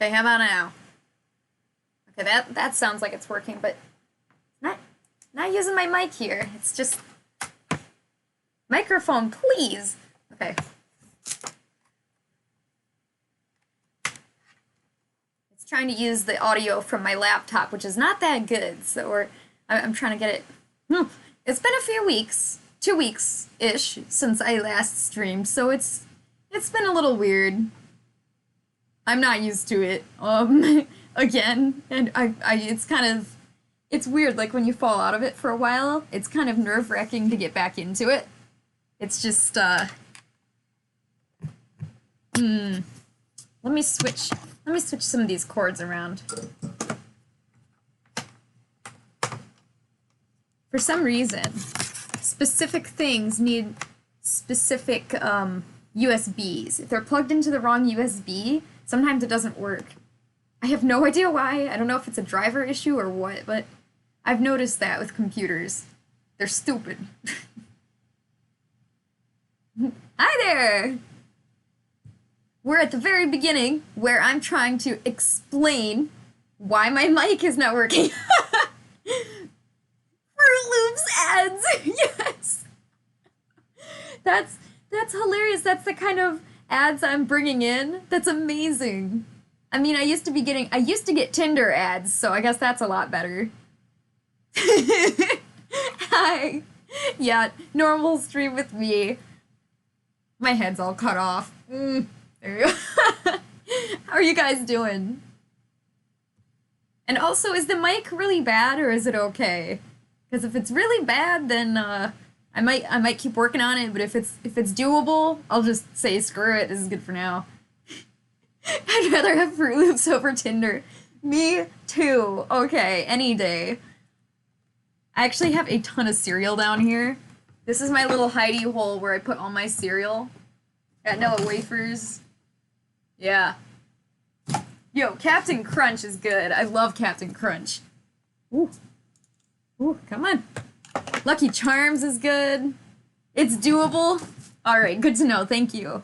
Okay, how about now? Okay, that sounds like it's working, but not using my mic here. It's just microphone, please. Okay. It's trying to use the audio from my laptop, which is not that good. So I'm trying to get it. It's been a few weeks, 2 weeks-ish since I last streamed, so it's been a little weird. I'm not used to it. Again, and it's weird, like when you fall out of it for a while, it's kind of nerve-wracking to get back into it. It's just, let me switch some of these chords around. For some reason, specific things need specific, USBs. If they're plugged into the wrong USB, sometimes it doesn't work. I have no idea why. I don't know if it's a driver issue or what, but I've noticed that with computers. They're stupid. Hi there! We're at the very beginning where I'm trying to explain why my mic is not working. Fruit Loops ads! Yes! That's hilarious. That's the kind of ads I'm bringing in. That's amazing. I mean, I used to get Tinder ads, so I guess that's a lot better. Hi. Yeah, normal stream with me. My head's all cut off. There you go. How are you guys doing? And also, is the mic really bad or is it okay? Because if it's really bad, then I might keep working on it. But if it's doable, I'll just say screw it. This is good for now. I'd rather have Fruit Loops over Tinder. Me too. Okay, any day. I actually have a ton of cereal down here. This is my little hidey hole where I put all my cereal. Got Nilla wafers. Yeah. Yo, Captain Crunch is good. I love Captain Crunch. Ooh. Ooh, come on. Lucky Charms is good. It's doable. All right, good to know. Thank you.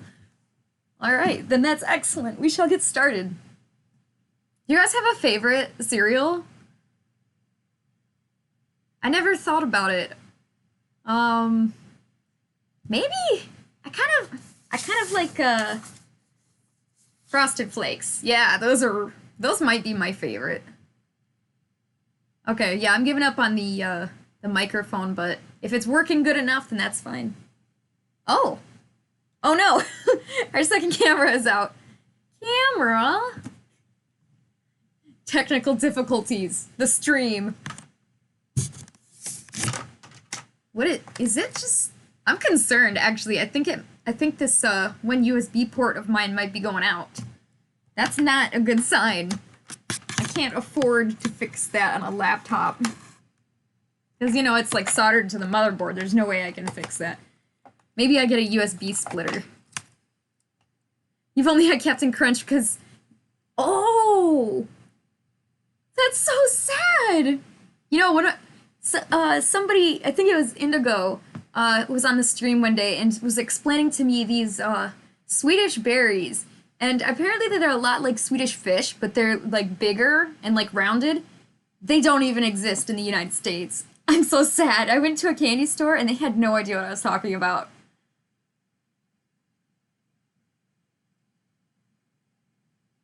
All right, then that's excellent. We shall get started. Do you guys have a favorite cereal? I never thought about it. Maybe I kind of like Frosted Flakes. Yeah, those might be my favorite. Okay, yeah, I'm giving up on the microphone, but if it's working good enough, then that's fine. Oh. Oh no. Our second camera is out. Camera. Technical difficulties. The stream. Is it just I'm concerned actually. I think this one USB port of mine might be going out. That's not a good sign. I can't afford to fix that on a laptop. Because, you know, it's like soldered to the motherboard. There's no way I can fix that. Maybe I get a USB splitter. You've only had Captain Crunch because... Oh! That's so sad! You know, somebody, I think it was Indigo, was on the stream one day and was explaining to me these Swedish berries. And apparently they're a lot like Swedish fish, but they're like bigger and like rounded. They don't even exist in the United States. I'm so sad. I went to a candy store and they had no idea what I was talking about.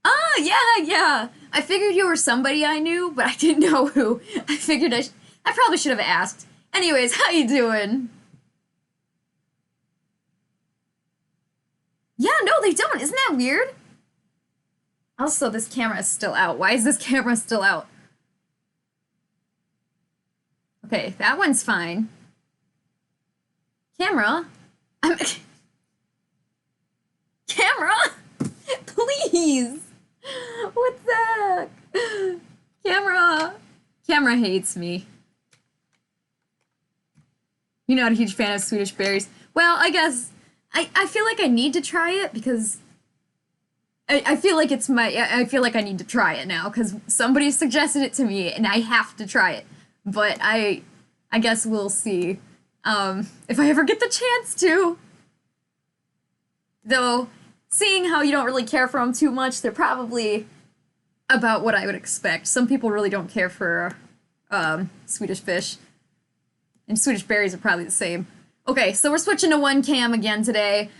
Oh, yeah. I figured you were somebody I knew, but I didn't know who. I figured I probably should have asked. Anyways, how you doing? Yeah, no, they don't. Isn't that weird? Also, this camera is still out. Why is this camera still out? Okay, that one's fine. Camera? Camera? Please! What's that? Camera! Camera hates me. You're not a huge fan of Swedish berries. Well, I guess I feel like I need to try it because I feel like I feel like I need to try it now because somebody suggested it to me and I have to try it. But I guess we'll see if I ever get the chance to. Though, seeing how you don't really care for them too much, they're probably about what I would expect. Some people really don't care for Swedish fish. And Swedish berries are probably the same. Okay, so we're switching to one cam again today.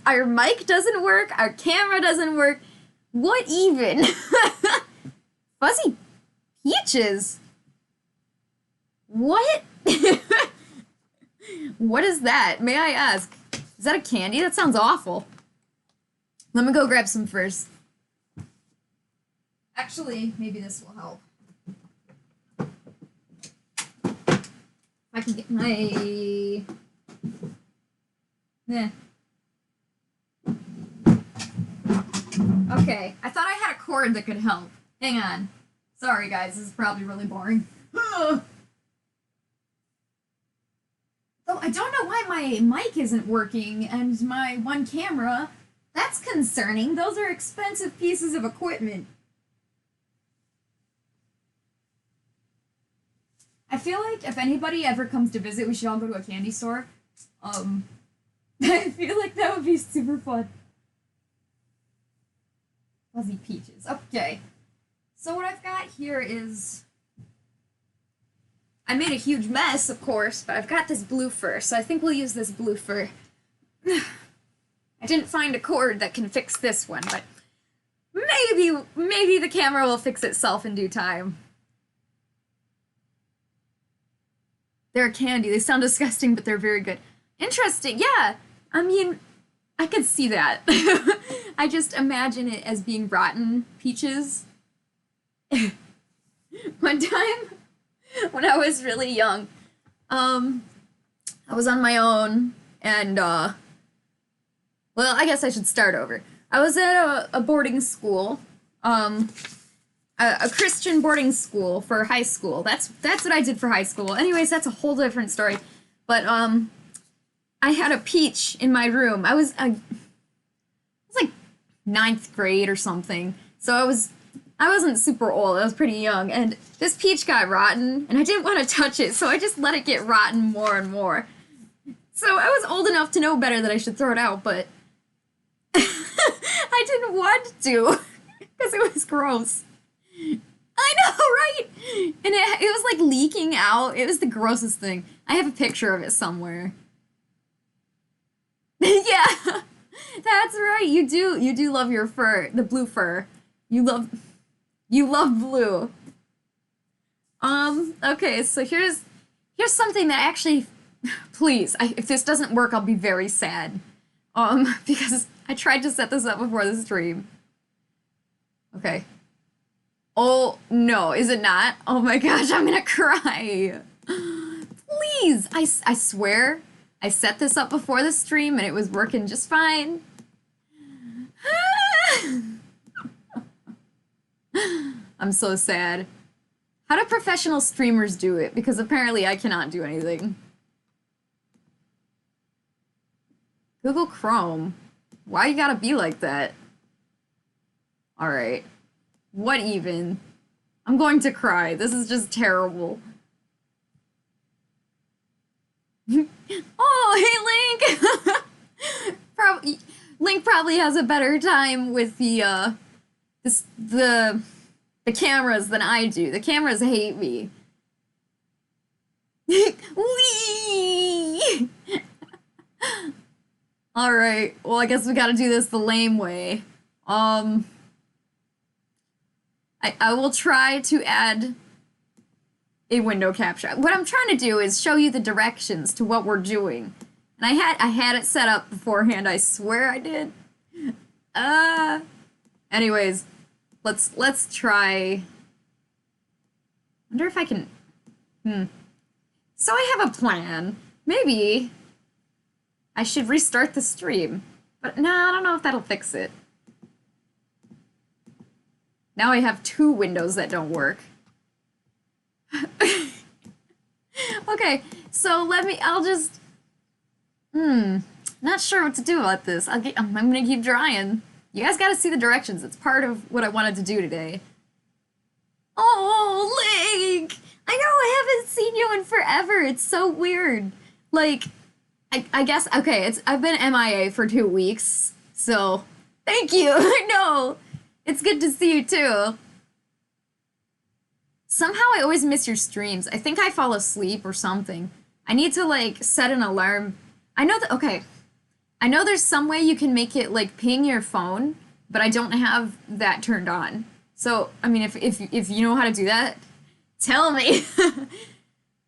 Our mic doesn't work. Our camera doesn't work. What even? Fuzzy peaches. What? What is that? May I ask? Is that a candy? That sounds awful. Let me go grab some first. Actually, maybe this will help. I can get my... Okay, I thought I had a cord that could help. Hang on. Sorry, guys, this is probably really boring. Oh, I don't know why my mic isn't working and my one camera. That's concerning. Those are expensive pieces of equipment. I feel like if anybody ever comes to visit, we should all go to a candy store. I feel like that would be super fun. Fuzzy peaches. Okay. So what I've got here is... I made a huge mess, of course, but I've got this blue fur, so I think we'll use this blue fur. I didn't find a cord that can fix this one, but maybe the camera will fix itself in due time. They're a candy. They sound disgusting, but they're very good. Interesting. Yeah. I mean, I could see that. I just imagine it as being rotten peaches. One time, when I was really young, I was on my own, and, well, I guess I should start over. I was at a boarding school, a Christian boarding school for high school. That's what I did for high school. Anyways, that's a whole different story. But I had a peach in my room. I was like 9th grade or something. So I wasn't super old. I was pretty young, and this peach got rotten, and I didn't want to touch it, so I just let it get rotten more and more. So I was old enough to know better that I should throw it out, but I didn't want to because it was gross. I know, right? And it was like leaking out. It was the grossest thing. I have a picture of it somewhere. Yeah, that's right. You do love your fur, the blue fur. You love blue. Okay, so here's something that actually, please, if this doesn't work, I'll be very sad. Because I tried to set this up before the stream. Okay. Oh, no, is it not? Oh my gosh, I'm gonna cry. Please, I swear, I set this up before the stream and it was working just fine. I'm so sad. How do professional streamers do it? Because apparently I cannot do anything. Google Chrome. Why you gotta be like that? Alright. What even? I'm going to cry. This is just terrible. Oh, hey, Link! Link probably has a better time with the cameras than I do. The cameras hate me. Whee! Alright, well, I guess we gotta do this the lame way. I will try to add a window capture. What I'm trying to do is show you the directions to what we're doing. And I had it set up beforehand, I swear I did. Anyways, let's try. Wonder if I can. So I have a plan. Maybe I should restart the stream. But no, I don't know if that'll fix it. Now I have 2 windows that don't work. Okay, so I'll just, not sure what to do about this. I'm gonna keep trying. You guys gotta see the directions. It's part of what I wanted to do today. Oh, Link! I know, I haven't seen you in forever. It's so weird. Like, I guess, okay, I've been MIA for 2 weeks, so thank you. I know. It's good to see you too. Somehow I always miss your streams. I think I fall asleep or something. I need to like set an alarm. I know that, okay. I know there's some way you can make it like ping your phone, but I don't have that turned on. So, I mean, if you know how to do that, tell me.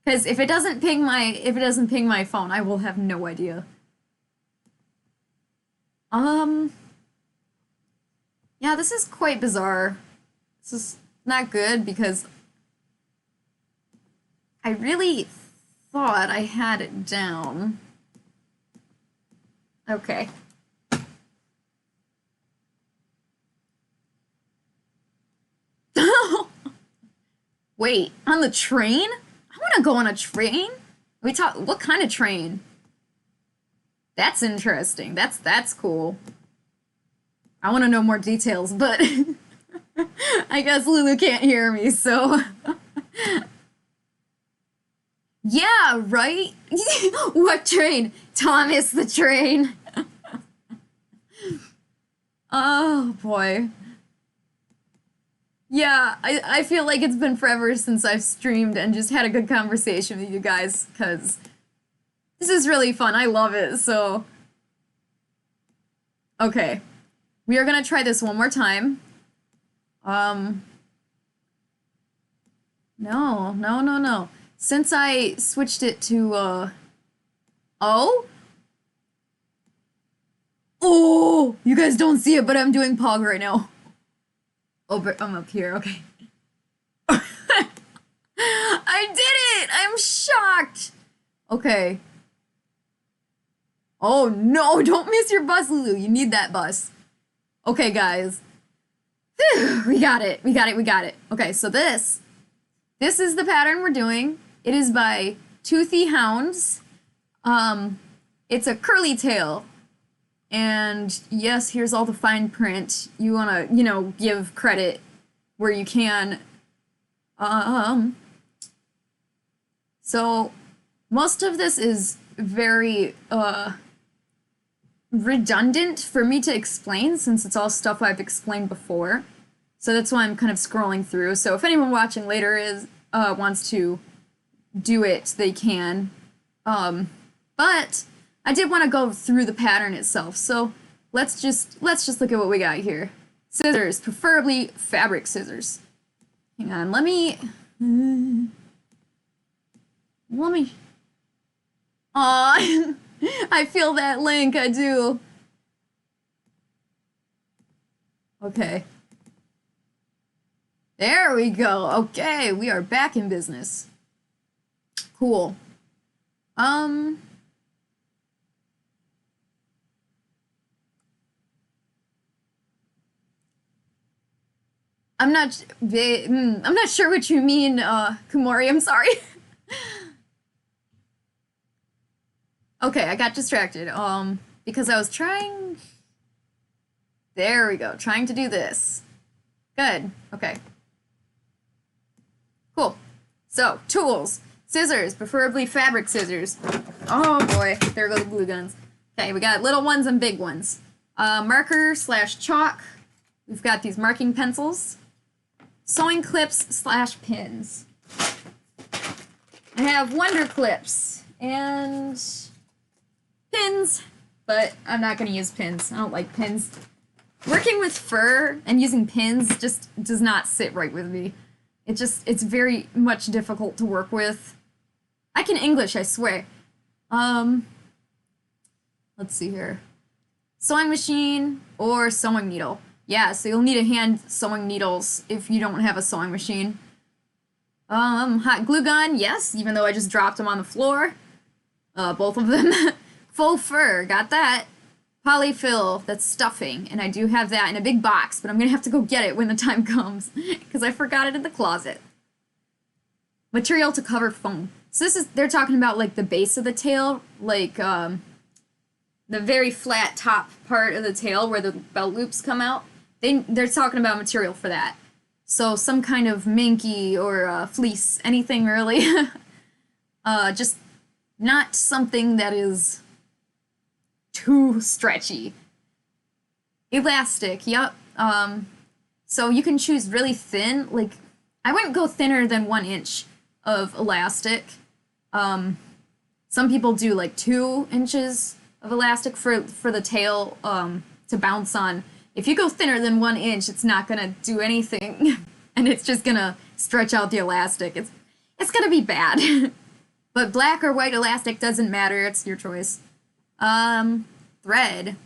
Because if it doesn't ping my phone, I will have no idea. Yeah, this is quite bizarre. This is not good because I really thought I had it down. Okay. Wait, on the train? I want to go on a train? What kind of train? That's interesting. That's cool. I want to know more details, but I guess Lulu can't hear me, so yeah, right? What train? Thomas the train. Oh boy. Yeah, I feel like it's been forever since I've streamed and just had a good conversation with you guys, because this is really fun. I love it, so. Okay. We are gonna try this one more time. No. Since I switched it to, oh? Oh! You guys don't see it, but I'm doing Pog right now. Oh, but I'm up here, okay. I did it! I'm shocked! Okay. Oh no, don't miss your bus, Lulu. You need that bus. Okay, guys. Whew, we got it. Okay, so this is the pattern we're doing. It is by Toothy Hounds. It's a curly tail. And yes, here's all the fine print. You wanna, give credit where you can. So most of this is very, redundant for me to explain since it's all stuff I've explained before. So that's why I'm kind of scrolling through. So if anyone watching later wants to do it, they can. But I did want to go through the pattern itself. So let's just look at what we got here. Scissors, preferably fabric scissors. Hang on, let me Aw, I feel that link, I do. Okay. There we go. Okay, we are back in business. Cool. I'm not sure what you mean, Kumori, I'm sorry. Okay, I got distracted, because I was trying... There we go, trying to do this. Good, okay. Cool. So, tools. Scissors, preferably fabric scissors. Oh boy, there go the glue guns. Okay, we got little ones and big ones. Marker/chalk. We've got these marking pencils. Sewing clips/pins. I have wonder clips and pins, but I'm not going to use pins. I don't like pins. Working with fur and using pins just does not sit right with me. It's very much difficult to work with. I can English, I swear. Let's see here. Sewing machine or sewing needle. Yeah, so you'll need a hand sewing needles if you don't have a sewing machine. Hot glue gun, yes, even though I just dropped them on the floor. Both of them. Faux fur, got that. Polyfill, that's stuffing, and I do have that in a big box, but I'm gonna have to go get it when the time comes, because I forgot it in the closet. Material to cover foam. So they're talking about like the base of the tail, like the very flat top part of the tail where the belt loops come out. They're talking about material for that. So some kind of minky or fleece, anything really. Just not something that is too stretchy. Elastic, yep. So you can choose really thin, like, I wouldn't go thinner than 1 inch of elastic. Some people do like 2 inches of elastic for the tail to bounce on. If you go thinner than 1 inch, it's not gonna do anything, and it's just gonna stretch out the elastic. It's gonna be bad. But black or white elastic doesn't matter. It's your choice. Thread.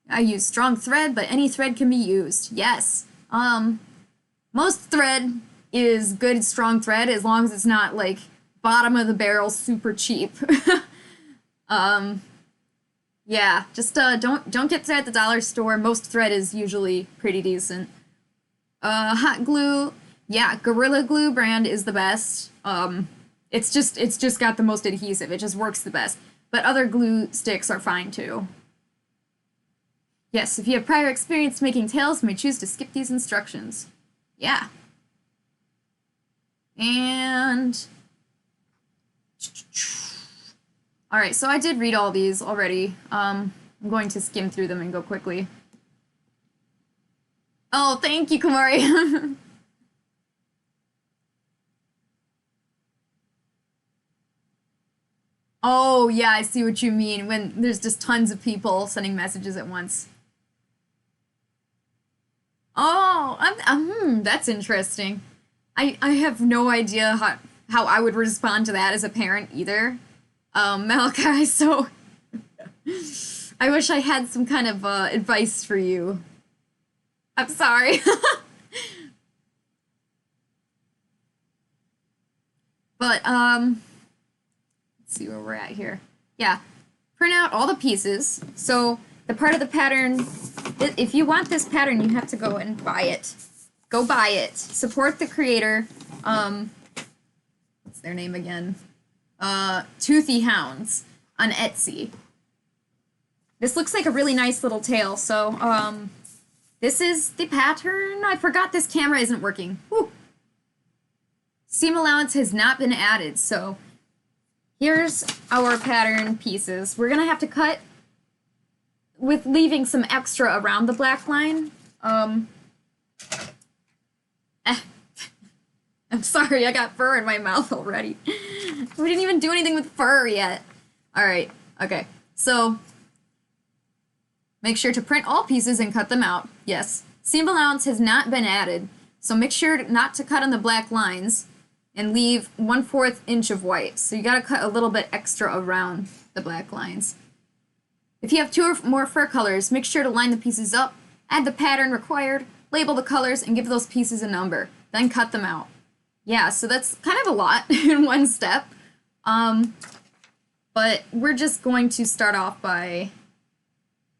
I use strong thread, but any thread can be used. Yes. Most thread is good strong thread as long as it's not like bottom of the barrel super cheap. Yeah, just don't get thread at the dollar store. Most thread is usually pretty decent. Hot glue, yeah, Gorilla Glue brand is the best. It's just got the most adhesive. It just works the best. But other glue sticks are fine too. Yes, if you have prior experience making tails, you may choose to skip these instructions. Yeah. And alright, so I did read all these already. I'm going to skim through them and go quickly. Oh, thank you, Kumari. Oh, yeah, I see what you mean, when there's just tons of people sending messages at once. Oh, that's interesting. I have no idea how I would respond to that as a parent either. Malachi, so I wish I had some kind of advice for you. I'm sorry. But, let's see where we're at here. Yeah, print out all the pieces. So the part of the pattern, if you want this pattern, you have to go and buy it. Go buy it. Support the creator. What's their name again? Toothy Hounds on Etsy. This looks like a really nice little tail. So, this is the pattern. I forgot this camera isn't working. Whew. Seam allowance has not been added, so here's our pattern pieces. We're gonna have to cut with leaving some extra around the black line. I'm sorry, I got fur in my mouth already. We didn't even do anything with fur yet. Alright, okay. So, make sure to print all pieces and cut them out. Yes. Seam allowance has not been added, so make sure not to cut on the black lines and leave 1/4 inch of white. So you gotta cut a little bit extra around the black lines. If you have 2 or more fur colors, make sure to line the pieces up, add the pattern required, label the colors, and give those pieces a number. Then cut them out. Yeah, so that's kind of a lot in one step. But we're just going to start off by,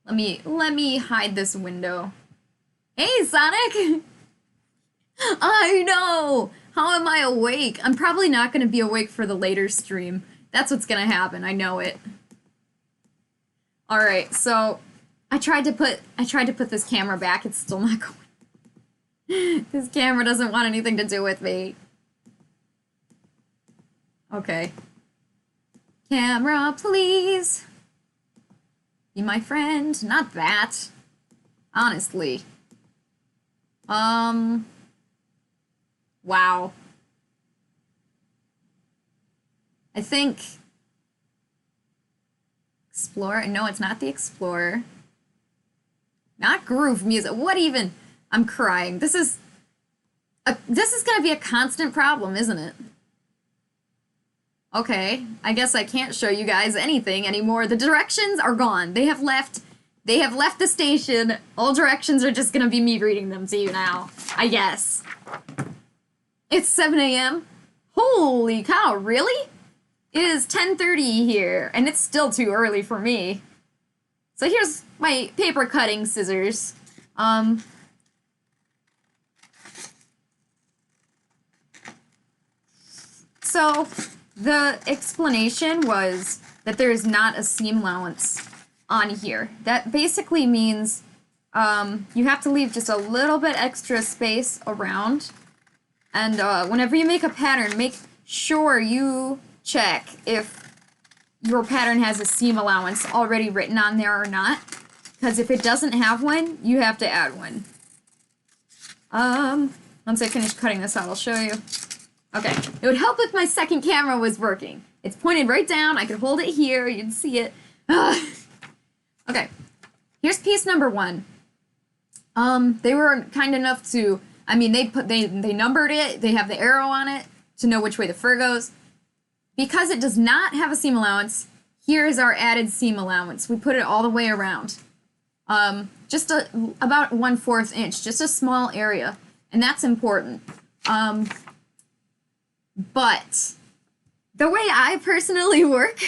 let me hide this window. Hey, Sonic! I know! How am I awake? I'm probably not going to be awake for the later stream. That's what's going to happen. I know it. Alright, so I tried to put this camera back. It's still not going. This camera doesn't want anything to do with me. Okay. Camera, please. Be my friend. Not that. Honestly. Wow. I think Explorer. No, it's not the Explorer. Not groove music. What even? I'm crying. This is gonna be a constant problem, isn't it? Okay, I guess I can't show you guys anything anymore. The directions are gone. They have left the station. All directions are just gonna be me reading them to you now, I guess. It's 7 a.m. Holy cow, really? It is 10:30 here, and it's still too early for me. So here's my paper cutting scissors. So the explanation was that there is not a seam allowance on here. That basically means you have to leave just a little bit extra space around. And whenever you make a pattern, make sure you check if your pattern has a seam allowance already written on there or not. Because if it doesn't have one, you have to add one. Once I finish cutting this out, I'll show you. Okay, it would help if my second camera was working. It's pointed right down, I could hold it here, you'd see it. Okay, here's piece number 1. They were kind enough to, I mean, they numbered it, they have the arrow on it to know which way the fur goes. Because it does not have a seam allowance, here is our added seam allowance. We put it all the way around. Just about 1/4 inch, just a small area, and that's important. But the way I personally work,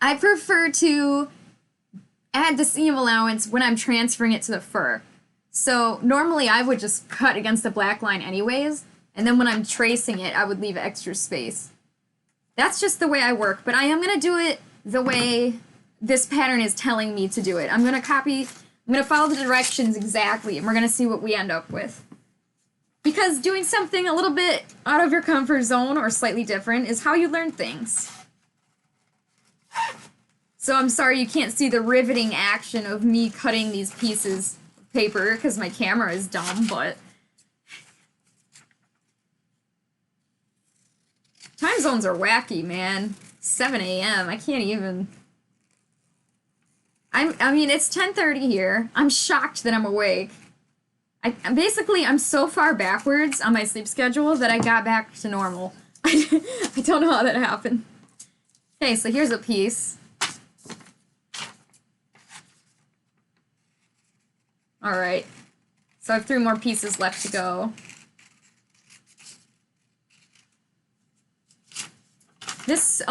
I prefer to add the seam allowance when I'm transferring it to the fur. So normally I would just cut against the black line anyways, and then when I'm tracing it, I would leave extra space. That's just the way I work, but I am going to do it the way this pattern is telling me to do it. I'm going to follow the directions exactly, and we're going to see what we end up with. Because doing something a little bit out of your comfort zone or slightly different is how you learn things. So I'm sorry you can't see the riveting action of me cutting these pieces of paper because my camera is dumb, but time zones are wacky, man. 7 a.m. I can't even. I mean, it's 10:30 here. I'm shocked that I'm awake. I'm so far backwards on my sleep schedule that I got back to normal. I don't know how that happened. Okay, so here's a piece. Alright. So I have 3 more pieces left to go. This,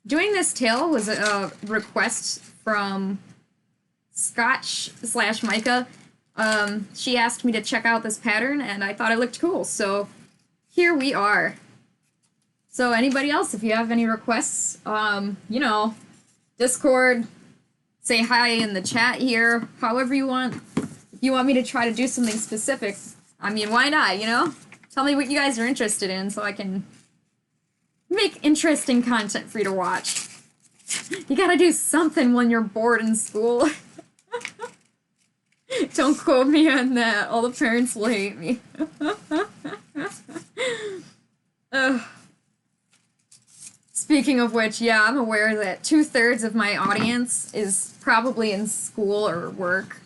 doing this tail was a request from Scotch/Micah. She asked me to check out this pattern, and I thought it looked cool, so here we are. So anybody else, if you have any requests, you know, Discord, say hi in the chat here, however you want. If you want me to try to do something specific, I mean, why not, you know? Tell me what you guys are interested in so I can make interesting content for you to watch. You gotta do something when you're bored in school. Don't quote me on that. All the parents will hate me. Speaking of which, yeah, I'm aware that 2/3 of my audience is probably in school or work.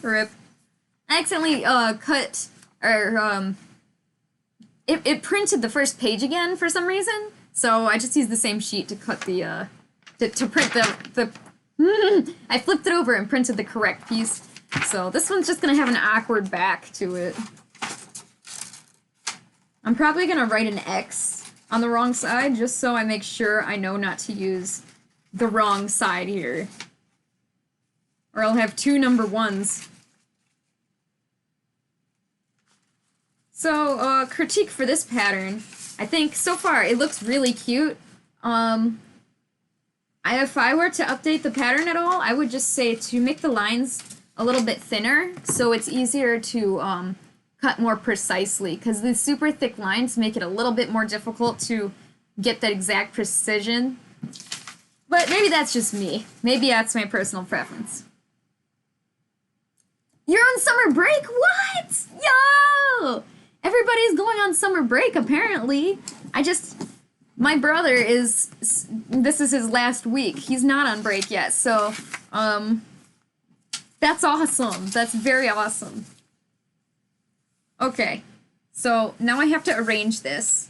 RIP. I accidentally cut, or it printed the first page again for some reason, so I just used the same sheet to cut the, to print the I flipped it over and printed the correct piece, so this one's just gonna have an awkward back to it. I'm probably gonna write an X on the wrong side, just so I make sure I know not to use the wrong side here. Or I'll have 2 number 1s. So, critique for this pattern. I think, so far, it looks really cute. If I were to update the pattern at all, I would just say to make the lines a little bit thinner, so it's easier to, cut more precisely, because the super thick lines make it a little bit more difficult to get that exact precision. But maybe that's just me. Maybe that's my personal preference. You're on summer break? What? Yo! Everybody's going on summer break, apparently. My brother this is his last week. He's not on break yet, so, that's awesome. That's very awesome. Okay, so now I have to arrange this.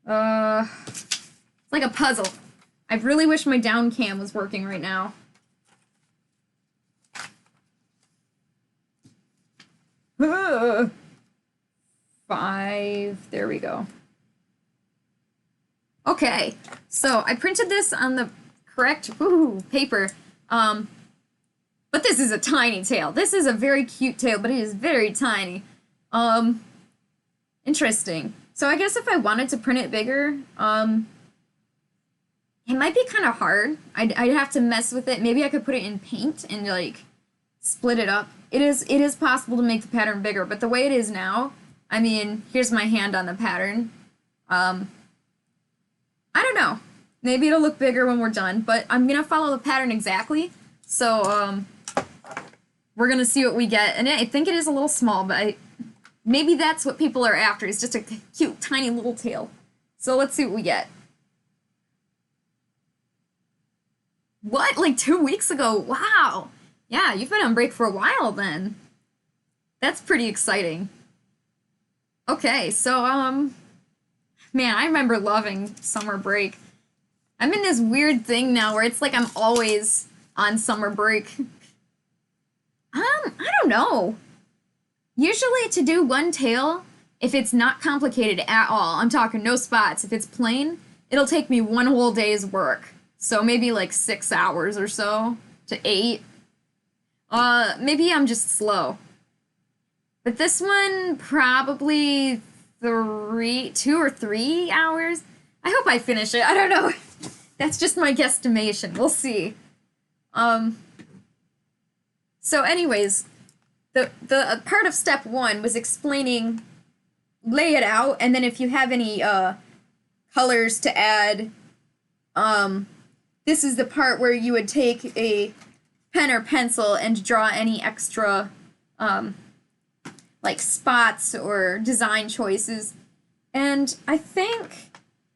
It's like a puzzle. I really wish my down cam was working right now. Ugh. 5, there we go. Okay, so I printed this on the correct paper, but this is a tiny tail. This is a very cute tail, but it is very tiny. Interesting. So I guess if I wanted to print it bigger, it might be kind of hard. I'd have to mess with it. Maybe I could put it in paint and, like, split it up. It is possible to make the pattern bigger, but the way it is now, I mean, here's my hand on the pattern. I don't know. Maybe it'll look bigger when we're done, but I'm gonna follow the pattern exactly. So, we're gonna see what we get. And I think it is a little small, but maybe that's what people are after, is just a cute, tiny little tail. So let's see what we get. What? Like 2 weeks ago? Wow. Yeah, you've been on break for a while then. That's pretty exciting. Okay, so, man, I remember loving summer break. I'm in this weird thing now where it's like I'm always on summer break. I don't know. Usually to do one tail, if it's not complicated at all, I'm talking no spots, if it's plain, it'll take me one whole day's work. So maybe like 6 hours or so to 8. Maybe I'm just slow. But this one, probably 2 or 3 hours. I hope I finish it. I don't know. That's just my guesstimation. We'll see. So anyways, the part of step 1 was explaining, lay it out, and then if you have any colors to add, this is the part where you would take a pen or pencil and draw any extra like spots or design choices. And I think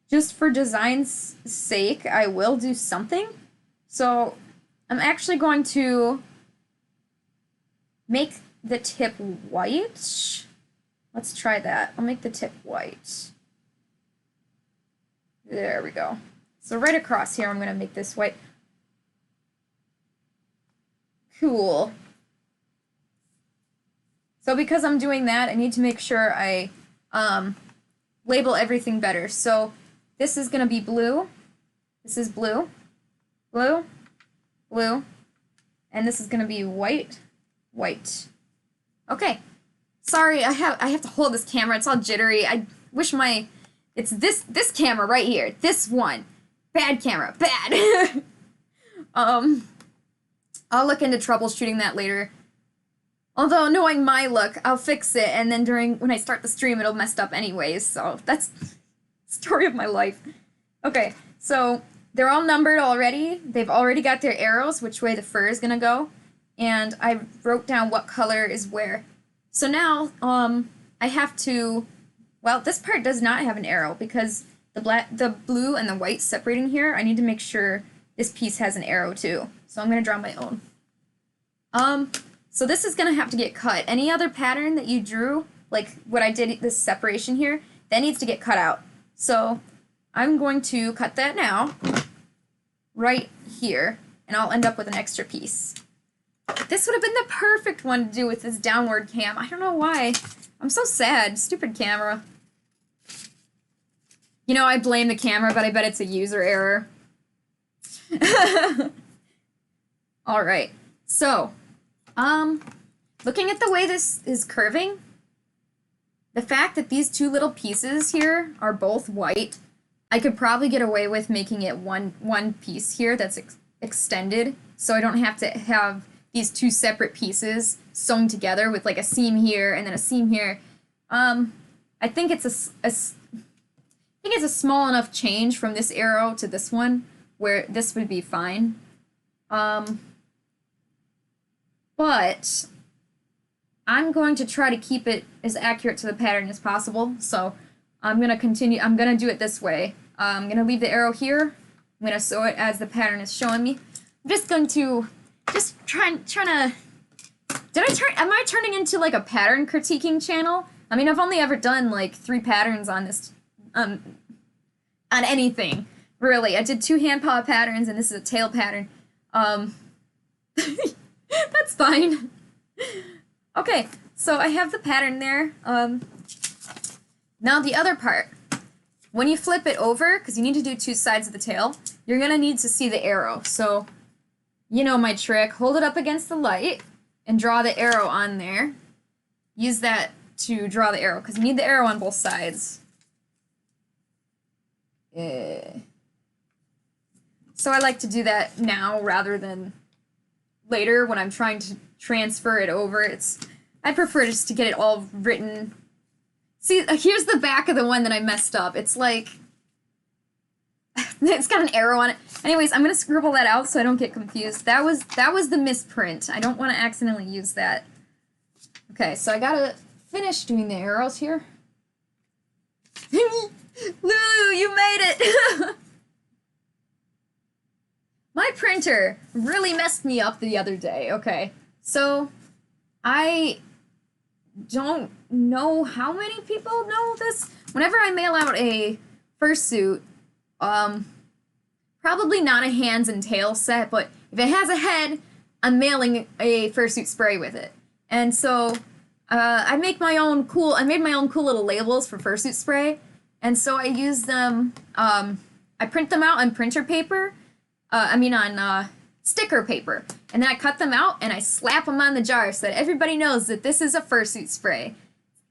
just for design's sake, I will do something. So I'm actually going to make the tip white. Let's try that. I'll make the tip white. There we go. So right across here, I'm going to make this white. Cool. So because I'm doing that, I need to make sure I label everything better. So this is going to be blue. This is blue. Blue. Blue. And this is going to be white. White. Okay. Sorry, I have to hold this camera. It's all jittery. I wish it's this camera right here. This one. Bad camera. Bad. I'll look into troubleshooting that later. Although, knowing my luck, I'll fix it, and then when I start the stream, it'll messed up anyways, so that's the story of my life. Okay, so they're all numbered already. They've already got their arrows, which way the fur is gonna go, and I wrote down what color is where. So now, I have to, well, this part does not have an arrow, because the blue and the white separating here, I need to make sure this piece has an arrow too. So I'm gonna draw my own. So this is gonna have to get cut. Any other pattern that you drew, like what I did, this separation here, that needs to get cut out. So I'm going to cut that now, right here, and I'll end up with an extra piece. This would have been the perfect one to do with this downward cam. I don't know why. I'm so sad. Stupid camera. You know, I blame the camera, but I bet it's a user error. Alright, so, looking at the way this is curving, the fact that these two little pieces here are both white, I could probably get away with making it one piece here that's extended, so I don't have to have these two separate pieces sewn together with like a seam here and then a seam here. I think it's a small enough change from this arrow to this one where this would be fine. But I'm going to try to keep it as accurate to the pattern as possible. So I'm going to continue. I'm going to do it this way. I'm going to leave the arrow here. I'm going to sew it as the pattern is showing me. I'm just going to trying to. Am I turning into like a pattern critiquing channel? I mean, I've only ever done like 3 patterns on this, on anything, really. I did 2 hand paw patterns, and this is a tail pattern. That's fine. Okay, so I have the pattern there. Now the other part. When you flip it over, because you need to do 2 sides of the tail, you're going to need to see the arrow. So, you know my trick. Hold it up against the light and draw the arrow on there. Use that to draw the arrow, because you need the arrow on both sides. So I like to do that now rather than later when I'm trying to transfer it over. I prefer just to get it all written. See, here's the back of the one that I messed up. It's like, It's got an arrow on it. Anyways, I'm gonna scribble that out so I don't get confused. That was the misprint. I don't want to accidentally use that. Okay, so I gotta finish doing the arrows here. Lulu, you made it! My printer really messed me up the other day. Okay, so I don't know how many people know this. Whenever I mail out a fursuit, probably not a hands and tail set, but if it has a head, I'm mailing a fursuit spray with it. And so I made my own cool little labels for fursuit spray, and so I use them. I print them out on printer paper. On sticker paper, and then I cut them out and I slap them on the jar so that everybody knows that this is a fursuit spray.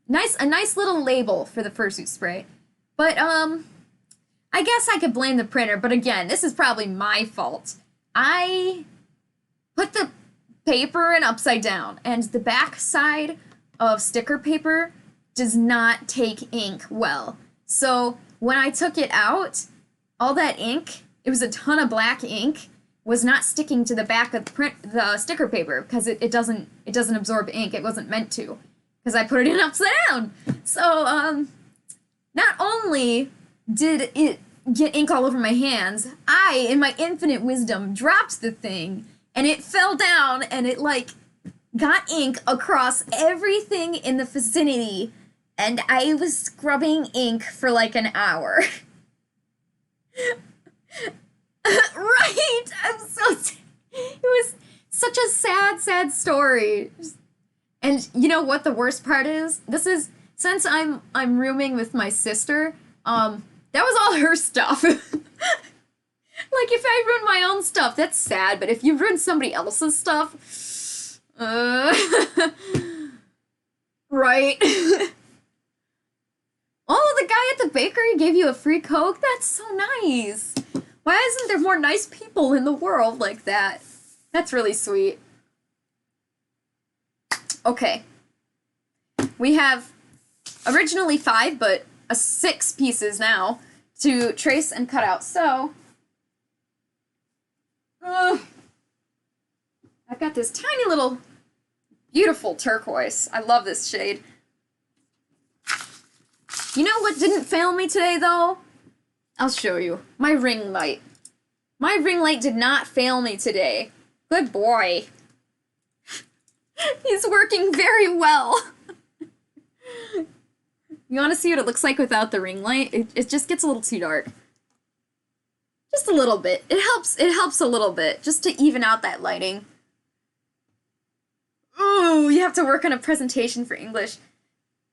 A nice little label for the fursuit spray. But I guess I could blame the printer, but again, this is probably my fault. I put the paper in upside down, and the back side of sticker paper does not take ink well. So when I took it out, all that ink, it was a ton of black ink, was not sticking to the back of the sticker paper because it doesn't absorb ink. It wasn't meant to, because I put it in upside down. So not only did it get ink all over my hands, I, in my infinite wisdom, dropped the thing and it fell down and it got ink across everything in the vicinity, and I was scrubbing ink for an hour. Right! It was such a sad story. And you know what the worst part is? Since I'm rooming with my sister, that was all her stuff. If I ruin my own stuff, that's sad, but if you ruin somebody else's stuff, right. Oh, the guy at the bakery gave you a free Coke? That's so nice. Why isn't there more nice people in the world like that? That's really sweet. Okay. We have originally 5, but 6 pieces now to trace and cut out. So, I've got this tiny little beautiful turquoise. I love this shade. You know what didn't fail me today, though? I'll show you. My ring light. My ring light did not fail me today. Good boy. He's working very well. You want to see what it looks like without the ring light? It just gets a little too dark. Just a little bit. It helps a little bit, just to even out that lighting. Ooh, you have to work on a presentation for English.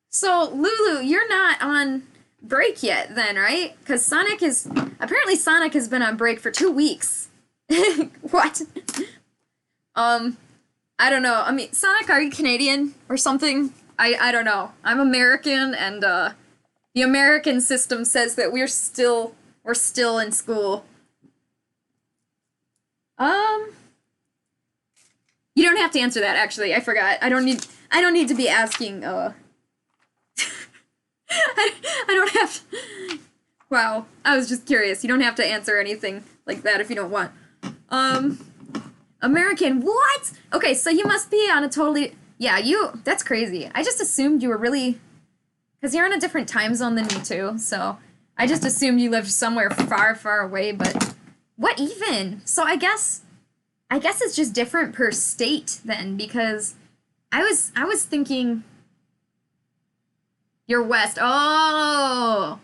So, Lulu, you're not on break yet then, right? Because apparently Sonic has been on break for 2 weeks. What? I don't know. I mean, Sonic, are you Canadian or something? I don't know. I'm American, and the American system says that we're still in school. You don't have to answer that, actually. I forgot. I don't need to be asking, I don't have to... Wow, I was just curious. You don't have to answer anything like that if you don't want. American, what? Okay, so you must be on a totally... Yeah, that's crazy. I just assumed you were really... Because you're on a different time zone than me, too, so... I just assumed you lived somewhere far, far away, but... What even? So I guess it's just different per state, then, because... I was thinking... You're west. Oh!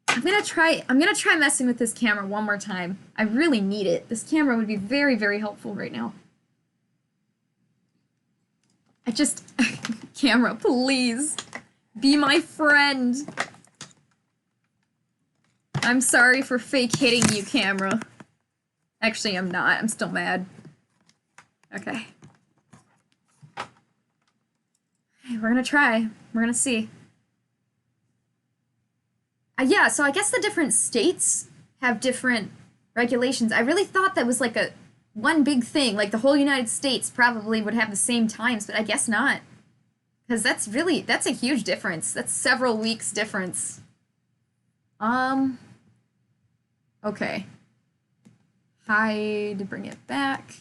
I'm gonna try messing with this camera one more time. I really need it. This camera would be very, very helpful right now. Camera, please. Be my friend. I'm sorry for fake hitting you, camera. Actually, I'm not. I'm still mad. Okay. We're gonna try. We're gonna see. Yeah, so I guess the different states have different regulations. I really thought that was like one big thing. Like the whole United States probably would have the same times, but I guess not. Because that's a huge difference. That's several weeks difference. Okay. Hide, bring it back.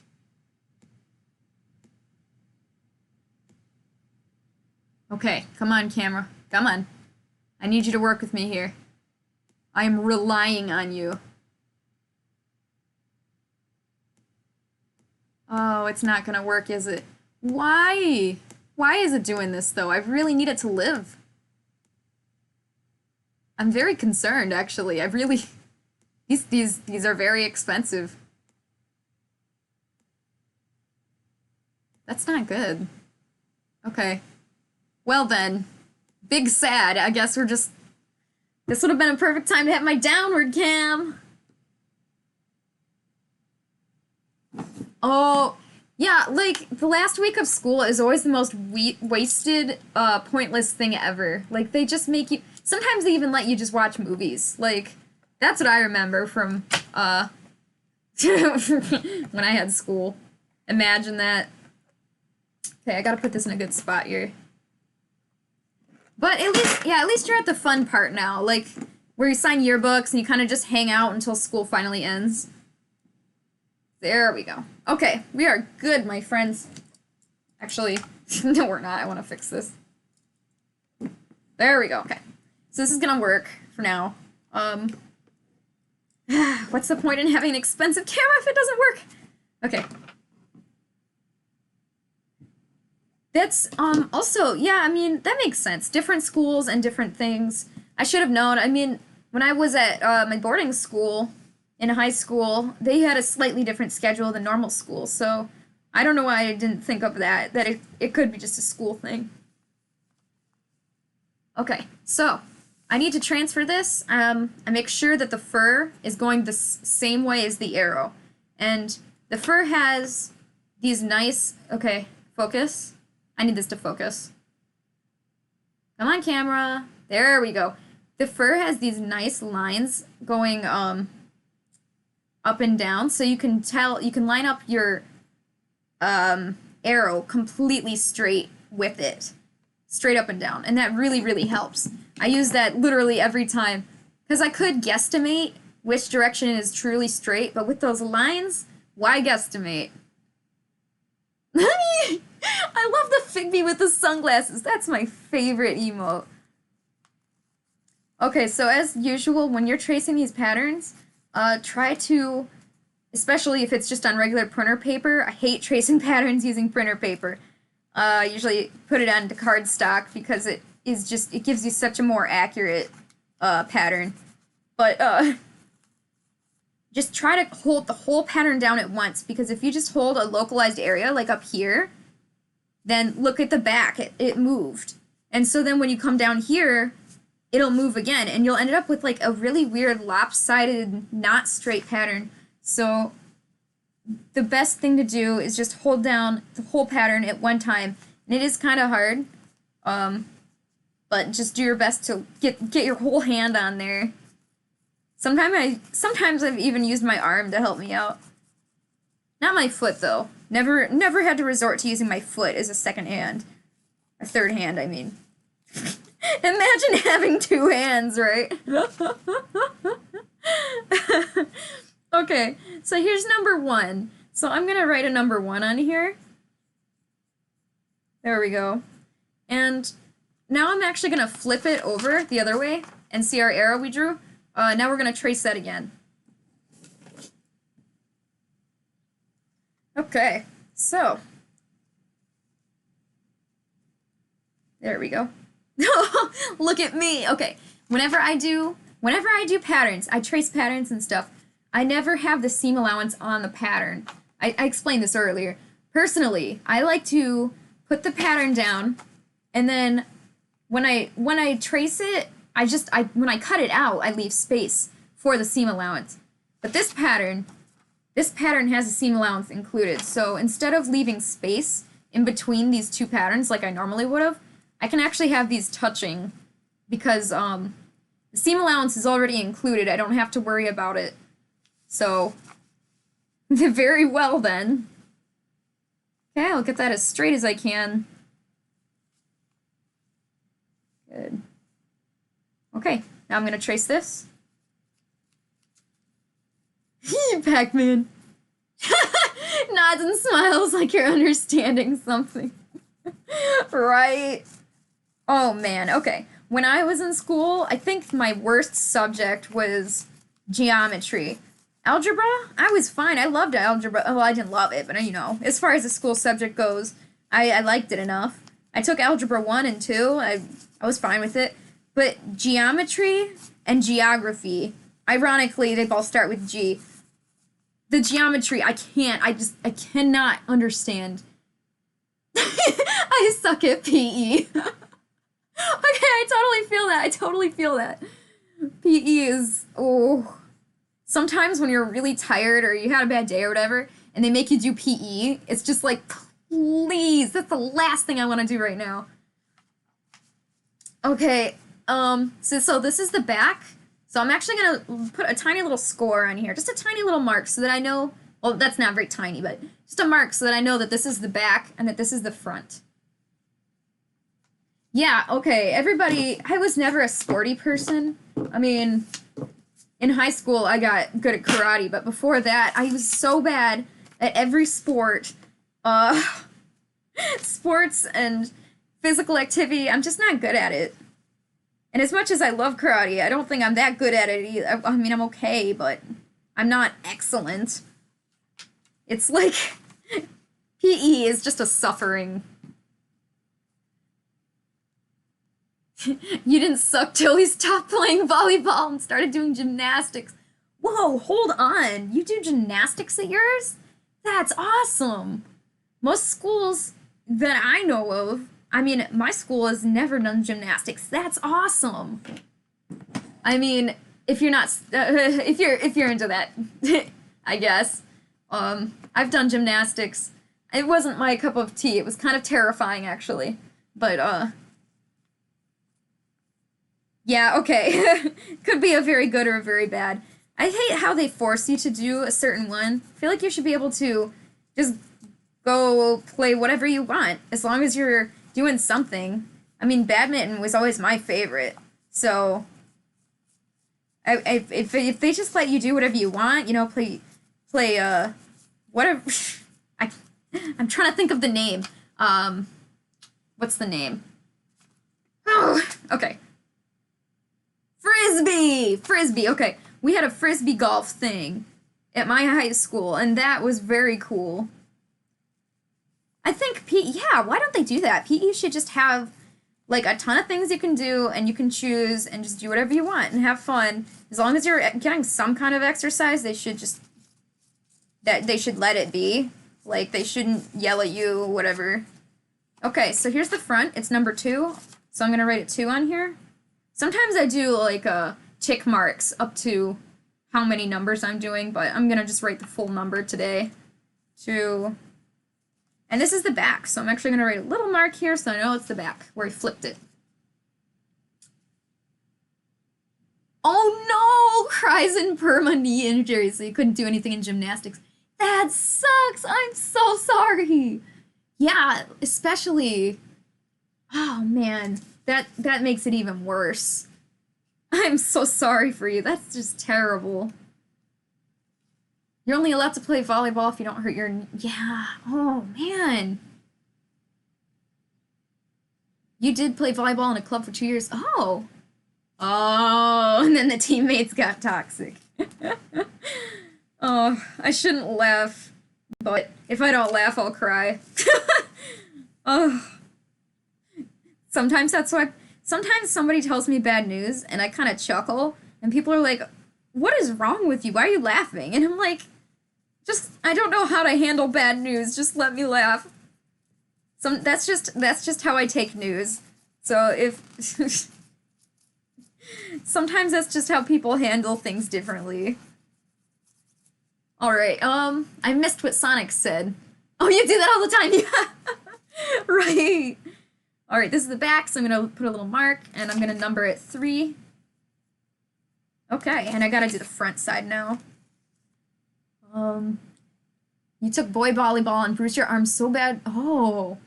Okay, come on, camera. Come on. I need you to work with me here. I am relying on you. Oh, it's not gonna work, is it? Why? Why is it doing this, though? I really need it to live. I'm very concerned, actually. I really... These are very expensive. That's not good. Okay. Well then. Big sad. I guess we're just... This would have been a perfect time to have my downward cam. Oh, yeah, like, the last week of school is always the most wasted, pointless thing ever. Like, they just make you... Sometimes they even let you just watch movies. Like, that's what I remember from, when I had school. Imagine that. Okay, I gotta put this in a good spot here. But at least, yeah, at least you're at the fun part now. Like, where you sign yearbooks and you kind of just hang out until school finally ends. There we go. Okay, we are good, my friends. Actually, no, we're not. I want to fix this. There we go. Okay. So this is gonna work for now. What's the point in having an expensive camera if it doesn't work? Okay. That's, also, yeah, I mean, that makes sense. Different schools and different things. I should have known. I mean, when I was at, my boarding school in high school, they had a slightly different schedule than normal school, so I don't know why I didn't think of that it could be just a school thing. Okay, so I need to transfer this. I make sure that the fur is going the same way as the arrow. And the fur has these nice, okay, focus. I need this to focus. Come on, camera. There we go. The fur has these nice lines going up and down, so you can tell, you can line up your arrow completely straight with it. Straight up and down, and that really, really helps. I use that literally every time, because I could guesstimate which direction is truly straight, but with those lines, why guesstimate? I love the Figby with the sunglasses. That's my favorite emote. Okay, so as usual, when you're tracing these patterns, try to, especially if it's just on regular printer paper, I hate tracing patterns using printer paper. Usually put it onto cardstock because it gives you such a more accurate pattern. But just try to hold the whole pattern down at once, because if you just hold a localized area, like up here, then look at the back, it moved. And so then when you come down here, it'll move again, and you'll end up with like a really weird lopsided, not straight pattern. So the best thing to do is just hold down the whole pattern at one time. And it is kind of hard, but just do your best to get your whole hand on there. Sometimes I've even used my arm to help me out. Not my foot, though. Never had to resort to using my foot as a second hand. A third hand, I mean. Imagine having two hands, right? Okay, so here's number 1. So I'm gonna write a number 1 on here. There we go. And now I'm actually gonna flip it over the other way and see our arrow we drew. Now we're gonna trace that again. Okay, so there we go. Look at me. Okay, whenever I do patterns, I trace patterns and stuff, I never have the seam allowance on the pattern. I explained this earlier. Personally, I like to put the pattern down, and then when I trace it, when I cut it out, I leave space for the seam allowance. But this pattern has a seam allowance included. So instead of leaving space in between these two patterns like I normally would have, I can actually have these touching because the seam allowance is already included. I don't have to worry about it. So, very well then. Okay, I'll get that as straight as I can. Good. Okay, now I'm gonna trace this. Pac-Man. Nods and smiles like you're understanding something. Right? Oh man, okay. When I was in school, I think my worst subject was geometry. Algebra, I was fine. I loved algebra. Well, I didn't love it, but you know, as far as a school subject goes, I liked it enough. I took algebra 1 and 2. I was fine with it. But geometry and geography, ironically, they both start with G. The geometry, I cannot understand. I suck at PE. Okay, I totally feel that. PE is, oh. Sometimes when you're really tired or you had a bad day or whatever, and they make you do PE, it's just like, please, that's the last thing I want to do right now. Okay, so this is the back. So I'm actually going to put a tiny little score on here, just a tiny little mark so that I know, well, that's not very tiny, but just a mark so that I know that this is the back and that this is the front. Yeah, okay, everybody, I was never a sporty person. I mean, in high school, I got good at karate, but before that, I was so bad at every sport. Sports and physical activity, I'm just not good at it. And as much as I love karate, I don't think I'm that good at it either. I mean, I'm okay, but I'm not excellent. It's like, PE is just a suffering. You didn't suck till he stopped playing volleyball and started doing gymnastics. Whoa, hold on. You do gymnastics at yours? That's awesome. Most schools that I know of, I mean, my school has never done gymnastics. That's awesome. I mean, if you're not, if you're into that, I guess. I've done gymnastics. It wasn't my cup of tea. It was kind of terrifying, actually. But, yeah, okay. Could be a very good or a very bad. I hate how they force you to do a certain one. I feel like you should be able to just go play whatever you want, as long as you're doing something. I mean, badminton was always my favorite, so if they just let you do whatever you want, you know, play whatever. I'm trying to think of the name. What's the name? Oh, okay. Frisbee. Okay, we had a frisbee golf thing at my high school, and that was very cool. I think yeah, why don't they do that? PE should just have, like, a ton of things you can do, and you can choose, and just do whatever you want, and have fun. As long as you're getting some kind of exercise, they should let it be. Like, they shouldn't yell at you, whatever. Okay, so here's the front. It's number 2, so I'm gonna write a 2 on here. Sometimes I do, like, tick marks up to how many numbers I'm doing, but I'm gonna just write the full number today. 2. And this is the back, so I'm actually gonna write a little mark here so I know it's the back, where I flipped it. Oh no! Cries in perma knee injury, so you couldn't do anything in gymnastics. That sucks! I'm so sorry! Yeah, especially... Oh man, that makes it even worse. I'm so sorry for you. That's just terrible. You're only allowed to play volleyball if you don't hurt your... Yeah. Oh, man. You did play volleyball in a club for 2 years. Oh. Oh, and then the teammates got toxic. Oh, I shouldn't laugh. But if I don't laugh, I'll cry. Oh. Sometimes that's why... Sometimes somebody tells me bad news, and I kind of chuckle, and people are like, what is wrong with you? Why are you laughing? And I'm like, I don't know how to handle bad news. Just let me laugh. That's just how I take news. So if... Sometimes that's just how people handle things differently. Alright, I missed what Sonic said. Oh, you do that all the time, yeah! Right. Alright, this is the back, so I'm going to put a little mark, and I'm going to number it 3. Okay, and I gotta do the front side now. You took boy volleyball and bruised your arm so bad. Oh.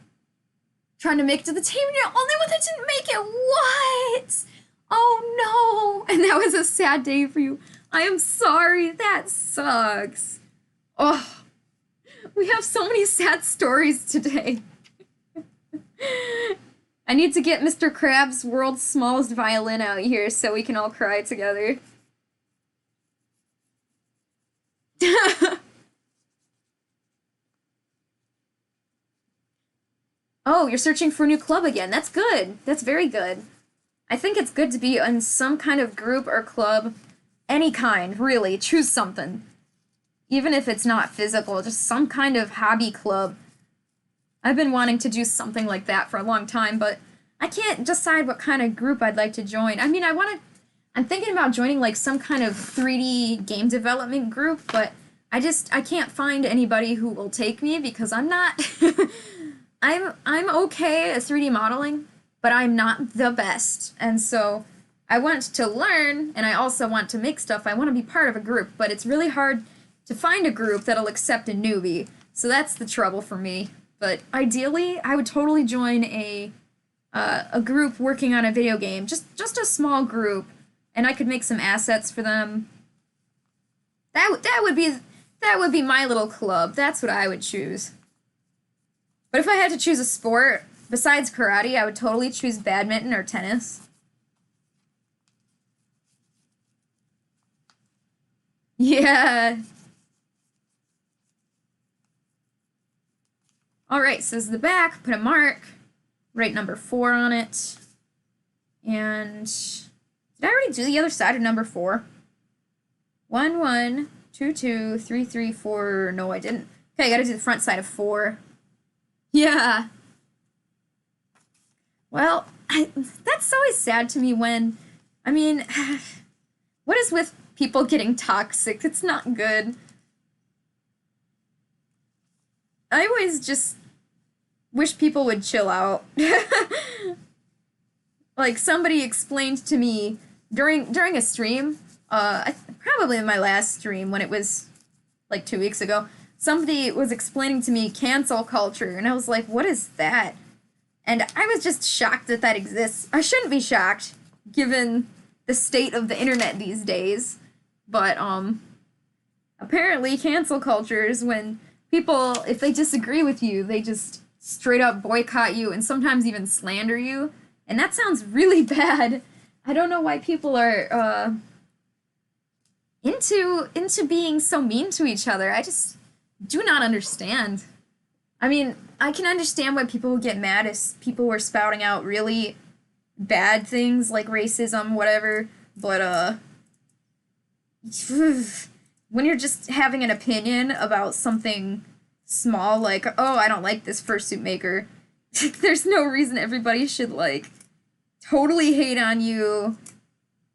Trying to make it to the team, and you're the only one that didn't make it. What? Oh no! And that was a sad day for you. I am sorry. That sucks. Oh, we have so many sad stories today. I need to get Mr. Krabs' world's smallest violin out here so we can all cry together. Oh, you're searching for a new club again. That's good. That's very good. I think it's good to be in some kind of group or club. Any kind, really. Choose something. Even if it's not physical, just some kind of hobby club. I've been wanting to do something like that for a long time, but I can't decide what kind of group I'd like to join. I mean, I'm thinking about joining like some kind of 3D game development group, but I can't find anybody who will take me because I'm not I'm okay at 3D modeling, but I'm not the best. And so I want to learn, and I also want to make stuff. I want to be part of a group, but it's really hard to find a group that'll accept a newbie. So that's the trouble for me. But ideally, I would totally join a group working on a video game, just a small group, and I could make some assets for them. That would be my little club. That's what I would choose. But if I had to choose a sport besides karate, I would totally choose badminton or tennis. Yeah. All right, so this is the back. Put a mark. Write number 4 on it. And did I already do the other side of number 4? 1, 1, 2, 2, 3, 3, 4. No, I didn't. Okay, I gotta do the front side of 4. Yeah. Well, that's always sad to me when, I mean, what is with people getting toxic? It's not good. I always just wish people would chill out. Like, somebody explained to me during a stream, probably in my last stream when it was like 2 weeks ago, somebody was explaining to me cancel culture, and I was like, what is that? And I was just shocked that that exists. I shouldn't be shocked, given the state of the internet these days, but apparently cancel culture is when people, if they disagree with you, they just straight up boycott you and sometimes even slander you, and that sounds really bad. I don't know why people are into being so mean to each other. I just do not understand. I mean, I can understand why people get mad if people were spouting out really bad things like racism, whatever, but when you're just having an opinion about something small, like, oh, I don't like this fursuit maker, there's no reason everybody should, like, totally hate on you,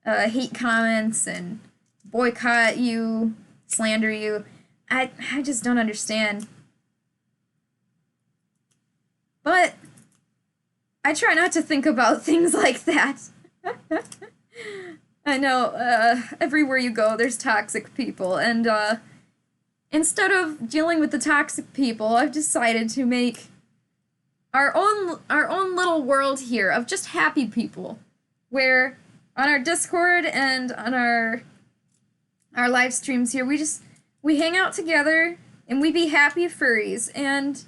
hate comments, and boycott you, slander you. I just don't understand. But I try not to think about things like that. I know, everywhere you go, there's toxic people, and, instead of dealing with the toxic people, I've decided to make our own little world here of just happy people, where on our Discord and on our live streams here, we hang out together and we be happy furries, and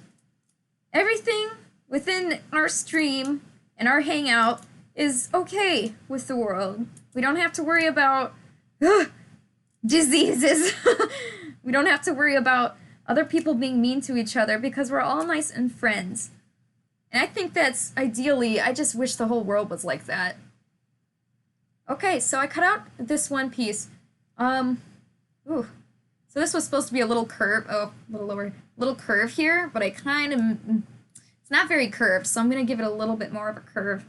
everything within our stream and our hangout is okay with the world. We don't have to worry about diseases. We don't have to worry about other people being mean to each other because we're all nice and friends. And I think that's ideally, I just wish the whole world was like that. Okay, so I cut out this one piece. Ooh. So this was supposed to be a little curve, a little lower, little curve here, but I kind of, it's not very curved, so I'm going to give it a little bit more of a curve.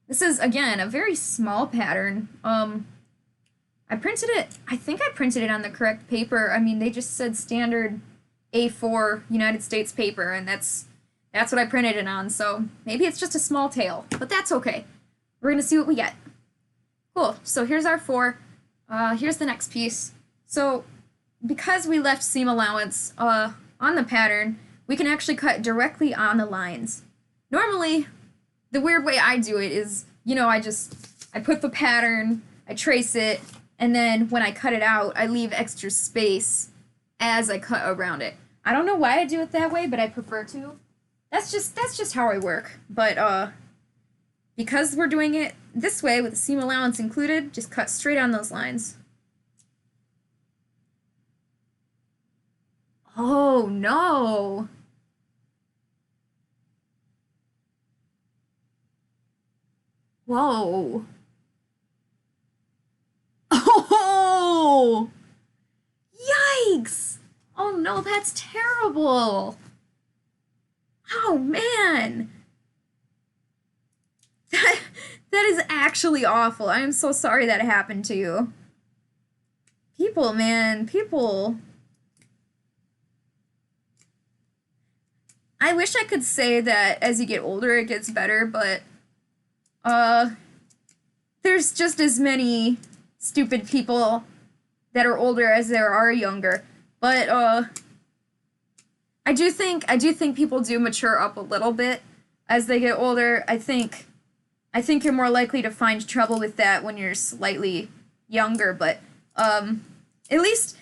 This is, again, a very small pattern. I printed it, I think I printed it on the correct paper. I mean, they just said standard A4 United States paper, and that's what I printed it on, so maybe it's just a small tail, but that's okay. We're going to see what we get. Cool, so here's our 4. Here's the next piece. So, because we left seam allowance on the pattern, we can actually cut directly on the lines. Normally, the weird way I do it is, you know, I put the pattern, I trace it, and then when I cut it out, I leave extra space as I cut around it. I don't know why I do it that way, but I prefer to. That's just how I work. But because we're doing it this way with the seam allowance included, just cut straight on those lines. Oh no. Whoa. Oh! Yikes! Oh no, that's terrible. Oh man. That is actually awful. I am so sorry that happened to you. People, man, people. I wish I could say that as you get older it gets better, but there's just as many stupid people that are older as there are younger. But I do think people do mature up a little bit as they get older. I think you're more likely to find trouble with that when you're slightly younger, but at least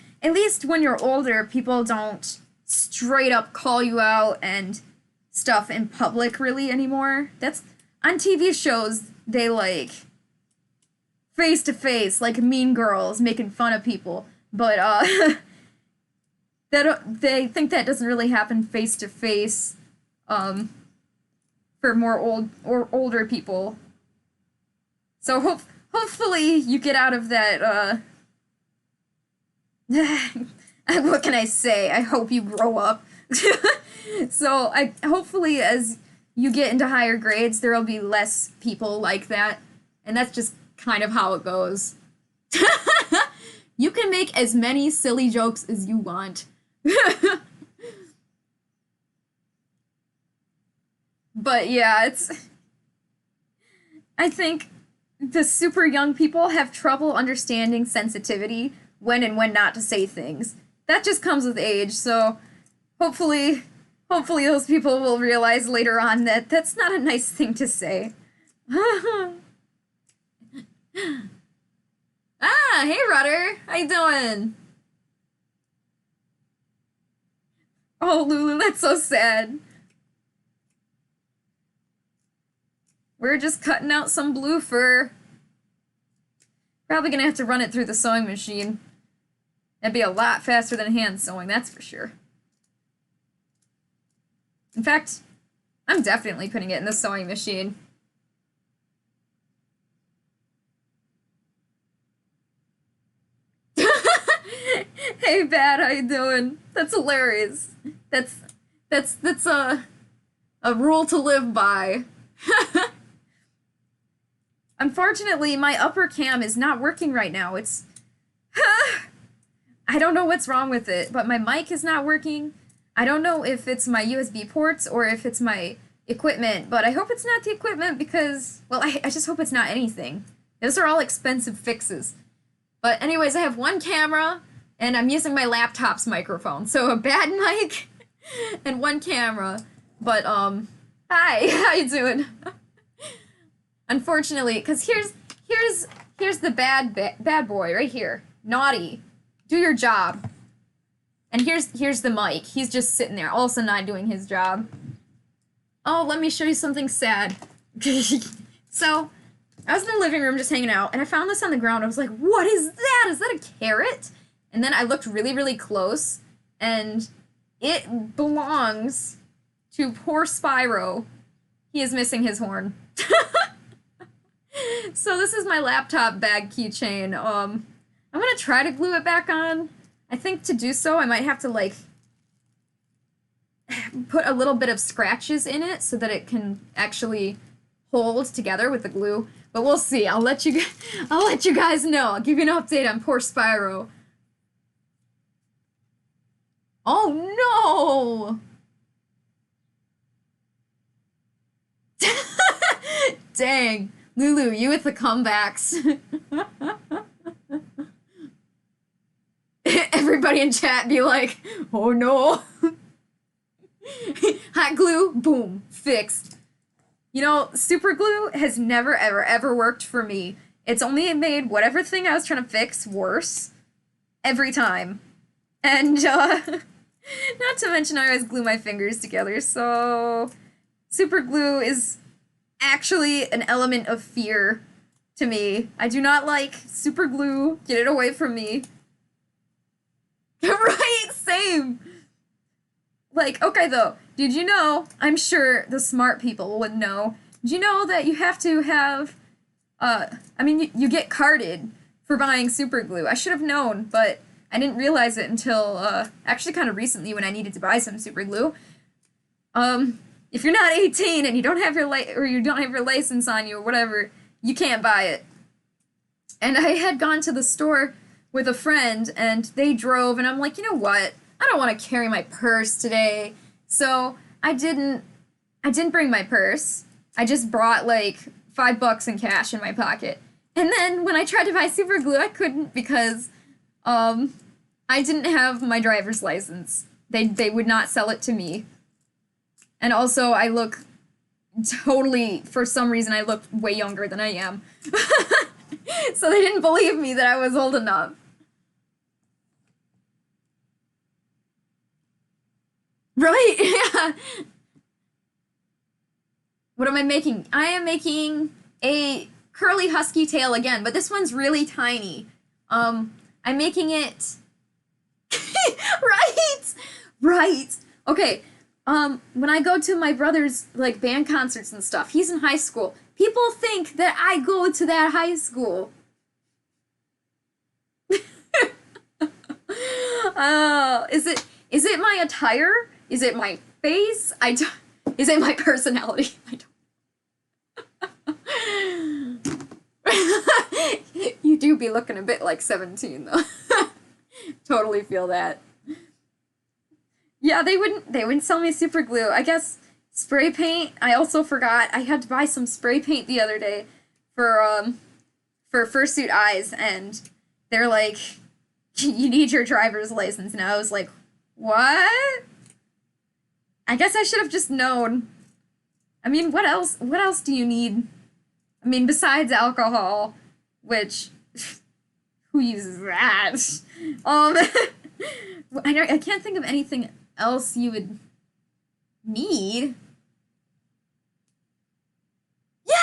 when you're older, people don't straight up call you out and stuff in public really anymore. That's on TV shows, they like face to face, like Mean Girls making fun of people, but they think that doesn't really happen face to face for more older people. So hopefully you get out of that what can I say? I hope you grow up. So hopefully as you get into higher grades there'll be less people like that, and that's just kind of how it goes. You can make as many silly jokes as you want. But yeah, I think the super young people have trouble understanding sensitivity, when and when not to say things. That just comes with age, so hopefully those people will realize later on that that's not a nice thing to say. Ah, hey Rudder, how you doing? Oh, Lulu, that's so sad. We're just cutting out some blue fur. Probably gonna have to run it through the sewing machine. That'd be a lot faster than hand sewing, that's for sure. In fact, I'm definitely putting it in the sewing machine. Hey, Bad, how you doing? That's hilarious. That's a rule to live by. Unfortunately, my upper cam is not working right now. It's I don't know what's wrong with it, but my mic is not working. I don't know if it's my USB ports or if it's my equipment, but I hope it's not the equipment because, well, I just hope it's not anything. Those are all expensive fixes. But anyways, I have one camera, and I'm using my laptop's microphone. So a bad mic and one camera. But, hi, how you doing? Unfortunately, because here's the bad boy right here. Naughty. Do your job. And here's the mic. He's just sitting there, also not doing his job. Oh, let me show you something sad. So, I was in the living room just hanging out, and I found this on the ground. I was like, what is that? Is that a carrot? And then I looked really, really close, and it belongs to poor Spyro. He is missing his horn. So this is my laptop bag keychain. I'm gonna try to glue it back on. I think to do so, I might have to, like, put a little bit of scratches in it so that it can actually hold together with the glue. But we'll see. I'll let you guys know. I'll give you an update on poor Spyro. Oh no! Dang. Lulu, you with the comebacks. Everybody in chat be like, oh no. Hot glue, boom, fixed. You know, super glue has never, ever, ever worked for me. It's only made whatever thing I was trying to fix worse every time. And, not to mention I always glue my fingers together, so super glue is actually an element of fear to me. I do not like super glue. Get it away from me. Right? Same. Like, okay, though, did you know, I'm sure the smart people would know, did you know that you have to have, I mean, you get carded for buying super glue. I should have known, but I didn't realize it until, actually kind of recently when I needed to buy some super glue. If you're not 18 and you don't have your license on you or whatever, you can't buy it. And I had gone to the store with a friend, and they drove, and I'm like, you know what? I don't want to carry my purse today. So I didn't bring my purse. I just brought like $5 in cash in my pocket. And then when I tried to buy super glue, I couldn't because I didn't have my driver's license. They would not sell it to me. And also I look totally, for some reason I look way younger than I am. So they didn't believe me that I was old enough. Right, yeah. What am I making? I am making a curly husky tail again, but this one's really tiny. I'm making it... Right! Right! Okay, when I go to my brother's, like, band concerts and stuff, he's in high school. People think that I go to that high school. Is it my attire? Is it my face? Is it my personality? You do be looking a bit like 17 though. Totally feel that. Yeah, they wouldn't sell me super glue. I guess spray paint. I also forgot I had to buy some spray paint the other day for Fursuit eyes, and they're like, you need your driver's license. And I was like, what? I guess I should have just known. I mean, what else do you need? I mean, besides alcohol, which, who uses that? I can't think of anything else you would need. Yeah!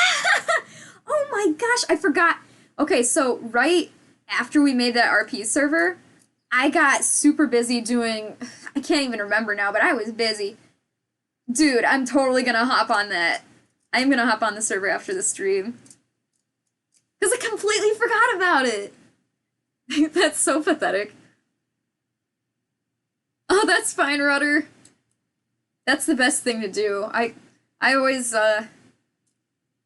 Oh my gosh, I forgot. Okay, so right after we made that RP server, I got super busy doing, I can't even remember now, but I was busy. Dude, I'm totally gonna hop on that. I'm gonna hop on the server after the stream. Because I completely forgot about it. That's so pathetic. Oh, that's fine, Rudder. That's the best thing to do. I always,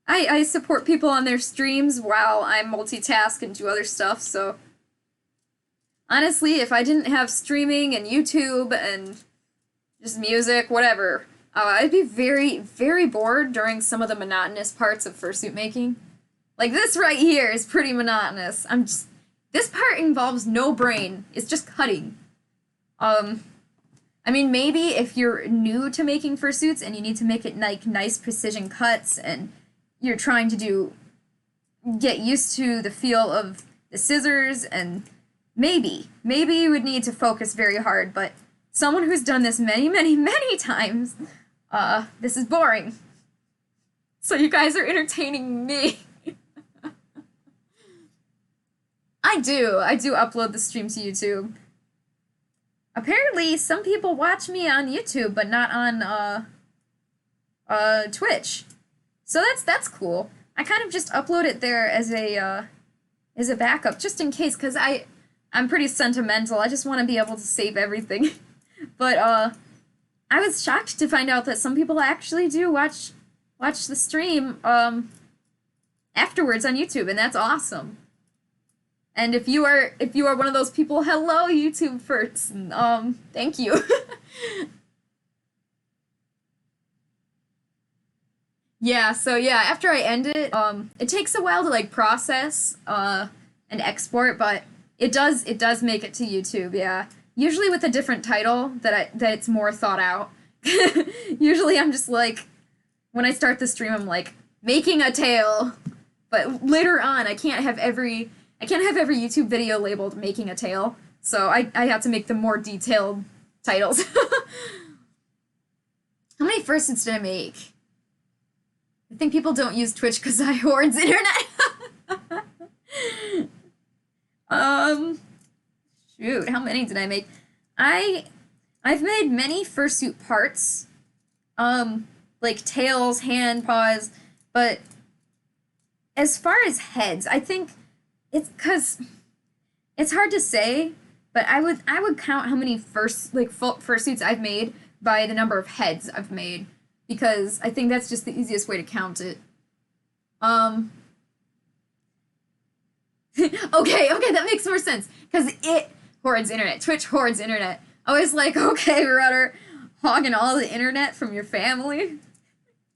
I support people on their streams while I multitask and do other stuff, so... Honestly, if I didn't have streaming and YouTube and just music, whatever, I'd be very, very bored during some of the monotonous parts of fursuit making. Like this right here is pretty monotonous. This part involves no brain. It's just cutting. I mean, maybe if you're new to making fursuits and you need to make it like nice precision cuts and you're trying to get used to the feel of the scissors, and maybe you would need to focus very hard, but someone who's done this many, many, many times, this is boring. So you guys are entertaining me. I do upload the stream to YouTube. Apparently, some people watch me on YouTube, but not on, Twitch. So that's cool. I kind of just upload it there as a backup, just in case, because I'm pretty sentimental. I just want to be able to save everything. But, I was shocked to find out that some people actually do watch the stream, afterwards on YouTube, and that's awesome. And if you are one of those people, hello, YouTube first. Thank you. Yeah, so yeah, after I end it, it takes a while to like process and export, but it does make it to YouTube, yeah. Usually with a different title that it's more thought out. Usually I'm just like, when I start the stream, I'm like, making a tail. But later on, I can't have every YouTube video labeled making a tail. So I have to make them more detailed titles. How many fursuits did I make? I think people don't use Twitch because I hoards internet. Shoot, how many did I make? I've made many fursuit parts. Like tails, hand, paws, but as far as heads, I think it's because it's hard to say, but I would count how many fursuits I've made by the number of heads I've made, because I think that's just the easiest way to count it. Okay, that makes more sense, because it hoards internet. Twitch hoards internet. I was like, okay, Rudder, hogging all the internet from your family.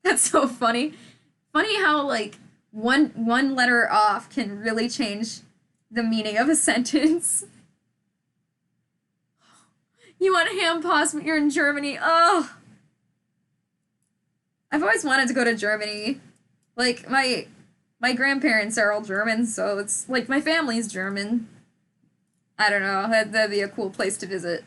That's so funny. Funny how, like, one letter off can really change the meaning of a sentence. You want ham paws, but you're in Germany. Oh. I've always wanted to go to Germany. Like, my grandparents are all German, so it's, like, my family's German. I don't know, that'd be a cool place to visit.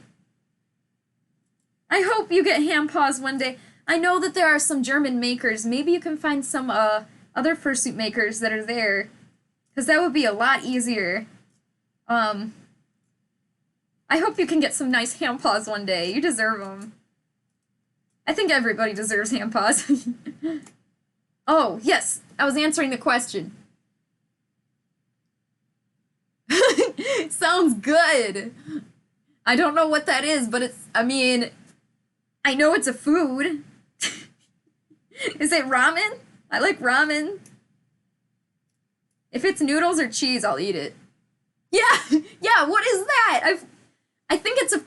I hope you get ham paws one day. I know that there are some German makers. Maybe you can find some other fursuit makers that are there, because that would be a lot easier. I hope you can get some nice ham paws one day. You deserve them. I think everybody deserves ham paws. Oh, yes, I was answering the question. Sounds good. I don't know what that is, but I mean, I know it's a food. Is it ramen? I like ramen. If it's noodles or cheese, I'll eat it. Yeah, what is that? I think it's a...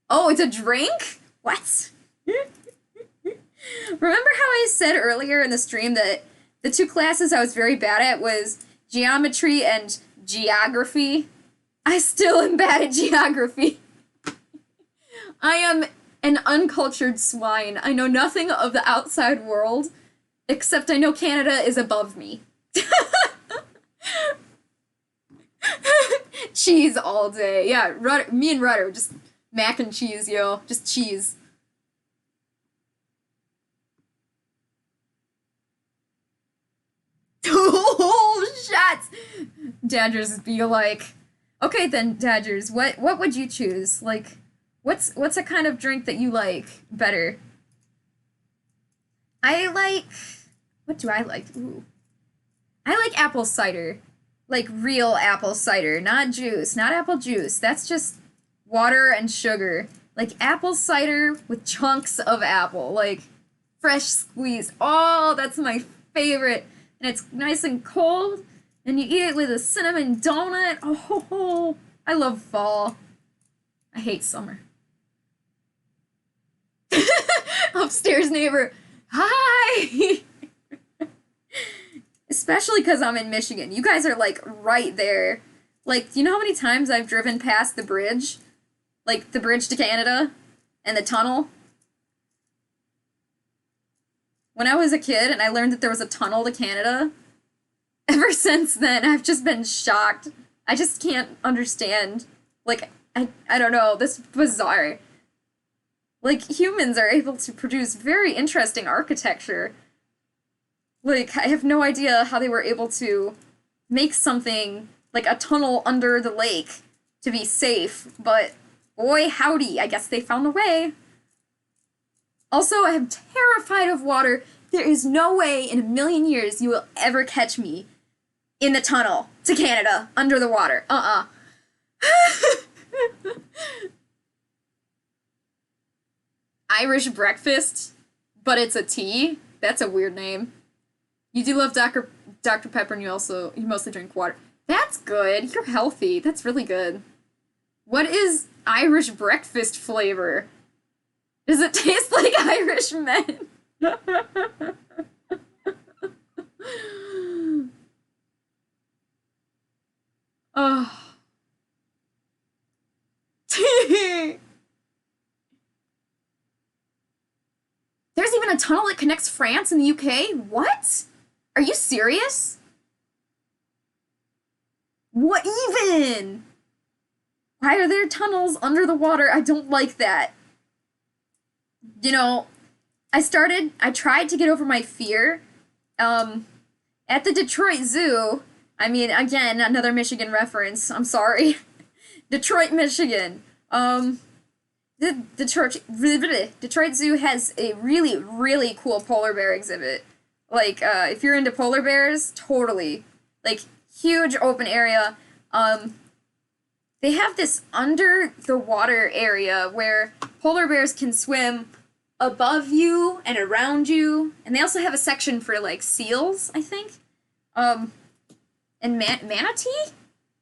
Oh, it's a drink? What? Remember how I said earlier in the stream that the two classes I was very bad at was geometry and geography? I still am bad at geography. I am an uncultured swine. I know nothing of the outside world, except I know Canada is above me. Cheese all day. Yeah, me and Rudder, just mac and cheese, yo. Just cheese. Oh, shots! Dadgers be like, okay then, Dadgers, what would you choose? Like, what's a kind of drink that you like better? What do I like? Ooh. I like apple cider. Like real apple cider, not juice, not apple juice. That's just water and sugar. Like apple cider with chunks of apple, like fresh squeezed. Oh, that's my favorite. And it's nice and cold, and you eat it with a cinnamon donut. Oh, I love fall. I hate summer. Upstairs neighbor, hi! Especially because I'm in Michigan. You guys are, like, right there. Like, do you know how many times I've driven past the bridge? Like, the bridge to Canada? And the tunnel? When I was a kid and I learned that there was a tunnel to Canada, ever since then, I've just been shocked. I just can't understand. Like, I don't know, this is bizarre. Like, humans are able to produce very interesting architecture. Like, I have no idea how they were able to make something, like a tunnel under the lake, to be safe, but boy howdy, I guess they found a way. Also, I am terrified of water. There is no way in a million years you will ever catch me in the tunnel to Canada, under the water. Irish breakfast, but it's a tea? That's a weird name. You do love Dr. Pepper, and you mostly drink water. That's good. You're healthy. That's really good. What is Irish breakfast flavor? Does it taste like Irish men? Oh. There's even on a tunnel that connects France and the UK? What? Are you serious? What even? Why are there tunnels under the water? I don't like that. You know, I tried to get over my fear. At the Detroit Zoo, I mean, again, another Michigan reference. I'm sorry. Detroit, Michigan. The Detroit Zoo has a really, really cool polar bear exhibit. Like, if you're into polar bears, totally. Like, huge open area. They have this under the water area where polar bears can swim above you and around you. And they also have a section for, like, seals, I think. And manatee?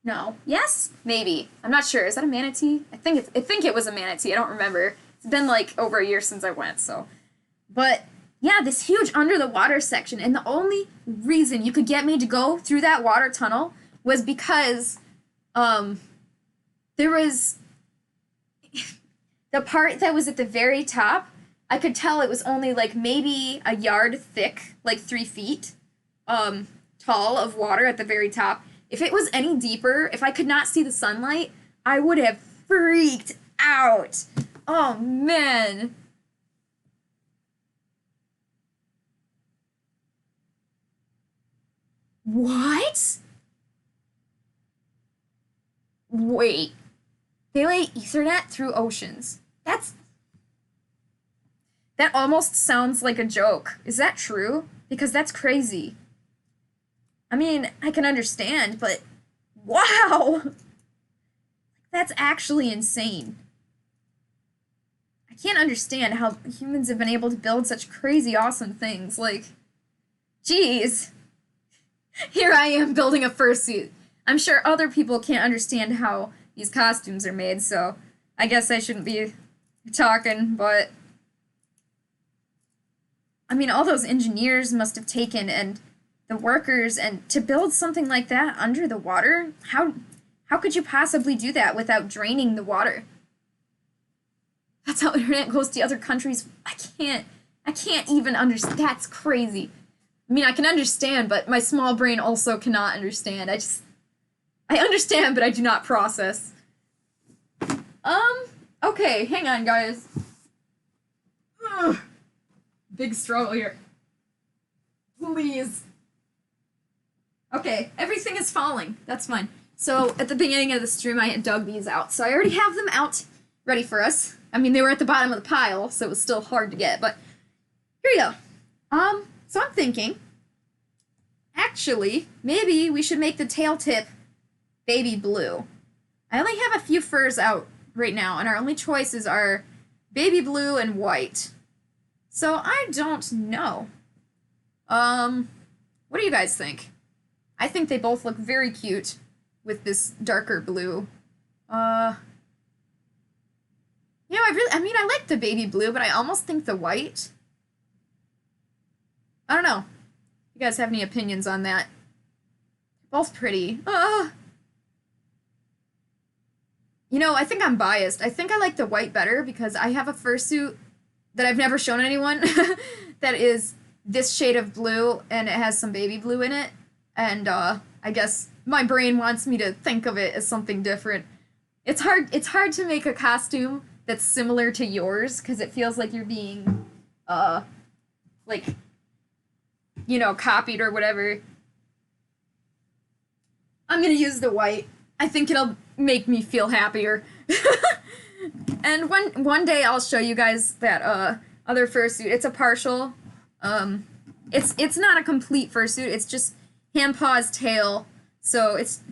No. Yes? Maybe. I'm not sure. Is that a manatee? I think it was a manatee. I don't remember. It's been, like, over a year since I went, so. But, yeah, this huge under the water section. And the only reason you could get me to go through that water tunnel was because, there was the part that was at the very top. I could tell it was only like maybe a yard thick, like 3 feet tall of water at the very top. If it was any deeper, if I could not see the sunlight, I would have freaked out. Oh, man. What? Wait. They lay Ethernet through oceans. That almost sounds like a joke. Is that true? Because that's crazy. I mean, I can understand, but wow! That's actually insane. I can't understand how humans have been able to build such crazy awesome things. Like, geez. Here I am building a fursuit. I'm sure other people can't understand how these costumes are made, so I guess I shouldn't be talking, but I mean, all those engineers must have taken and the workers, and to build something like that under the water, how could you possibly do that without draining the water? That's how internet goes to other countries. I can't even understand. That's crazy. I mean, I can understand, but my small brain also cannot understand. I understand, but I do not process. Okay, hang on, guys. Ugh. Big struggle here. Please. Okay, everything is falling. That's fine. So, at the beginning of the stream, I had dug these out. So, I already have them out, ready for us. I mean, they were at the bottom of the pile, so it was still hard to get, but here you go. So I'm thinking, actually, maybe we should make the tail tip baby blue. I only have a few furs out right now, and our only choices are baby blue and white. So I don't know. What do you guys think? I think they both look very cute with this darker blue. You know, I like the baby blue, but I almost think the white. I don't know. You guys have any opinions on that? Both pretty. You know, I think I'm biased. I think I like the white better because I have a fursuit that I've never shown anyone that is this shade of blue and it has some baby blue in it. And I guess my brain wants me to think of it as something different. It's hard to make a costume that's similar to yours because it feels like you're being like, you know, copied or whatever. I'm gonna use the white. I think it'll make me feel happier. And one day I'll show you guys that other fursuit. It's a partial. It's not a complete fursuit. It's just hand paws tail. So it's,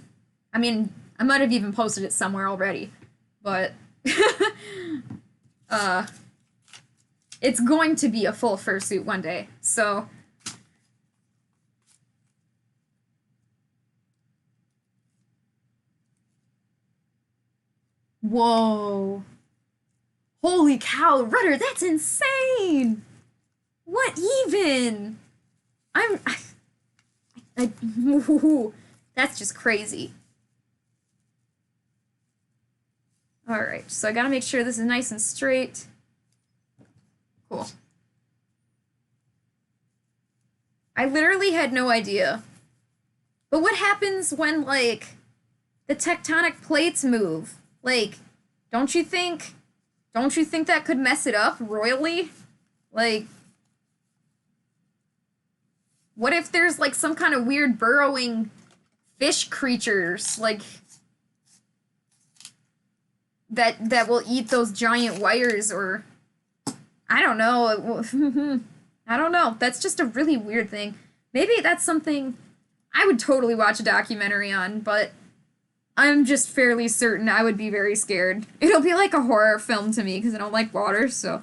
I mean, I might have even posted it somewhere already, but it's going to be a full fursuit one day. So whoa. Holy cow, Rudder, that's insane! What even? That's just crazy. Alright, so I gotta make sure this is nice and straight. Cool. I literally had no idea. But what happens when, like, the tectonic plates move? Like, don't you think that could mess it up royally? Like, what if there's, like, some kind of weird burrowing fish creatures, like, that will eat those giant wires, or I don't know. I don't know. That's just a really weird thing. Maybe that's something I would totally watch a documentary on, but I'm just fairly certain I would be very scared. It'll be like a horror film to me because I don't like water, so.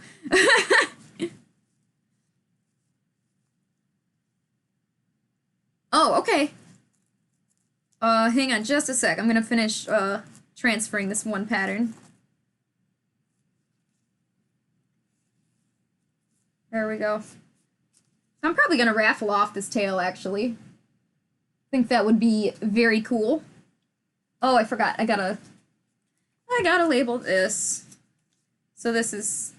Oh, okay. Hang on just a sec. I'm gonna finish, transferring this one pattern. There we go. I'm probably gonna raffle off this tail, actually. Think that would be very cool. Oh, I forgot. I gotta label this. So this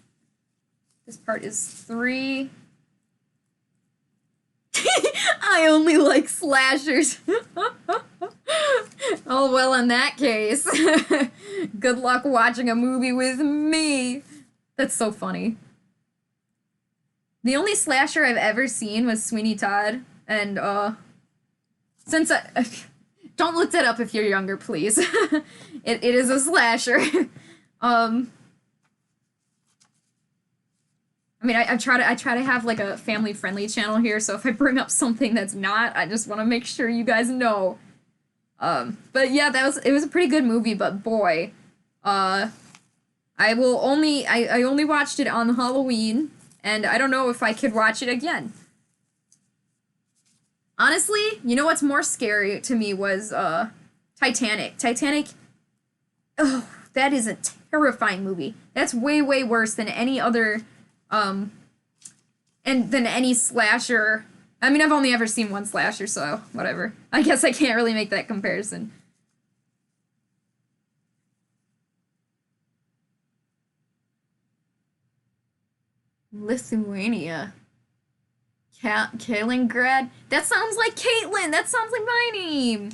part is 3. I only like slashers. Oh, well, in that case, good luck watching a movie with me. That's so funny. The only slasher I've ever seen was Sweeney Todd, and, since don't look that up if you're younger, please. It is a slasher. I mean, I try to have, like, a family-friendly channel here, so if I bring up something that's not, I just want to make sure you guys know. But yeah, it was a pretty good movie, but boy, I only watched it on Halloween, and I don't know if I could watch it again. Honestly, you know what's more scary to me was, Titanic. Titanic, oh, that is a terrifying movie. That's way, way worse than any other, and than any slasher. I mean, I've only ever seen one slasher, so whatever. I guess I can't really make that comparison. Lithuania. Kaliningrad? That sounds like Caitlin! That sounds like my name!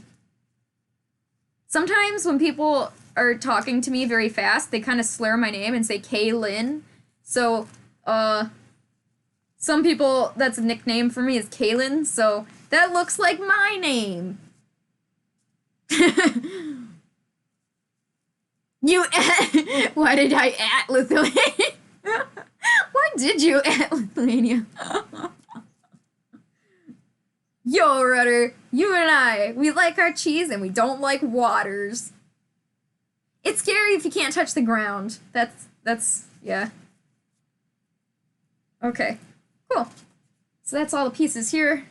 Sometimes when people are talking to me very fast, they kind of slur my name and say Kaylin. So, some people, that's a nickname for me, is Kaylin, so that looks like my name. Why did I at Lithuania? Why did you at Lithuania? Yo, Rudder, you and I, we like our cheese and we don't like waters. It's scary if you can't touch the ground. That's, yeah. Okay, cool. So that's all the pieces here.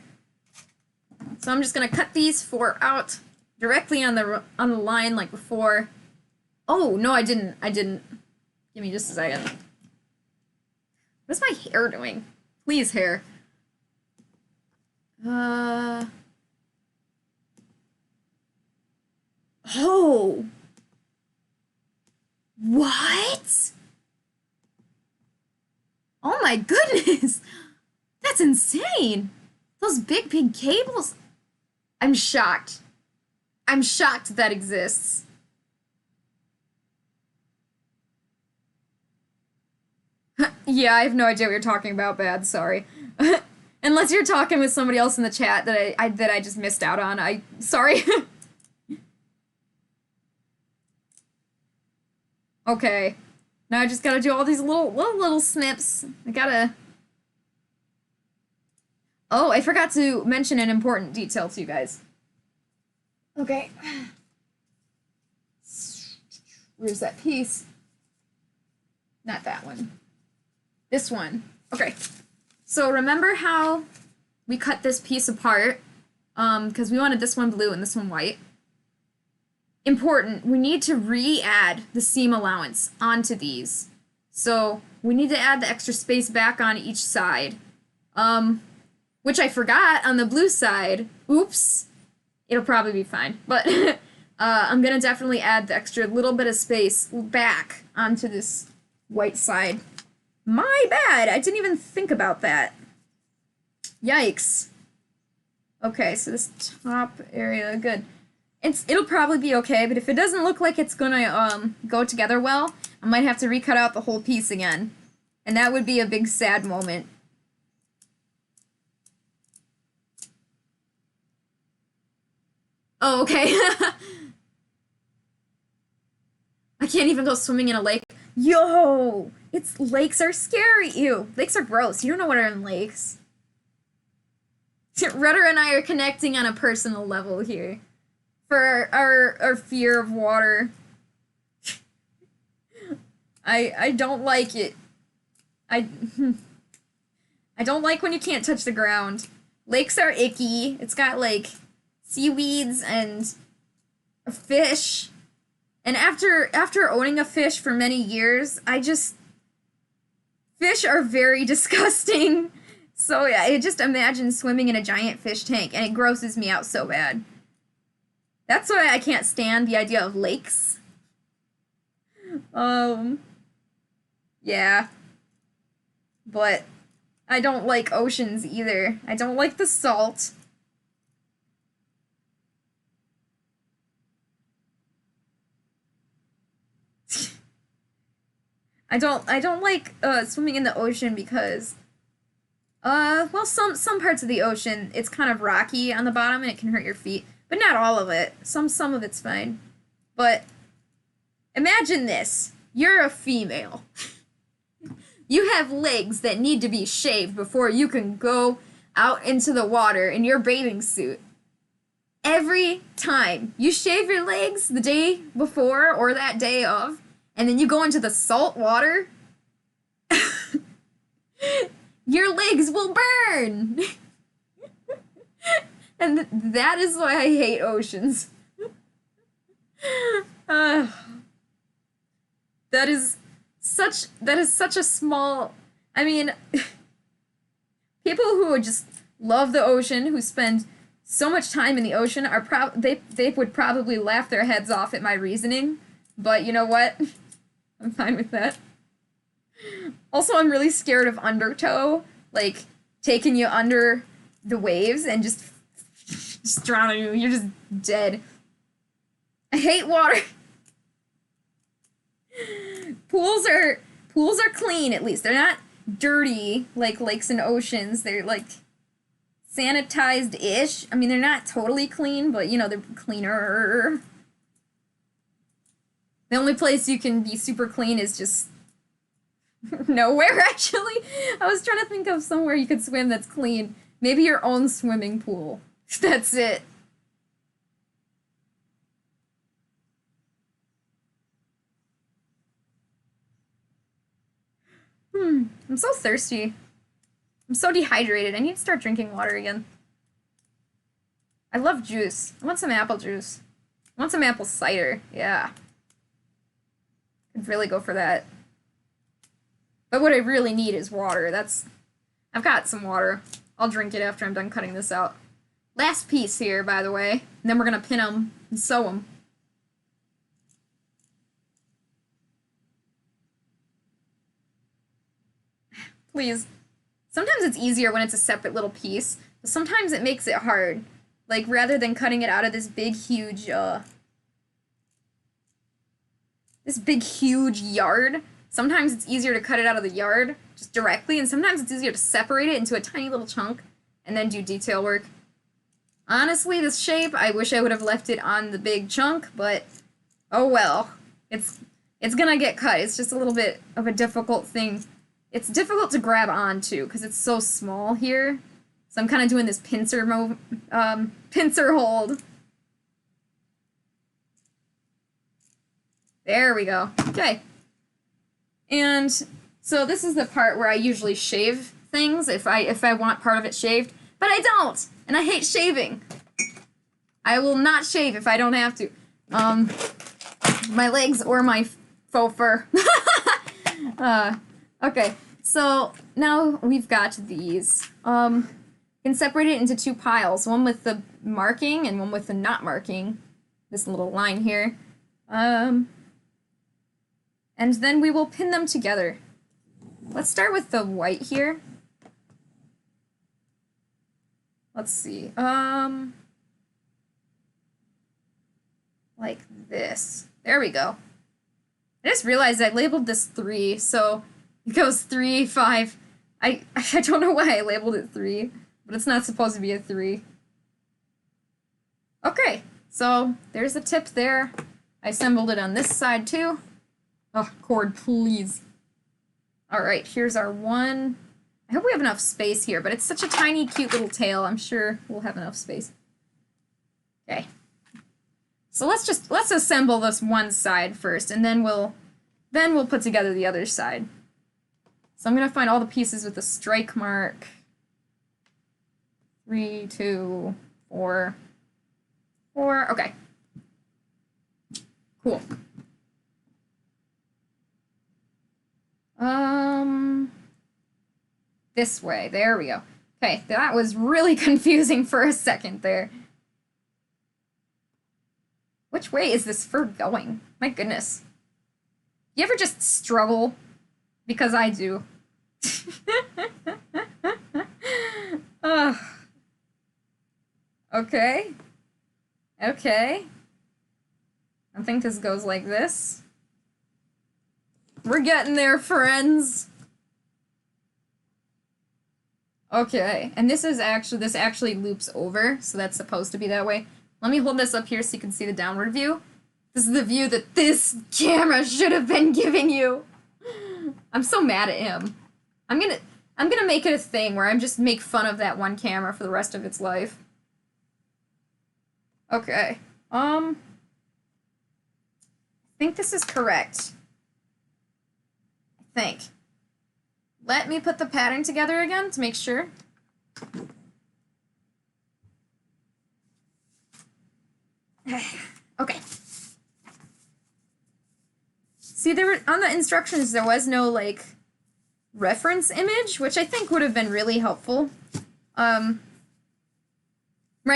So I'm just gonna cut these 4 out directly on the line like before. Oh, no, I didn't. Give me just a second. What's my hair doing? Please, hair. Oh. What? Oh my goodness. That's insane. Those big cables. I'm shocked. I'm shocked that exists. Yeah, I have no idea what you're talking about, bad, sorry. Unless you're talking with somebody else in the chat that I just missed out on. Sorry. Okay. Now I just gotta do all these little snips. I gotta... Oh, I forgot to mention an important detail to you guys. Okay. Where's that piece? Not that one. This one. Okay. So remember how we cut this piece apart? Because we wanted this one blue and this one white. Important, we need to re-add the seam allowance onto these. So we need to add the extra space back on each side. Which I forgot on the blue side. Oops. It'll probably be fine. But I'm gonna definitely add the extra little bit of space back onto this white side. My bad, I didn't even think about that. Yikes. Okay, so this top area, good. It'll probably be okay, but if it doesn't look like it's gonna go together well, I might have to recut out the whole piece again. And that would be a big sad moment. Oh, okay. I can't even go swimming in a lake. Yo! Lakes are scary. Ew. Lakes are gross. You don't know what are in lakes. Rudder and I are connecting on a personal level here. For our fear of water. I don't like it. I don't like when you can't touch the ground. Lakes are icky. It's got like seaweeds and a fish. And after owning a fish for many years, fish are very disgusting. So yeah, I just imagine swimming in a giant fish tank, and it grosses me out so bad. That's why I can't stand the idea of lakes. Yeah. But I don't like oceans either. I don't like the salt. I don't like swimming in the ocean because well, some parts of the ocean it's kind of rocky on the bottom and it can hurt your feet, but not all of it. Some of it's fine. But imagine this. You're a female. You have legs that need to be shaved before you can go out into the water in your bathing suit. Every time you shave your legs the day before or that day of, and then you go into the salt water, your legs will burn. And that is why I hate oceans. That is such a small, I mean, people who just love the ocean, who spend so much time in the ocean are they would probably laugh their heads off at my reasoning, but you know what? I'm fine with that. Also, I'm really scared of undertow, like taking you under the waves and just drowning you. You're just dead. I hate water. Pools are clean, at least. They're not dirty like lakes and oceans. They're like sanitized-ish. I mean, they're not totally clean, but you know, they're cleaner. The only place you can be super clean is just nowhere, actually. I was trying to think of somewhere you could swim that's clean. Maybe your own swimming pool. That's it. I'm so thirsty. I'm so dehydrated. I need to start drinking water again. I love juice. I want some apple juice. I want some apple cider. Yeah. I'd really go for that. But what I really need is water. I've got some water. I'll drink it after I'm done cutting this out. Last piece here, by the way. And then we're gonna pin them and sew them. Please. Sometimes it's easier when it's a separate little piece, but sometimes it makes it hard. Like, rather than cutting it out of this big, huge yard, sometimes it's easier to cut it out of the yard just directly, and sometimes it's easier to separate it into a tiny little chunk and then do detail work. Honestly, this shape, I wish I would have left it on the big chunk, but oh well. It's gonna get cut. It's just a little bit of a difficult thing. It's difficult to grab onto because it's so small here. So I'm kind of doing this pincer hold. There we go. Okay. And so this is the part where I usually shave things if I want part of it shaved, but I don't, and I hate shaving. I will not shave if I don't have to. My legs or my faux fur. Okay, so now we've got these. You can separate it into two piles, one with the marking and one with the not marking. This little line here. And then we will pin them together. Let's start with the white here. let's see. Like this. There we go. I just realized I labeled this 3, so it goes 3, 5. I don't know why I labeled it 3, but it's not supposed to be a 3. Okay, so there's the tip there. I assembled it on this side too. Oh, cord, please. All right, here's our one. I hope we have enough space here, but it's such a tiny, cute little tail. I'm sure we'll have enough space. Okay. So let's assemble this one side first, and then we'll put together the other side. So I'm gonna find all the pieces with the strike mark. 3, 2, 4, 4. Okay. Cool. This way. There we go. Okay, that was really confusing for a second there. Which way is this fur going? My goodness. You ever just struggle? Because I do. Ugh. Okay. Okay. I think this goes like this. We're getting there, friends. Okay, and this actually loops over, so that's supposed to be that way. Let me hold this up here so you can see the downward view. This is the view that this camera should have been giving you. I'm so mad at him. I'm gonna make it a thing where I just make fun of that one camera for the rest of its life. Okay. I think this is correct. I think. Let me put the pattern together again to make sure. Okay. See, on the instructions, there was no, like, reference image, which I think would have been really helpful. My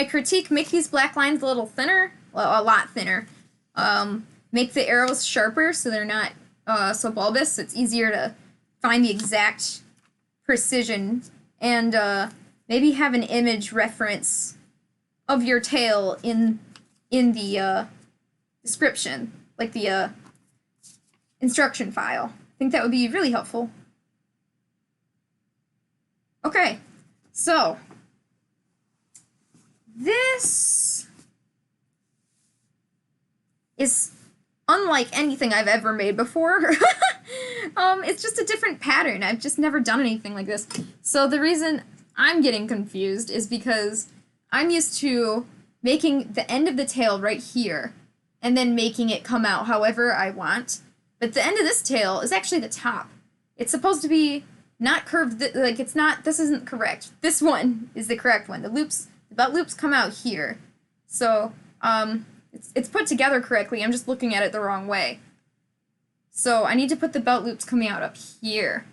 critique, make these black lines a little thinner. Well, a lot thinner. Make the arrows sharper so they're not so bulbous. So it's easier to find the exact precision, and maybe have an image reference of your tail in the description, like the instruction file. I think that would be really helpful. Okay, so this is unlike anything I've ever made before. It's just a different pattern. I've just never done anything like this. So the reason I'm getting confused is because I'm used to making the end of the tail right here and then making it come out however I want. But the end of this tail is actually the top. It's supposed to be not curved, like it's not, this isn't correct. This one is the correct one. The belt loops come out here. So, it's put together correctly. I'm just looking at it the wrong way. So I need to put the belt loops coming out up here,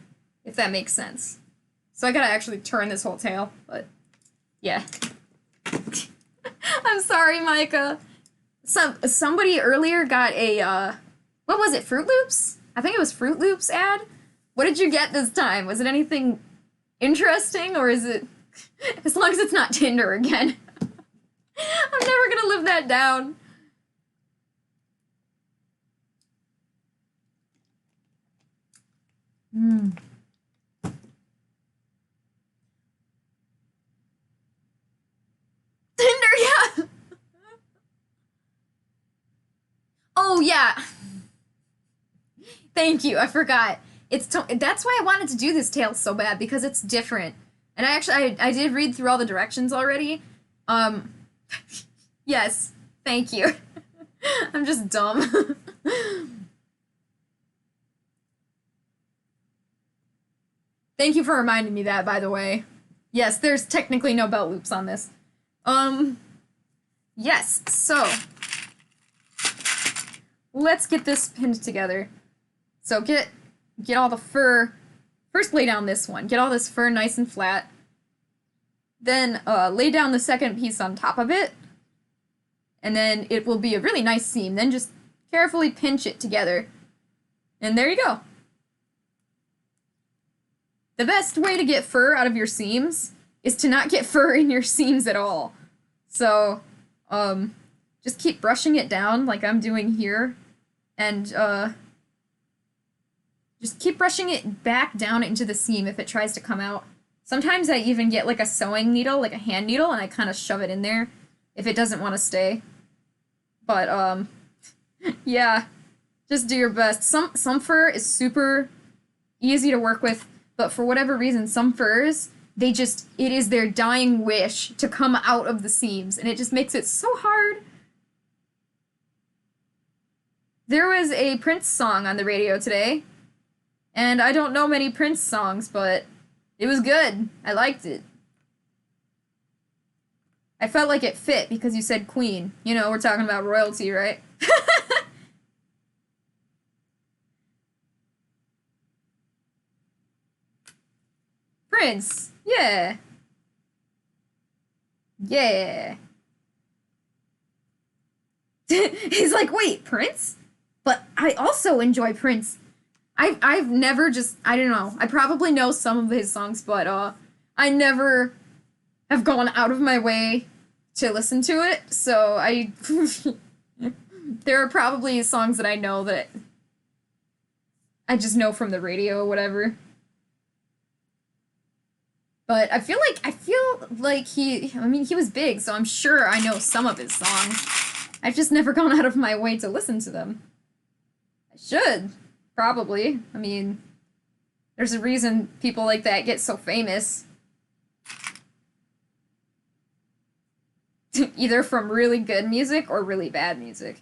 if that makes sense. So I gotta actually turn this whole tail, but yeah. I'm sorry, Micah. Somebody earlier got a, what was it, Fruit Loops? I think it was Fruit Loops ad. What did you get this time? Was it anything interesting, or is it, as long as it's not Tinder again? I'm never gonna live that down. Tinder, yeah. Oh, yeah. Thank you. I forgot. That's why I wanted to do this tail so bad, because it's different. And I did read through all the directions already. Yes. Thank you. I'm just dumb. Thank you for reminding me that, by the way. Yes, there's technically no belt loops on this. Yes, so let's get this pinned together. So get all the fur. First lay down this one. Get all this fur nice and flat. Then lay down the second piece on top of it. And then it will be a really nice seam. Then just carefully pinch it together. And there you go. The best way to get fur out of your seams is to not get fur in your seams at all. So, just keep brushing it down like I'm doing here, and, just keep brushing it back down into the seam if it tries to come out. Sometimes I even get like a sewing needle, like a hand needle, and I kind of shove it in there if it doesn't want to stay. But, yeah, just do your best. Some fur is super easy to work with, but for whatever reason, some furs, it is their dying wish to come out of the seams, and it just makes it so hard. There was a Prince song on the radio today, and I don't know many Prince songs, but it was good. I liked it. I felt like it fit because you said queen. You know, we're talking about royalty, right? Prince. Yeah. Yeah. He's like, wait, Prince? But I also enjoy Prince. I've never just, I don't know. I probably know some of his songs, but I never have gone out of my way to listen to it. So there are probably songs that I know that I just know from the radio or whatever. But I feel like he was big, so I'm sure I know some of his songs. I've just never gone out of my way to listen to them. I should, probably. I mean, there's a reason people like that get so famous. Either from really good music or really bad music.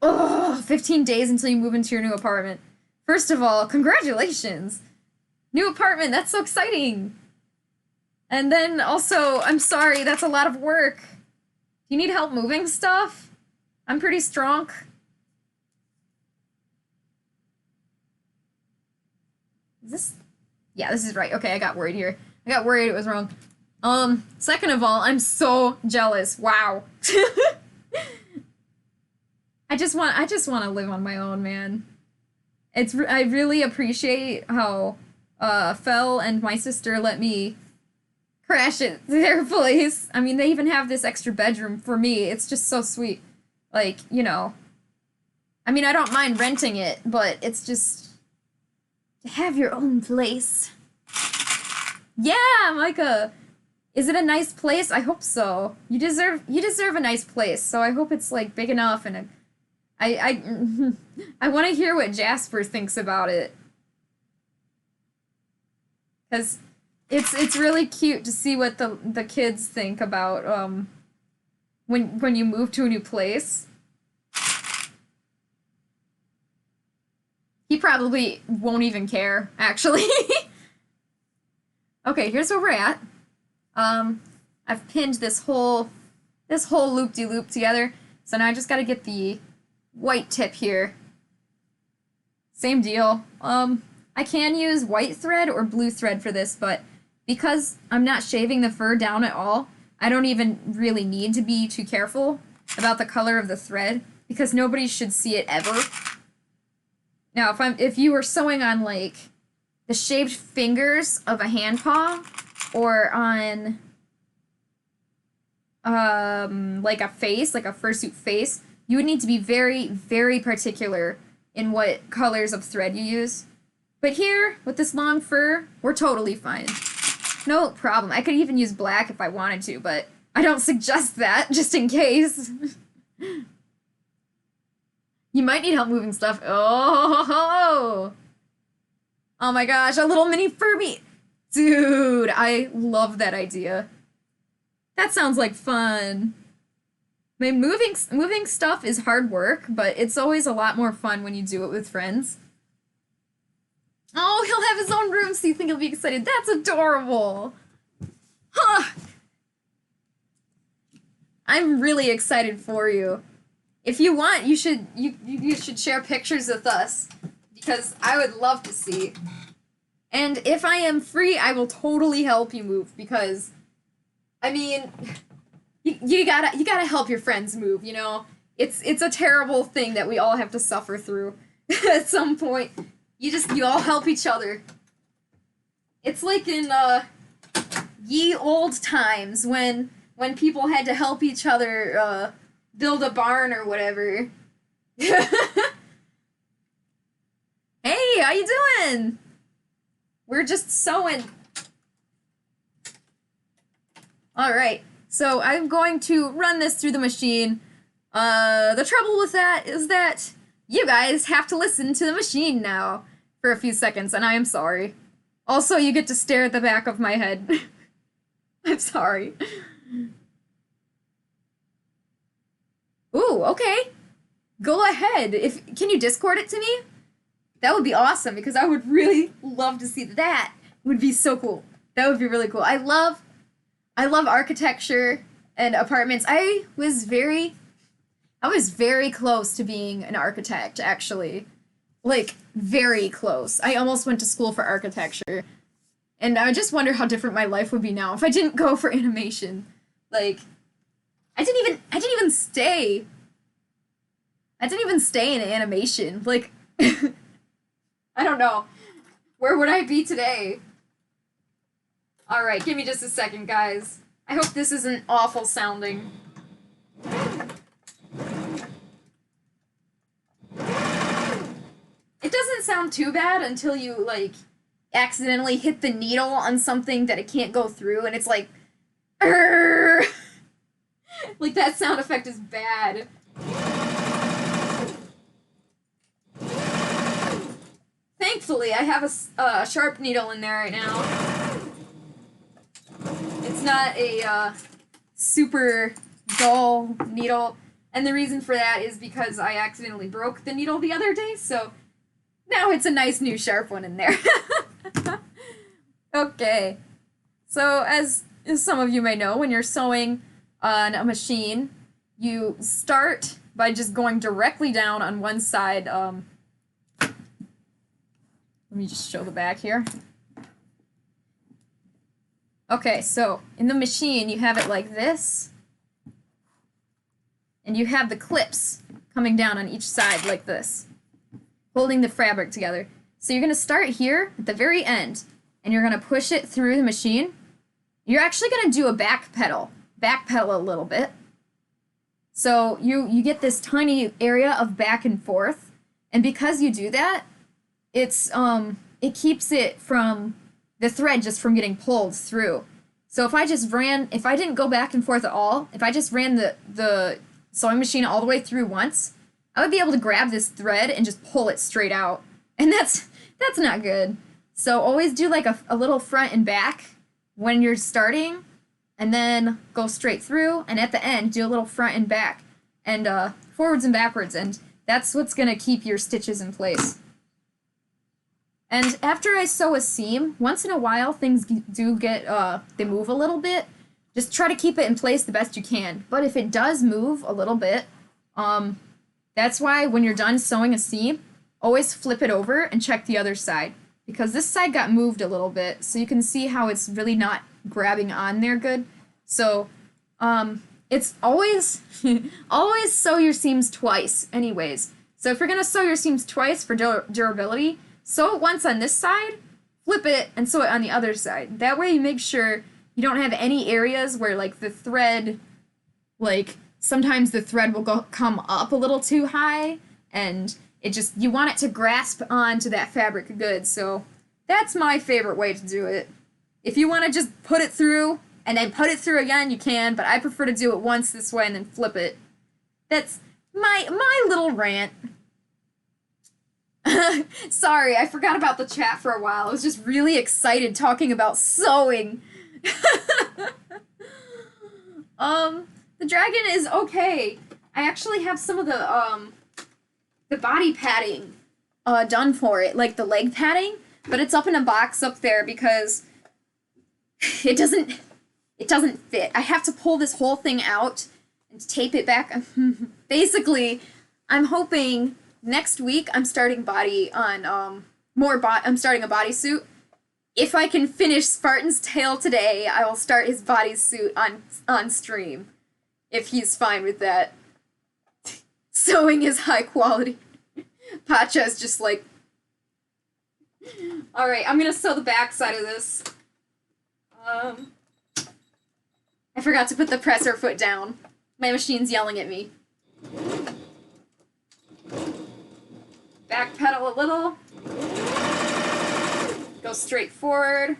Oh, 15 days until you move into your new apartment. First of all, congratulations! New apartment, that's so exciting! And then also, I'm sorry, that's a lot of work. Do you need help moving stuff? I'm pretty strong. Is this... Yeah, this is right. Okay, I got worried here. I got worried it was wrong. Second of all, I'm so jealous. Wow. I just want to live on my own, man. I really appreciate how Fel and my sister let me crash at their place. I mean, they even have this extra bedroom for me. It's just so sweet. Like, you know. I mean, I don't mind renting it, but it's just to have your own place. Yeah, Micah. Is it a nice place? I hope so. You deserve a nice place. So I hope it's like big enough, and I want to hear what Jasper thinks about it. Cuz it's really cute to see what the kids think about when you move to a new place. He probably won't even care, actually. Okay, here's where we're at. I've pinned this whole loop-de-loop together. So now I just gotta get the white tip here. Same deal. I can use white thread or blue thread for this, but because I'm not shaving the fur down at all, I don't even really need to be too careful about the color of the thread, because nobody should see it ever. Now, if you were sewing on, like, the shaved fingers of a hand paw, or on, like a face, like a fursuit face, you would need to be very, very particular in what colors of thread you use. But here, with this long fur, we're totally fine. No problem. I could even use black if I wanted to, but I don't suggest that, just in case. You might need help moving stuff. Oh my gosh, a little mini Furby. Dude, I love that idea. That sounds like fun. I mean, moving stuff is hard work, but it's always a lot more fun when you do it with friends. Oh, he'll have his own room, so you think he'll be excited. That's adorable. Huh. I'm really excited for you. If you want, you should share pictures with us, because I would love to see. And if I am free, I will totally help you move, because, I mean, you gotta help your friends move, you know? It's a terrible thing that we all have to suffer through at some point. You all help each other. It's like in, ye old times when people had to help each other, build a barn or whatever. Hey, how you doing? We're just sewing. Alright, so I'm going to run this through the machine. The trouble with that is that you guys have to listen to the machine now for a few seconds, and I am sorry. Also, you get to stare at the back of my head. I'm sorry. Ooh, okay. Go ahead. Can you Discord it to me? That would be awesome, because I would really love to see that. It would be so cool. That would be really cool. I love architecture and apartments. I was very close to being an architect, actually. Like, very close. I almost went to school for architecture. And I just wonder how different my life would be now if I didn't go for animation. Like, I didn't even stay. I didn't even stay in animation. Like, I don't know. Where would I be today? Alright, give me just a second, guys. I hope this isn't awful sounding. It doesn't sound too bad until you, like, accidentally hit the needle on something that it can't go through, and it's like, Arrgh! Like, that sound effect is bad. Thankfully, I have a sharp needle in there right now. It's not a super dull needle, and the reason for that is because I accidentally broke the needle the other day, so now it's a nice new sharp one in there. Okay, so as some of you may know, when you're sewing on a machine, you start by just going directly down on one side. Let me just show the back here. Okay, so in the machine, you have it like this, and you have the clips coming down on each side like this, holding the fabric together. So you're going to start here at the very end, and you're going to push it through the machine. You're actually going to do a backpedal a little bit. So you get this tiny area of back and forth, and because you do that, it keeps it from the thread just from getting pulled through. So if I didn't go back and forth at all, if I just ran the sewing machine all the way through once, I would be able to grab this thread and just pull it straight out. And that's not good. So always do like a little front and back when you're starting, and then go straight through, and at the end do a little front and back, and forwards and backwards, and that's what's gonna keep your stitches in place. And after I sew a seam, once in a while things do get, they move a little bit. Just try to keep it in place the best you can. But if it does move a little bit, that's why when you're done sewing a seam, always flip it over and check the other side. Because this side got moved a little bit, so you can see how it's really not grabbing on there good. So, it's always, always sew your seams twice anyways. So if you're gonna sew your seams twice for durability, sew it once on this side, flip it, and sew it on the other side. That way you make sure you don't have any areas where, like, the thread, like, sometimes the thread will come up a little too high, and you want it to grasp onto that fabric good. So that's my favorite way to do it. If you want to just put it through and then put it through again, you can, but I prefer to do it once this way and then flip it. That's my little rant. Sorry, I forgot about the chat for a while. I was just really excited talking about sewing. The dragon is okay. I actually have some of the body padding done for it, like the leg padding, but it's up in a box up there because it doesn't fit. I have to pull this whole thing out and tape it back. Basically, I'm hoping next week I'm starting I'm starting a bodysuit. If I can finish Spartan's tail today, I will start his bodysuit on stream. If he's fine with that. Sewing is high quality. Pacha is just like, Alright, I'm gonna sew the back side of this. I forgot to put the presser foot down. My machine's yelling at me. Back pedal a little. Go straight forward.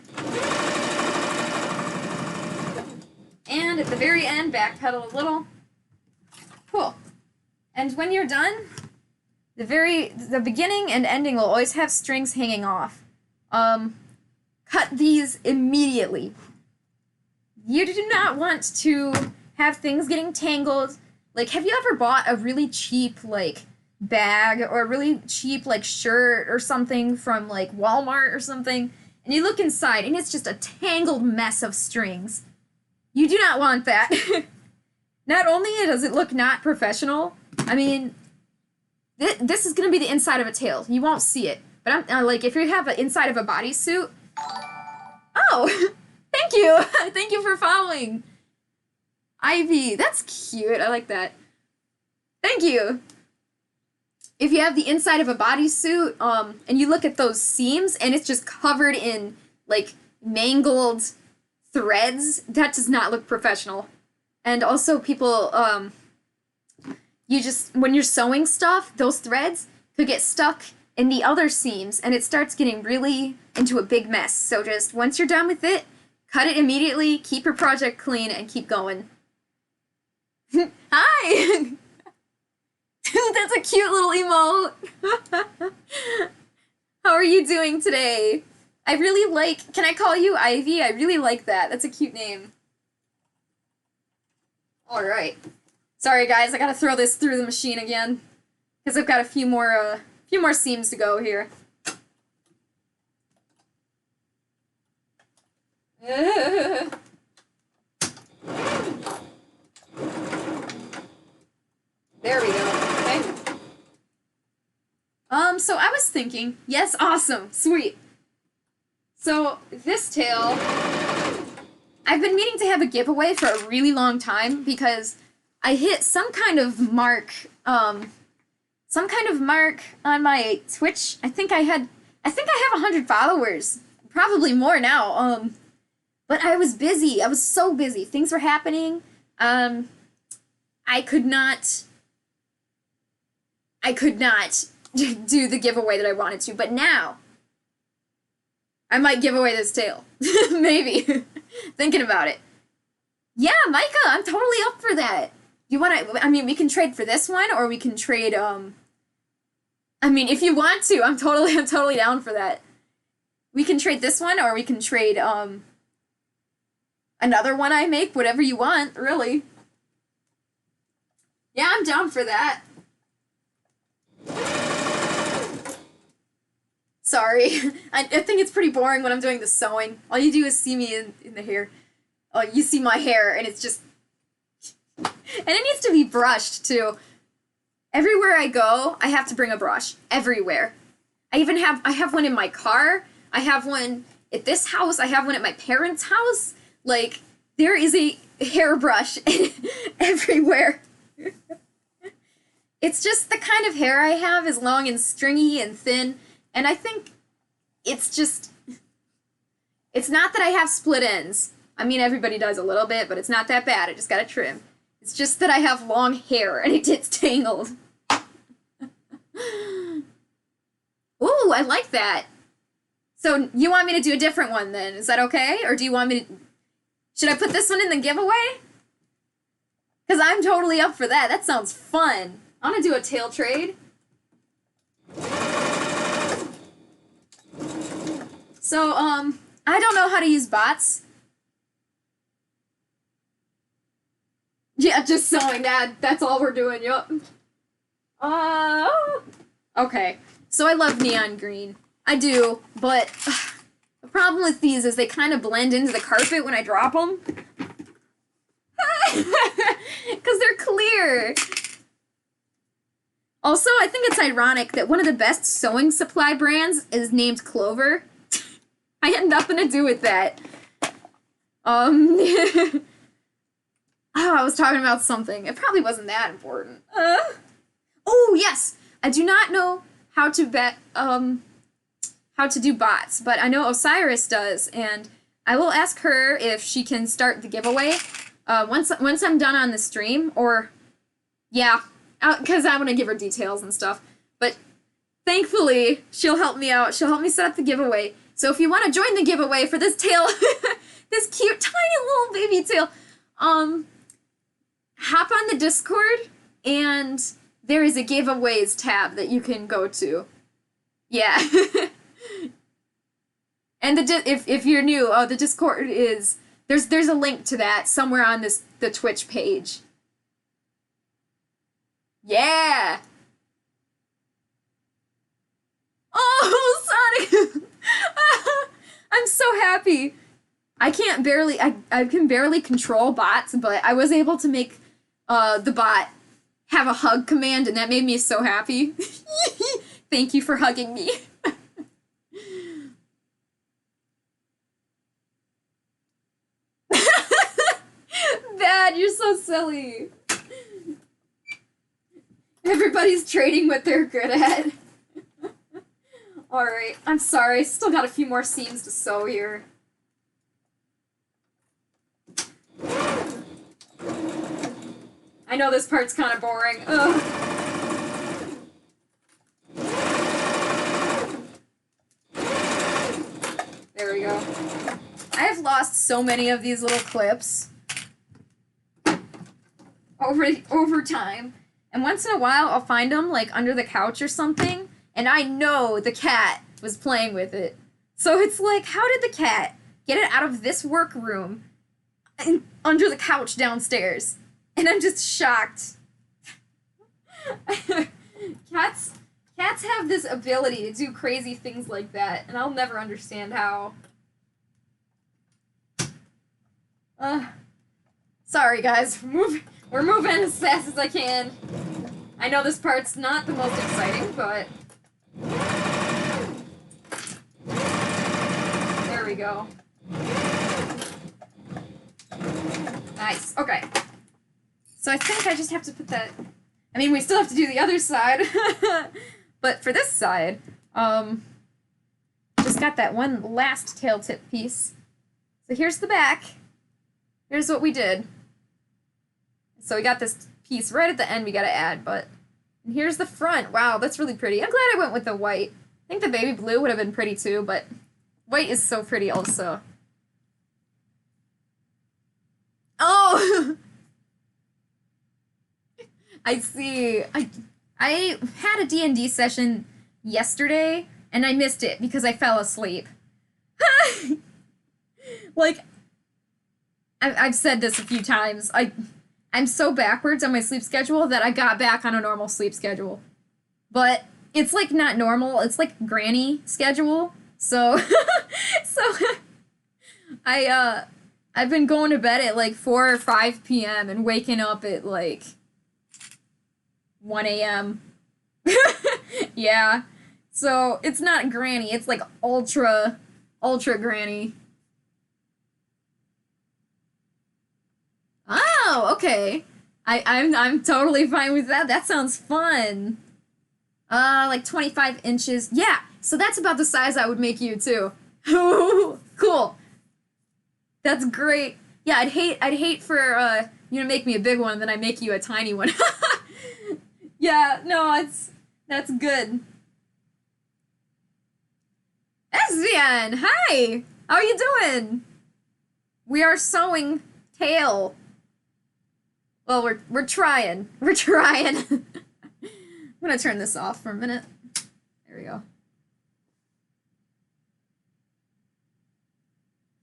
And at the very end, back pedal a little. Cool. And when you're done, the beginning and ending will always have strings hanging off. Cut these immediately. You do not want to have things getting tangled. Like, have you ever bought a really cheap, like, bag or a really cheap, like, shirt or something from, like, Walmart or something? And you look inside, and it's just a tangled mess of strings. You do not want that. Not only does it look not professional, I mean, this is going to be the inside of a tail. You won't see it. But I'm like, if you have an inside of a bodysuit... Oh! Thank you! Thank you for following! Ivy, that's cute. I like that. Thank you! If you have the inside of a bodysuit, and you look at those seams, and it's just covered in, like, mangled threads, that does not look professional. And also, people, when you're sewing stuff, those threads could get stuck in the other seams, and it starts getting really into a big mess. So just, once you're done with it, cut it immediately, keep your project clean, and keep going. Hi! Dude, that's a cute little emote! How are you doing today? I really like... Can I call you Ivy? I really like that. That's a cute name. Alright. Sorry, guys. I gotta throw this through the machine again. Because I've got a few more seams to go here. There we go. Okay. So I was thinking... Yes, awesome. Sweet. So, this tail... I've been meaning to have a giveaway for a really long time because I hit some kind of mark on my Twitch. I think I have 100 followers. Probably more now. But I was busy. I was so busy. Things were happening. I could not do the giveaway that I wanted to, but now I might give away this tail. Maybe. Thinking about it. Yeah, Micah, I'm totally up for that. You want to, I mean, we can trade for this one, or we can trade, I mean, if you want to, I'm totally down for that. We can trade this one, or we can trade, another one I make, whatever you want, really. Yeah, I'm down for that. Sorry. I think it's pretty boring when I'm doing the sewing. All you do is see me in the hair. Oh, you see my hair, and it's just... And it needs to be brushed, too. Everywhere I go, I have to bring a brush. Everywhere. I have one in my car. I have one at this house. I have one at my parents' house. Like, there is a hairbrush everywhere. It's just the kind of hair I have is long and stringy and thin. And I think it's just... It's not that I have split ends. I mean, everybody does a little bit, but it's not that bad. I just gotta trim. It's just that I have long hair and it gets tangled. Ooh, I like that. So you want me to do a different one then? Is that okay? Or do you want me to... Should I put this one in the giveaway? Because I'm totally up for that. That sounds fun. I want to do a tail trade. So, I don't know how to use bots. Yeah, just sewing, Dad. That's all we're doing, yup. Okay. So I love neon green. I do, but the problem with these is they kind of blend into the carpet when I drop them. Because they're clear. Also, I think it's ironic that one of the best sewing supply brands is named Clover. I had nothing to do with that. Oh, I was talking about something. It probably wasn't that important. Oh, yes! I do not know how to how to do bots, but I know Osiris does, and I will ask her if she can start the giveaway once I'm done on the stream, or yeah, because I want to give her details and stuff. But thankfully, she'll help me out. She'll help me set up the giveaway. So if you want to join the giveaway for this tail, this cute tiny little baby tail, hop on the Discord, and there is a giveaways tab that you can go to. Yeah. And if you're new, the Discord is there's a link to that somewhere on the Twitch page. Yeah. Oh, Sonic! I'm so happy. I can barely control bots, but I was able to make the bot have a hug command, and that made me so happy. Thank you for hugging me. Bad, you're so silly. Everybody's trading what they're good at. Alright, I'm sorry. Still got a few more seams to sew here. I know this part's kind of boring. Ugh. There we go. I have lost so many of these little clips over time. And once in a while, I'll find them, like, under the couch or something, and I know the cat was playing with it. So it's like, how did the cat get it out of this workroom and under the couch downstairs? And I'm just shocked. Cats have this ability to do crazy things like that, and I'll never understand how. Sorry, guys. We're moving as fast as I can. I know this part's not the most exciting, but... There we go. Nice. Okay. So I think I just have to put that... I mean, we still have to do the other side. But for this side, just got that one last tail tip piece. So here's the back. Here's what we did. So we got this piece right at the end we gotta add, but and here's the front. Wow, that's really pretty. I'm glad I went with the white. I think the baby blue would have been pretty too, but white is so pretty also. Oh! I see. I had a D&D session yesterday, and I missed it because I fell asleep. Like, I've said this a few times. I'm so backwards on my sleep schedule that I got back on a normal sleep schedule. But it's, like, not normal. It's, like, granny schedule. So, I've been going to bed at, like, 4 or 5 p.m. and waking up at, like... 1 a.m. Yeah. So it's not granny, it's like ultra granny. Oh, okay. I'm totally fine with that. That sounds fun. Like 25 inches. Yeah, so that's about the size I would make you too. Cool. That's great. Yeah, I'd hate for you to make me a big one, then I make you a tiny one. Yeah, no, that's good. Esvian, hi! How are you doing? We are sewing tail. Well, we're trying. We're trying. I'm gonna turn this off for a minute. There we go.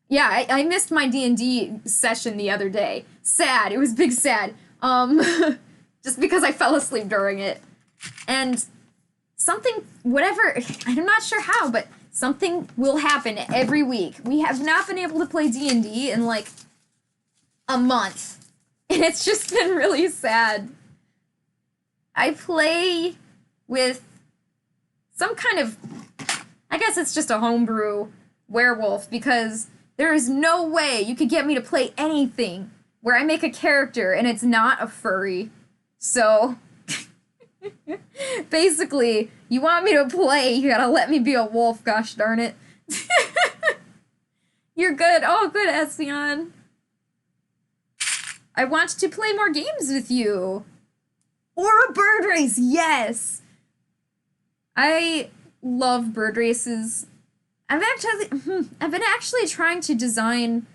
Yeah, I missed my D&D session the other day. Sad. It was big sad. Just because I fell asleep during it. And something, whatever, I'm not sure how, but something will happen every week. We have not been able to play D&D in, like, a month. And it's just been really sad. I play with some kind of, I guess it's just a homebrew werewolf, because there is no way you could get me to play anything where I make a character and it's not a furry. So, Basically, you want me to play, you gotta let me be a wolf, gosh darn it. You're good. Oh, good, Ession. I want to play more games with you. Or a bird race, yes! I love bird races. I've been actually trying to design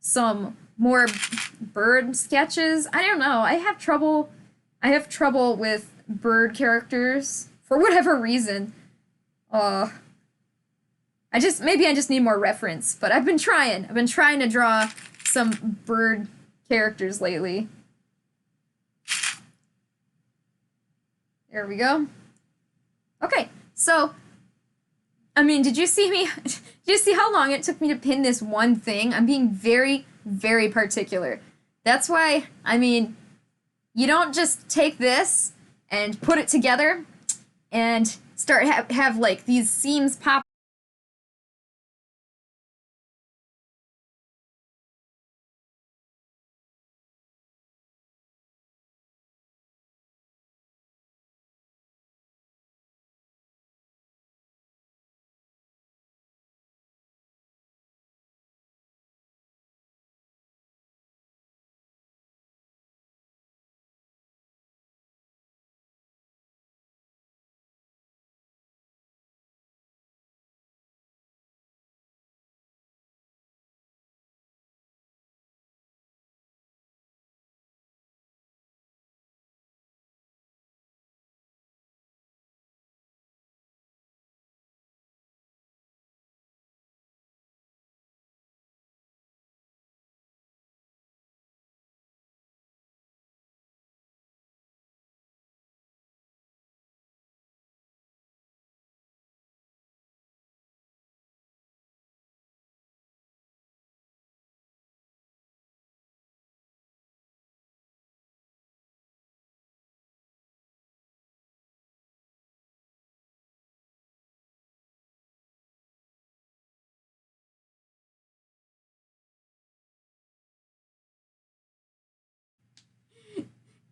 some more bird sketches. I don't know. I have trouble with bird characters for whatever reason. Maybe I just need more reference, but I've been trying. I've been trying to draw some bird characters lately. There we go. Okay, so I mean, did you see how long it took me to pin this one thing? I'm being very, very particular. That's why, I mean, you don't just take this and put it together and start have like these seams pop.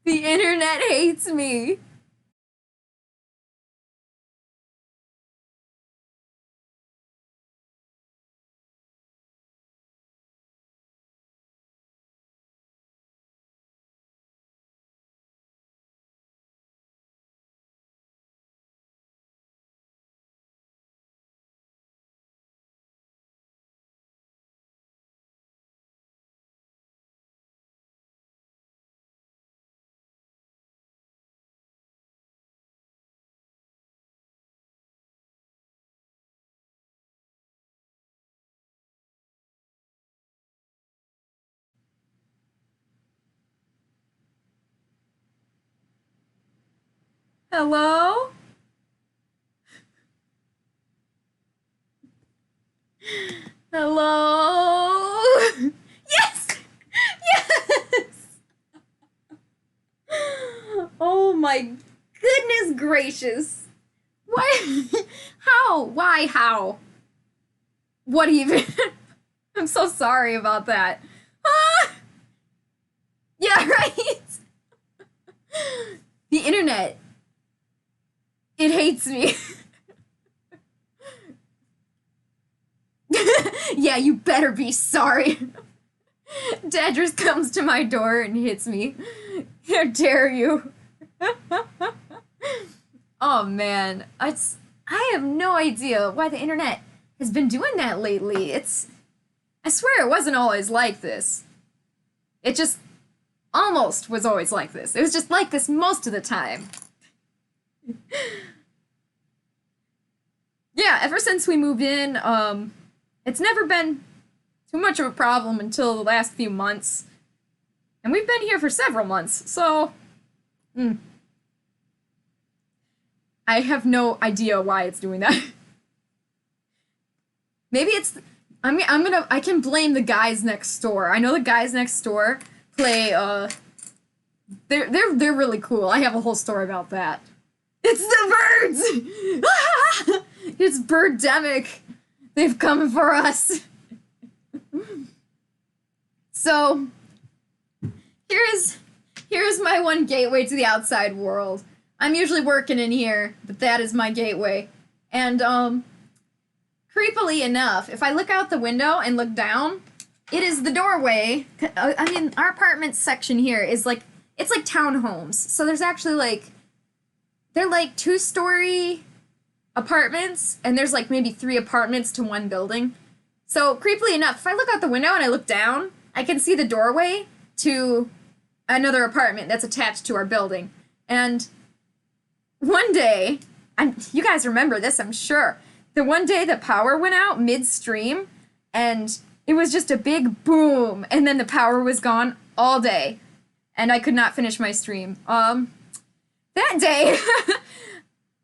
The internet hates me. Hello? Hello? Yes! Yes! Oh my goodness gracious. Why? How? Why? How? What even? I'm so sorry about that. Ah! Yeah, right? The internet. It hates me. Yeah, you better be sorry. Dadris comes to my door and hits me. How dare you? Oh man, I have no idea why the internet has been doing that lately. I swear it wasn't always like this. It just almost was always like this. It was just like this most of the time. Yeah, ever since we moved in, it's never been too much of a problem until the last few months. And we've been here for several months, so I have no idea why it's doing that. Maybe it's I can blame the guys next door. I know the guys next door play they're really cool. I have a whole story about that. It's the birds! It's Birdemic. They've come for us. So, here's my one gateway to the outside world. I'm usually working in here, but that is my gateway. And, creepily enough, if I look out the window and look down, it is the doorway. I mean, our apartment section here is like, it's like townhomes. So there's actually like, they're like 2-story apartments, and there's like maybe 3 apartments to one building. So creepily enough, if I look out the window and I look down, I can see the doorway to another apartment that's attached to our building. And one day, you guys remember this, I'm sure. The one day the power went out midstream, and it was just a big boom, and then the power was gone all day, and I could not finish my stream. That day,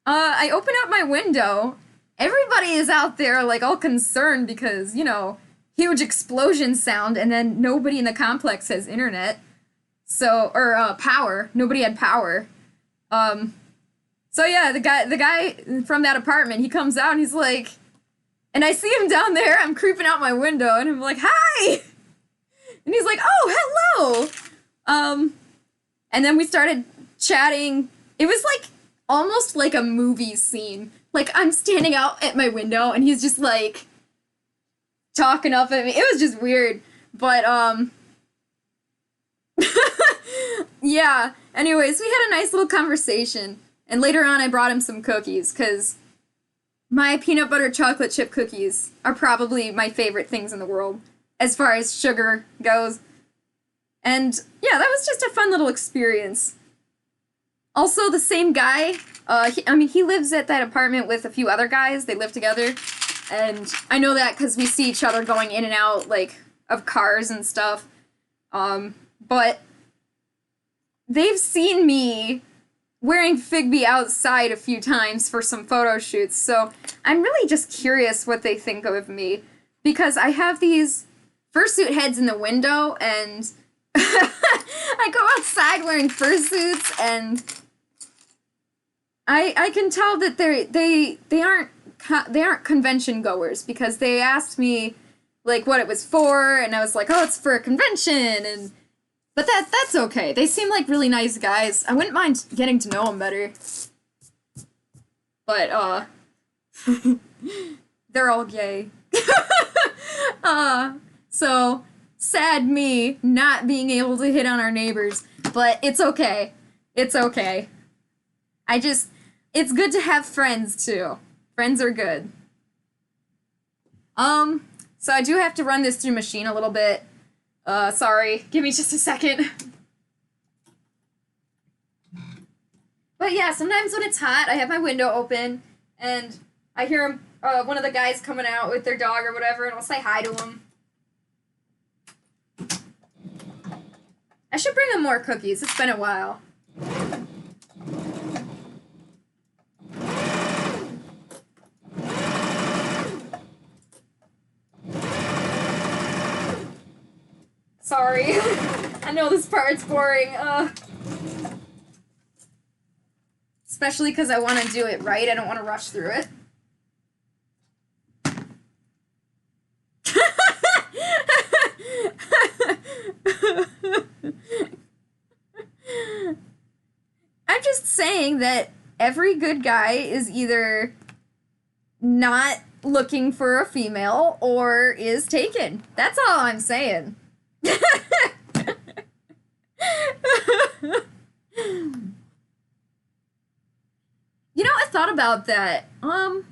I open up my window. Everybody is out there, like, all concerned because, you know, huge explosion sound, and then nobody in the complex has internet. So, or, power. Nobody had power. So yeah, the guy from that apartment, he comes out and he's like, and I see him down there, I'm creeping out my window, and I'm like, hi! And he's like, oh, hello! And then we started chatting. It was like, almost like a movie scene. Like, I'm standing out at my window, and he's just like, talking up at me. It was just weird. But, yeah. Anyways, we had a nice little conversation. And later on, I brought him some cookies, because my peanut butter chocolate chip cookies are probably my favorite things in the world, as far as sugar goes. And, yeah, that was just a fun little experience. Also, the same guy, he lives at that apartment with a few other guys. They live together. And I know that because we see each other going in and out, like, of cars and stuff. But they've seen me wearing Figby outside a few times for some photo shoots, so I'm really just curious what they think of me, because I have these fursuit heads in the window, and I go outside wearing fursuits, and I can tell that they aren't convention goers, because they asked me like what it was for, and I was like, oh, it's for a convention, but that's okay. They seem like really nice guys. I wouldn't mind getting to know them better. But, they're all gay. So, sad me not being able to hit on our neighbors. But it's okay. It's okay. It's good to have friends, too. Friends are good. So I do have to run this through machine a little bit. Sorry. Give me just a second. But yeah, sometimes when it's hot, I have my window open, and I hear one of the guys coming out with their dog or whatever, and I'll say hi to him. I should bring him more cookies. It's been a while. Sorry. I know this part's boring. Especially because I want to do it right. I don't want to rush through it. I'm just saying that every good guy is either not looking for a female or is taken. That's all I'm saying. You know, I thought about that. And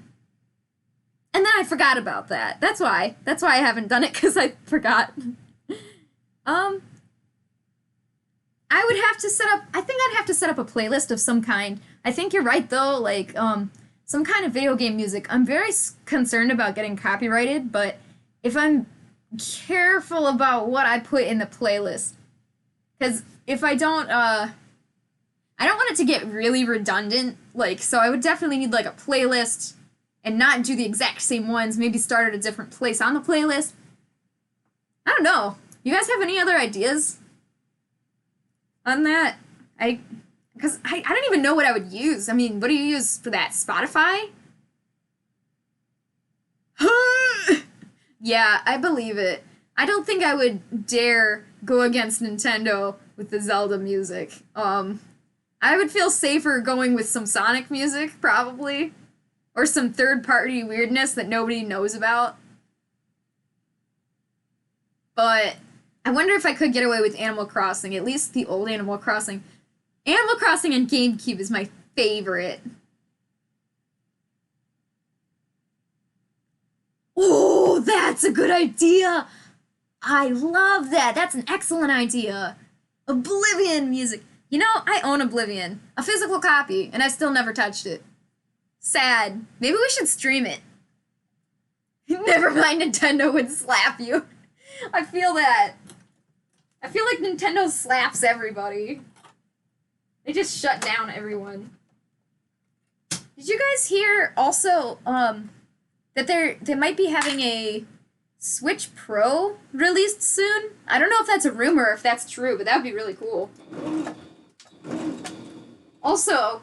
then I forgot about that. That's why I haven't done it, because I forgot. I would have to I think I'd have to set up a playlist of some kind. I think you're right, though, like, some kind of video game music. I'm very concerned about getting copyrighted, but if I'm careful about what I put in the playlist, because if I don't want it to get really redundant, like, so I would definitely need, like, a playlist and not do the exact same ones, maybe start at a different place on the playlist. I don't know. You guys have any other ideas on that? Because I don't even know what I would use. I mean, what do you use for that? Spotify? Yeah, I believe it. I don't think I would dare go against Nintendo with the Zelda music. I I would feel safer going with some Sonic music, probably. Or some third-party weirdness that nobody knows about. But I wonder if I could get away with Animal Crossing, at least the old Animal Crossing. Animal Crossing on GameCube is my favorite. Oh, that's a good idea! I love that! That's an excellent idea! Oblivion music. You know, I own Oblivion. A physical copy, and I've still never touched it. Sad. Maybe we should stream it. Never mind, Nintendo would slap you. I feel that. I feel like Nintendo slaps everybody. They just shut down everyone. Did you guys hear also that they might be having a Switch Pro released soon? I don't know if that's a rumor or if that's true, but that would be really cool. Also,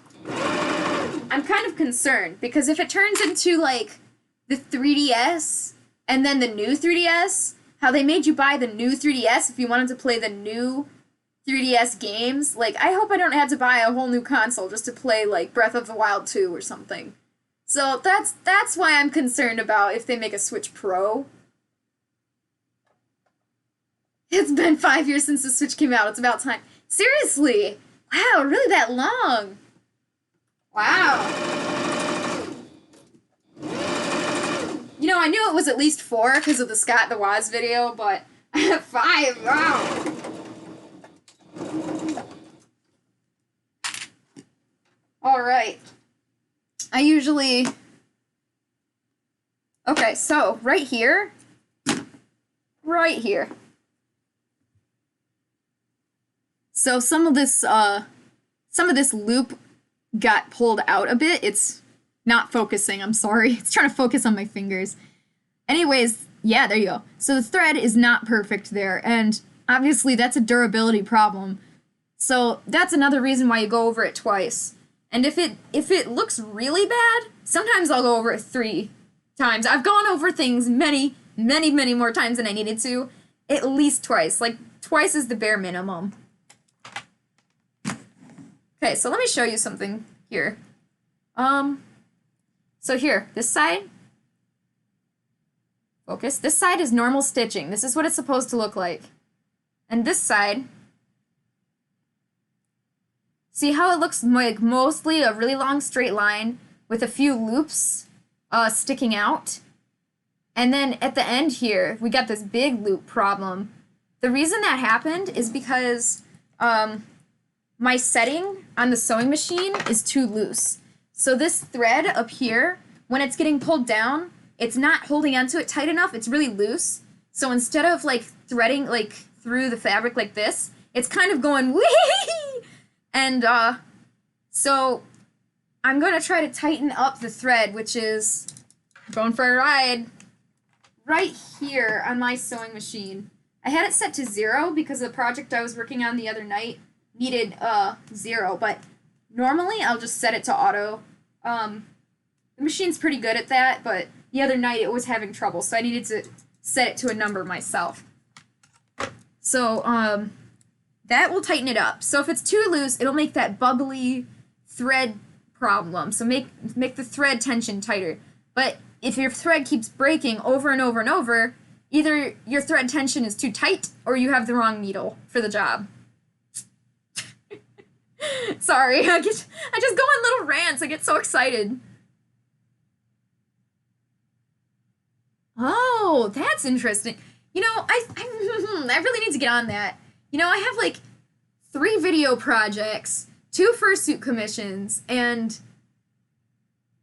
I'm kind of concerned because if it turns into like the 3DS and then the new 3DS, how they made you buy the new 3DS if you wanted to play the new 3DS games, like, I hope I don't have to buy a whole new console just to play, like, Breath of the Wild 2 or something. So that's why I'm concerned about if they make a Switch Pro. It's been 5 years since the Switch came out. It's about time. Seriously! Wow, really that long? Wow. You know, I knew it was at least 4 because of the Scott the Woz video, but 5, wow. Alright. I usually... Okay, so, right here. So some of this loop got pulled out a bit. It's not focusing, I'm sorry. It's trying to focus on my fingers. Anyways, yeah, there you go. So the thread is not perfect there, and obviously that's a durability problem. So that's another reason why you go over it twice. And if it looks really bad, sometimes I'll go over it 3 times. I've gone over things many more times than I needed to. At least twice. Like, twice is the bare minimum. Okay, so let me show you something here. So here, this side. Focus. This side is normal stitching. This is what it's supposed to look like. And this side, see how it looks like mostly a really long straight line with a few loops sticking out? And then at the end here, we got this big loop problem. The reason that happened is because my setting on the sewing machine is too loose. So this thread up here, when it's getting pulled down, it's not holding onto it tight enough. It's really loose. So instead of like threading like through the fabric like this, it's kind of going wee. And so I'm going to try to tighten up the thread, which is going for a ride right here on my sewing machine. I had it set to 0 because the project I was working on the other night needed 0, but normally I'll just set it to auto. The machine's pretty good at that, but the other night it was having trouble, so I needed to set it to a number myself. So that will tighten it up. So if it's too loose, it'll make that bubbly thread problem. So make the thread tension tighter. But if your thread keeps breaking over and over and over, either your thread tension is too tight or you have the wrong needle for the job. Sorry, I just go on little rants. I get so excited. Oh, that's interesting. You know, I really need to get on that. You know, I have like 3 video projects, 2 fursuit commissions, and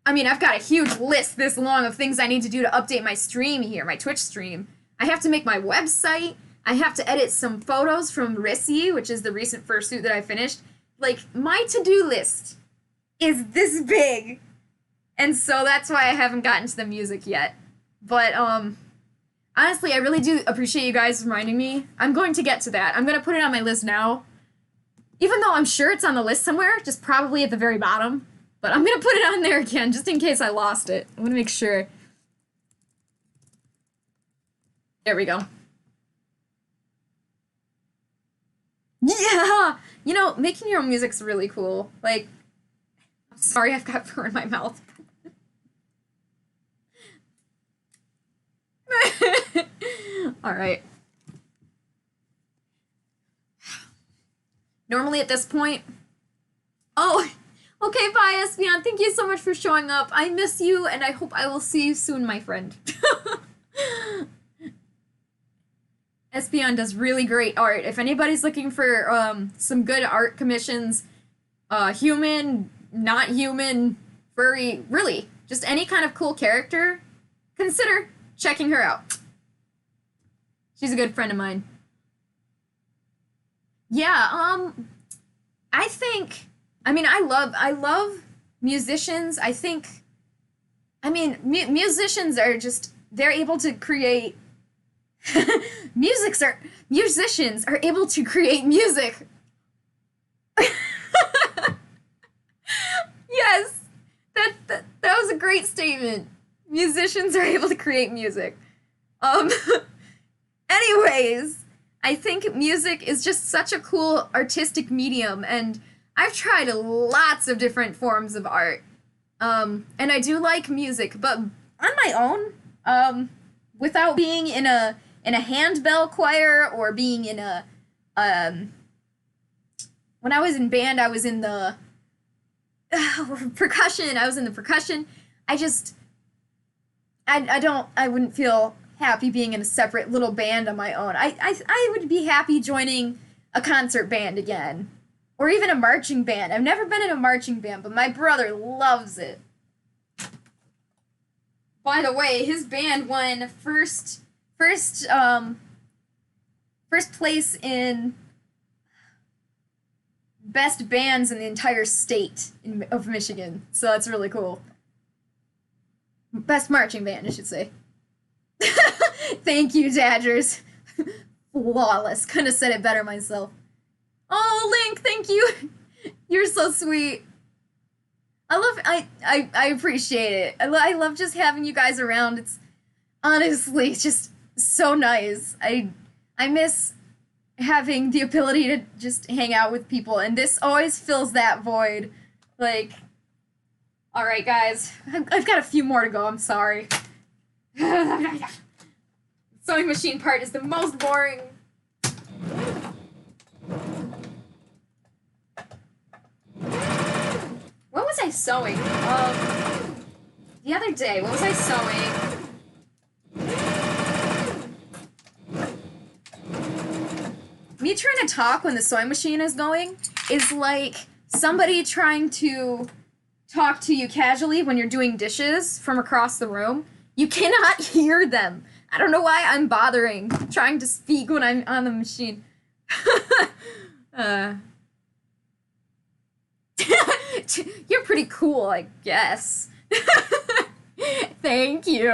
I mean, I've got a huge list this long of things I need to do to update my stream here, my Twitch stream. I have to make my website. I have to edit some photos from Rissy, which is the recent fursuit that I finished. Like, my to-do list is this big. And so that's why I haven't gotten to the music yet. But, honestly, I really do appreciate you guys reminding me. I'm going to get to that. I'm going to put it on my list now. Even though I'm sure it's on the list somewhere, just probably at the very bottom. But I'm going to put it on there again, just in case I lost it. I want to make sure. There we go. Yeah! You know, making your own music's really cool. Like, I'm sorry I've got fur in my mouth. Alright. Normally at this point... Oh, okay, bye, Espion. Thank you so much for showing up. I miss you, and I hope I will see you soon, my friend. Espion does really great art. If anybody's looking for some good art commissions, human, not human, furry, really, just any kind of cool character, consider checking her out. She's a good friend of mine. Yeah, I think, I mean, I love musicians. I think, I mean, musicians are just, they're able to create, musicians are able to create music. Yes, that was a great statement. Musicians are able to create music. Anyways, I think music is just such a cool artistic medium, and I've tried lots of different forms of art. And I do like music, but on my own, without being in a handbell choir or being in a when I was in band, I was in the percussion. I was in the percussion. I wouldn't feel happy being in a separate little band on my own. I would be happy joining a concert band again. Or even a marching band. I've never been in a marching band, but my brother loves it. By the way, his band won first place in best bands in the entire state of Michigan. So that's really cool. Best marching band, I should say. Thank you, Dodgers. Flawless. Couldn't have said it better myself. Oh, Link, thank you. You're so sweet. I appreciate it. I love just having you guys around. It's honestly just so nice. I miss having the ability to just hang out with people, and this always fills that void. Like, all right, guys, I've got a few more to go. I'm sorry. Sewing machine part is the most boring. What was I sewing? The other day, what was I sewing? Me trying to talk when the sewing machine is going is like somebody trying to talk to you casually when you're doing dishes from across the room. You cannot hear them. I don't know why I'm bothering trying to speak when I'm on the machine. You're pretty cool, I guess. Thank you.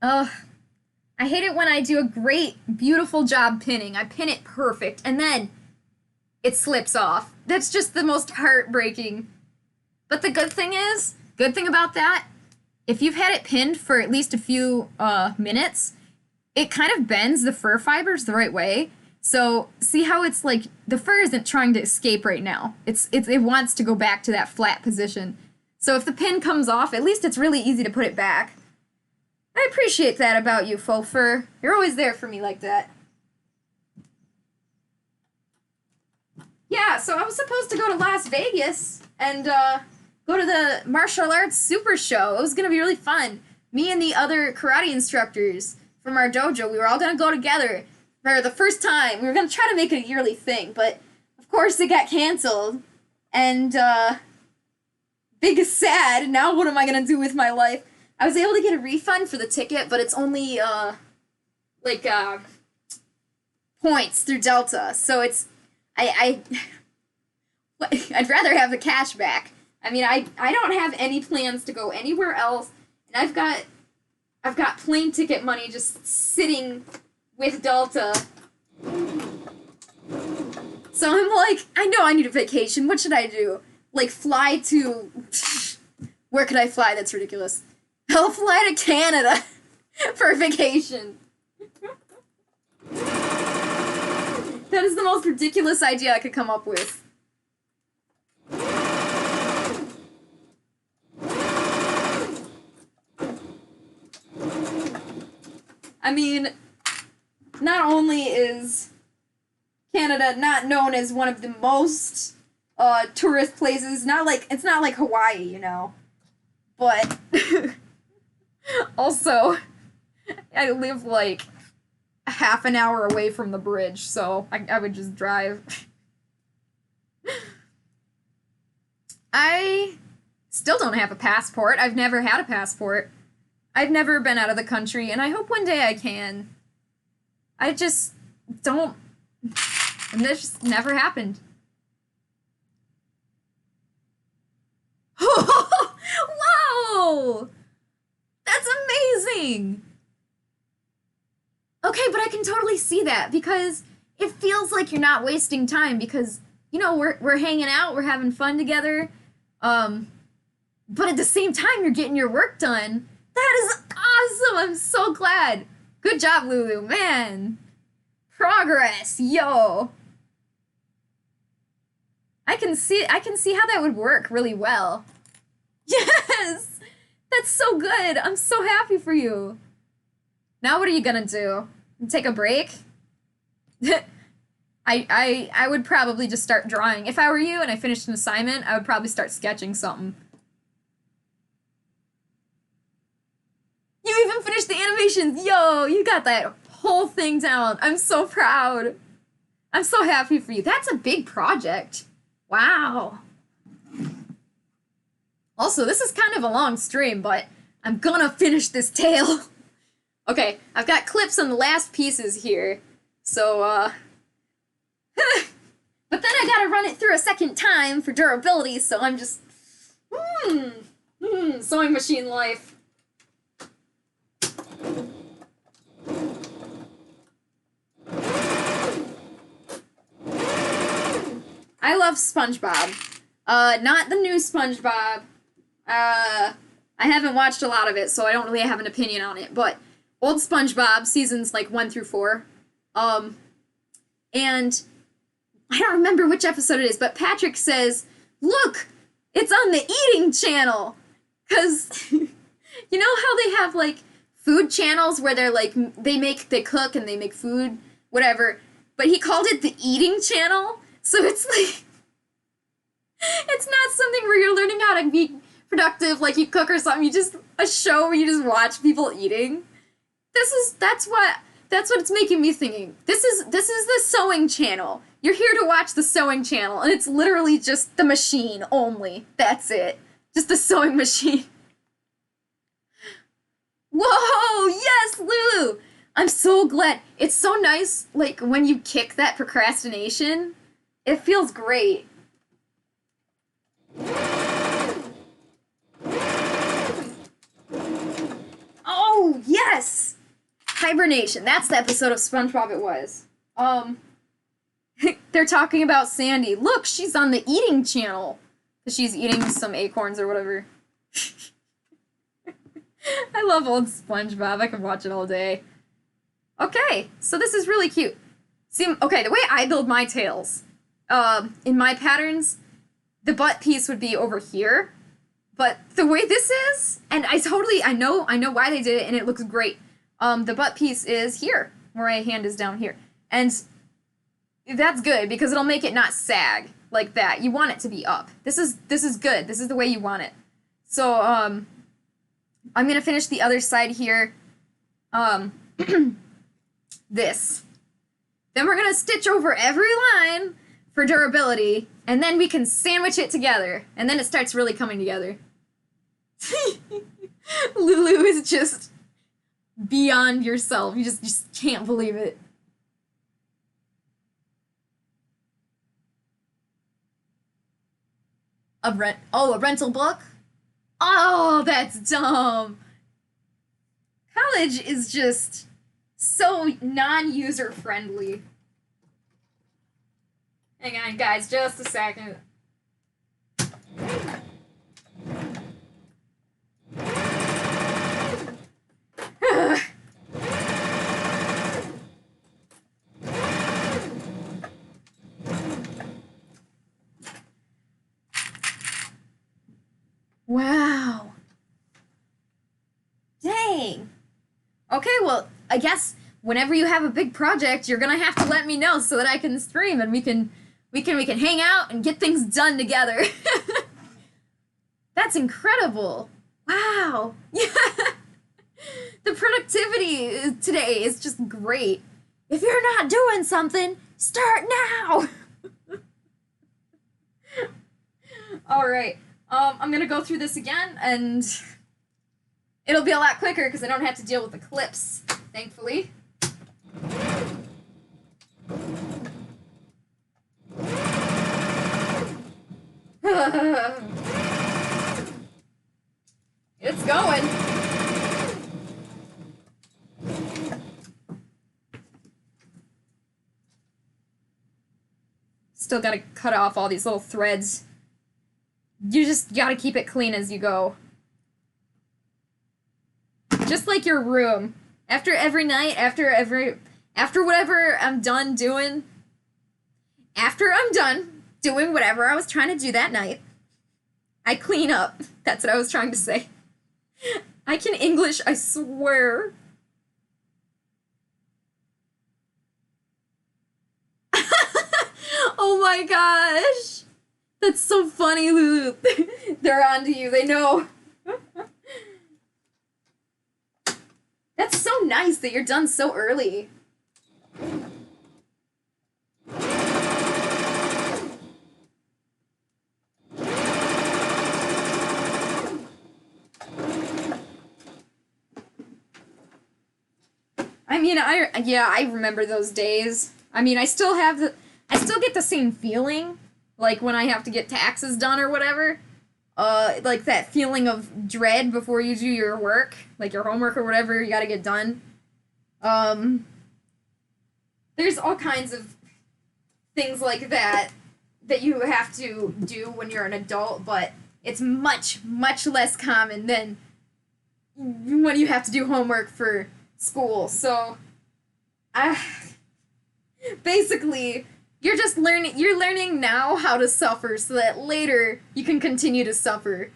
Ugh. I hate it when I do a great, beautiful job pinning. I pin it perfect, and then it slips off. That's just the most heartbreaking. But the good thing about that, if you've had it pinned for at least a few minutes, it kind of bends the fur fibers the right way. So see how it's like the fur isn't trying to escape right now. It wants to go back to that flat position. So if the pin comes off, at least it's really easy to put it back. I appreciate that about you, faux fur. You're always there for me like that. Yeah, so I was supposed to go to Las Vegas and go to the martial arts super show. It was going to be really fun. Me and the other karate instructors from our dojo, we were all going to go together for the first time. We were going to try to make it a yearly thing, but of course it got canceled. And big is sad. Now what am I going to do with my life? I was able to get a refund for the ticket, but it's only points through Delta. So it's I'd rather have the cash back. I mean, I don't have any plans to go anywhere else, and I've got plane ticket money just sitting with Delta. So I'm like, I know I need a vacation. What should I do? Like, fly to... Where could I fly? That's ridiculous. I'll fly to Canada for a vacation. That is the most ridiculous idea I could come up with. I mean, not only is Canada not known as one of the most tourist places, it's not like Hawaii, you know, but also I live like a half an hour away from the bridge, so I would just drive. I still don't have a passport. I've never had a passport. I've never been out of the country, and I hope one day I can. I just don't, and this just never happened. Wow! That's amazing! Okay, but I can totally see that, because it feels like you're not wasting time, because, you know, we're hanging out, we're having fun together, but at the same time, you're getting your work done. That is awesome! I'm so glad! Good job, Lulu, man! Progress, yo! I can see how that would work really well. Yes! That's so good! I'm so happy for you! Now what are you gonna do? Take a break? I would probably just start drawing. If I were you and I finished an assignment, I would probably start sketching something. You even finished the animations! Yo, you got that whole thing down. I'm so proud. I'm so happy for you. That's a big project. Wow. Also, this is kind of a long stream, but I'm gonna finish this tail. Okay, I've got clips on the last pieces here, so, but then I gotta run it through a second time for durability, so I'm just, sewing machine life. I love SpongeBob. Not the new SpongeBob. I haven't watched a lot of it, so I don't really have an opinion on it, but old SpongeBob, seasons like 1 through 4. And I don't remember which episode it is, but Patrick says, "Look, it's on the eating channel." 'Cause you know how they have like food channels where they're like they cook and they make food, whatever. But he called it the eating channel, so it's like it's not something where you're learning how to be productive, like you cook or something. You just a show where you just watch people eating. That's what it's making me thinking. This is the sewing channel. You're here to watch the sewing channel, and it's literally just the machine only. That's it. Just the sewing machine. Whoa! Yes, Lulu! I'm so glad. It's so nice, like, when you kick that procrastination. It feels great. Oh, yes! Hibernation. That's the episode of SpongeBob it was. They're talking about Sandy. Look, she's on the eating channel. Because she's eating some acorns or whatever. I love old SpongeBob. I could watch it all day. Okay, so this is really cute. See, okay, the way I build my tails, in my patterns, the butt piece would be over here. But the way this is, and I know why they did it, and it looks great. The butt piece is here, where my hand is down here. And that's good, because it'll make it not sag like that. You want it to be up. This is good. This is the way you want it. So, I'm gonna finish the other side here. This. Then we're gonna stitch over every line for durability, and then we can sandwich it together, and then it starts really coming together. Lulu is just beyond yourself. You just can't believe it. A rental book? Oh, that's dumb. College is just so non-user friendly. Hang on, guys, just a second. Okay, well, I guess whenever you have a big project, you're gonna have to let me know so that I can stream and we can hang out and get things done together. That's incredible. Wow. Yeah. The productivity today is just great. If you're not doing something, start now. All right. I'm gonna go through this again, and it'll be a lot quicker because I don't have to deal with the clips, thankfully. It's going. Still gotta cut off all these little threads. You just gotta keep it clean as you go. Just like your room. After every night, after whatever I'm done doing, after I'm done doing whatever I was trying to do that night, I clean up. That's what I was trying to say. I can English, I swear. Oh my gosh. That's so funny, Lulu. They're onto you, they know. That's so nice that you're done so early. I mean, I remember those days. I mean, I still get the same feeling, like when I have to get taxes done or whatever. Like that feeling of dread before you do your work, like your homework or whatever you gotta get done. There's all kinds of things like that you have to do when you're an adult, but it's much, much less common than when you have to do homework for school. So, basically, you're learning now how to suffer so that later you can continue to suffer.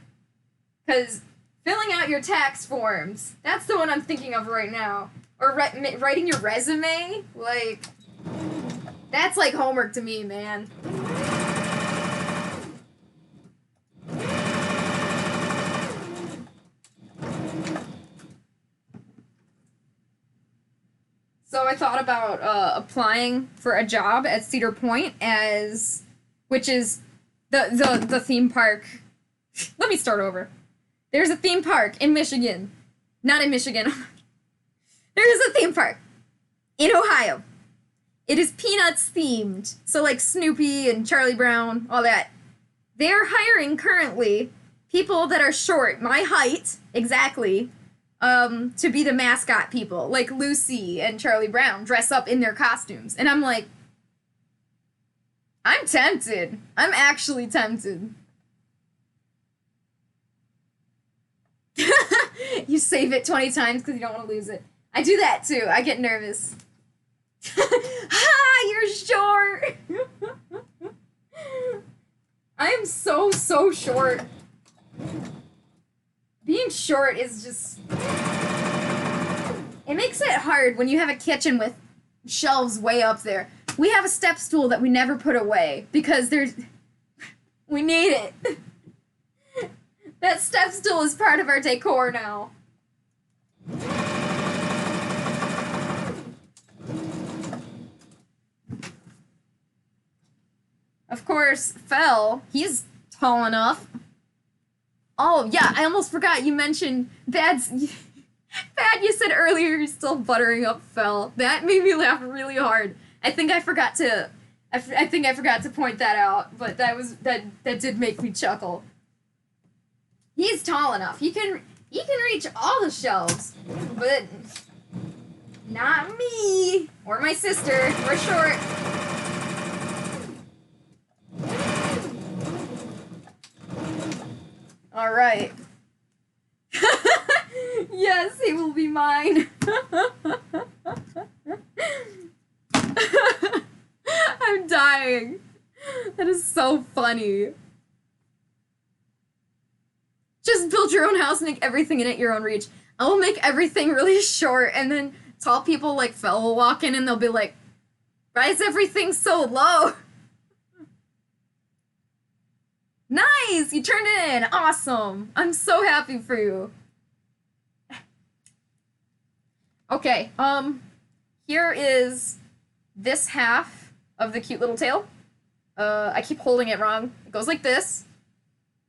Because filling out your tax forms, that's the one I'm thinking of right now. Or writing your resume, like, that's like homework to me, man. So I thought about applying for a job at Cedar Point which is the theme park. Let me start over. There's a theme park in Michigan. Not in Michigan. There is a theme park in Ohio. It is Peanuts themed. So like Snoopy and Charlie Brown, all that. They're hiring currently people that are short, my height, exactly, to be the mascot people, like Lucy and Charlie Brown dress up in their costumes. And I'm like, I'm tempted. I'm actually tempted. You save it 20 times because you don't want to lose it. I do that too. I get nervous. Ha! You're short! I am so short. Being short is just... It makes it hard when you have a kitchen with shelves way up there. We have a step stool that we never put away because we need it. That step stool is part of our decor now. Of course, Fel, he's tall enough. Oh, yeah, I almost forgot you mentioned Bad, you said earlier you're still buttering up Fel. That made me laugh really hard. I think I forgot to point that out, but that did make me chuckle. He's tall enough. He can reach all the shelves, but not me or my sister. We're short. All right. Yes, he will be mine. I'm dying. That is so funny. Just build your own house and make everything in it your own reach. I'll make everything really short, and then tall people like Phil will walk in and they'll be like, why is everything so low? Nice! You turned it in! Awesome! I'm so happy for you. Okay, here is this half of the cute little tail. I keep holding it wrong. It goes like this.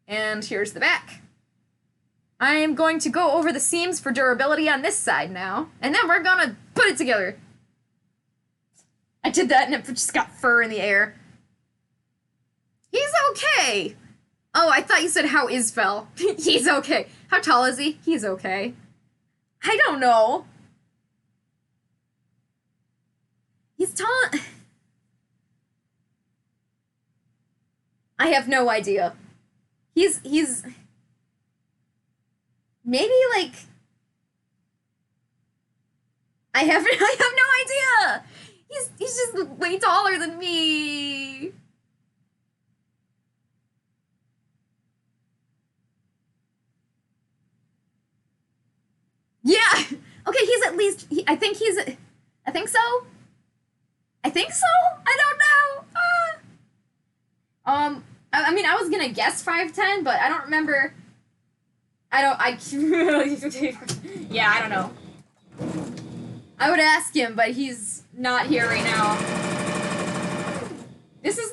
And here's the back. I am going to go over the seams for durability on this side now, and then we're gonna put it together. I did that and it just got fur in the air. He's okay! Oh, I thought you said how is Fel. He's okay. How tall is he? He's okay. I don't know. He's tall. I have no idea. He's maybe like I have no idea. He's just way taller than me. Yeah. Okay, he's at least I think so. I think so. I don't know. I mean, I was gonna guess 5'10", but I don't remember. Yeah, I don't know. I would ask him, but he's not here right now. This is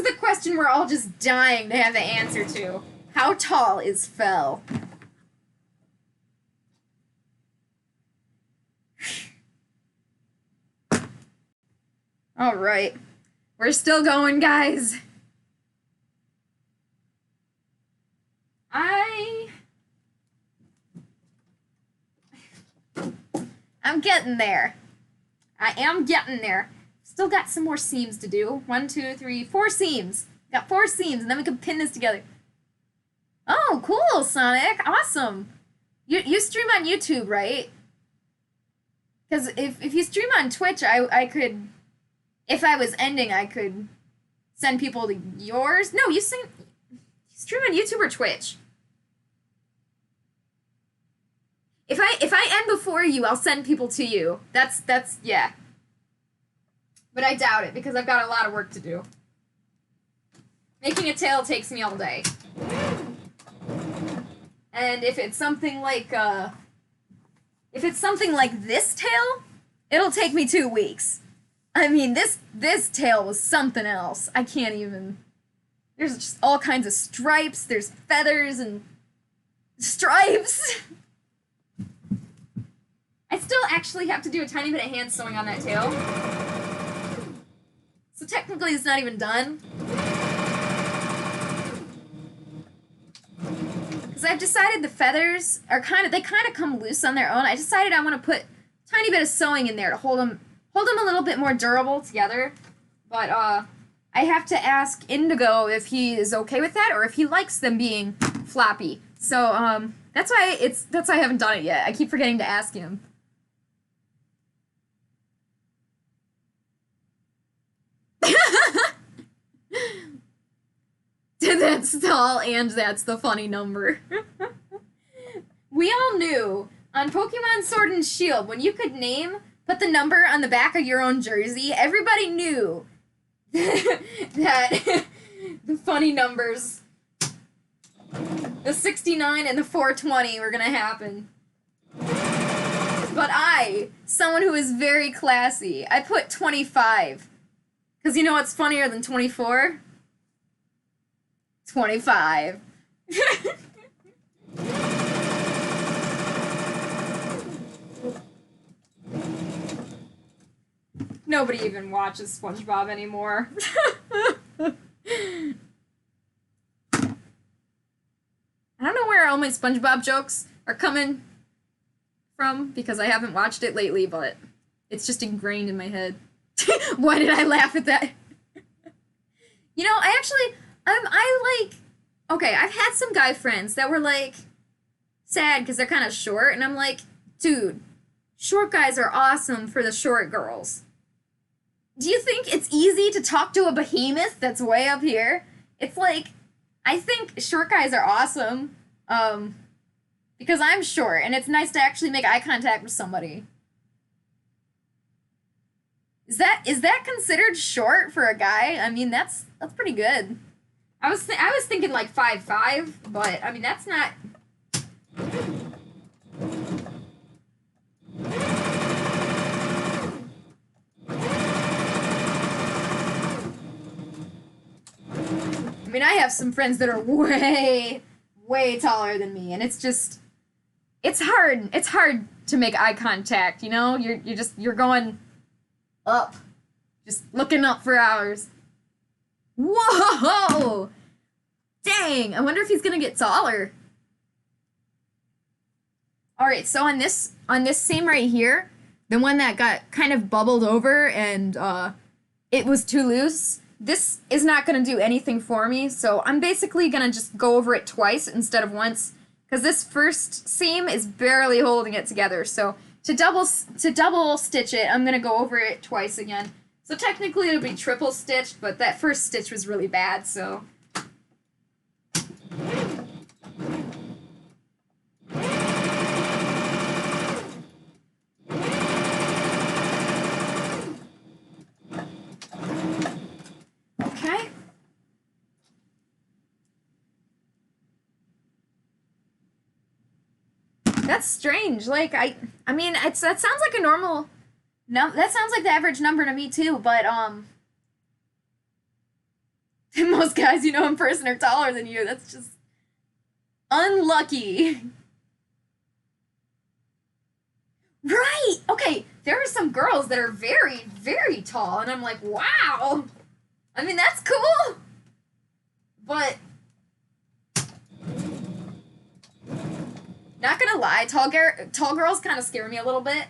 the question we're all just dying to have the answer to. How tall is Fel? All right. We're still going, guys. I'm getting there. I am getting there. Still got some more seams to do. 1, 2, 3, 4 seams. Got 4 seams, and then we can pin this together. Oh, cool, Sonic. Awesome. You stream on YouTube, right? Because if you stream on Twitch, I could... If I was ending, I could send people to yours. No, you stream on YouTube or Twitch. If I end before you, I'll send people to you. That's yeah. But I doubt it because I've got a lot of work to do. Making a tail takes me all day. And if it's something like this tail, it'll take me 2 weeks. I mean, this tail was something else. I can't even... There's just all kinds of stripes. There's feathers and stripes. I still actually have to do a tiny bit of hand sewing on that tail. So technically it's not even done. Because I've decided the feathers are they kind of come loose on their own. I decided I want to put a tiny bit of sewing in there to hold them a little bit more durable together. But I have to ask Indigo if he is okay with that or if he likes them being floppy. So that's why I haven't done it yet. I keep forgetting to ask him. That's tall and that's the funny number. We all knew on Pokemon Sword and Shield when you could put the number on the back of your own jersey, everybody knew that the funny numbers, the 69 and the 420 were gonna happen. But someone who is very classy, I put 25. Because you know what's funnier than 24? 25. Nobody even watches SpongeBob anymore. I don't know where all my SpongeBob jokes are coming from because I haven't watched it lately, but it's just ingrained in my head. Why did I laugh at that? You know, okay, I've had some guy friends that were like sad because they're kind of short, and I'm like, dude, short guys are awesome for the short girls. Do you think it's easy to talk to a behemoth that's way up here? It's like, I think short guys are awesome. Because I'm short, and it's nice to actually make eye contact with somebody. Is that considered short for a guy? I mean, that's pretty good. I was thinking like 5'5", but I mean that's not. I mean, I have some friends that are way taller than me, and it's hard to make eye contact, you know? You're going up, just looking up for hours. Whoa! Dang, I wonder if he's gonna get taller. Alright, so on this seam right here, the one that got kind of bubbled over and it was too loose, this is not gonna do anything for me, so I'm basically gonna just go over it twice instead of once, because this first seam is barely holding it together. So to double stitch it, I'm gonna go over it twice again. So technically it'll be triple stitched, but that first stitch was really bad, so. Okay. That's strange. Like, I mean, that sounds like a normal... No, that sounds like the average number to me, too, but, most guys you know in person are taller than you. That's just unlucky. Right! Okay, there are some girls that are very tall, and I'm like, wow! I mean, that's cool! But... not gonna lie, tall girls kind of scare me a little bit.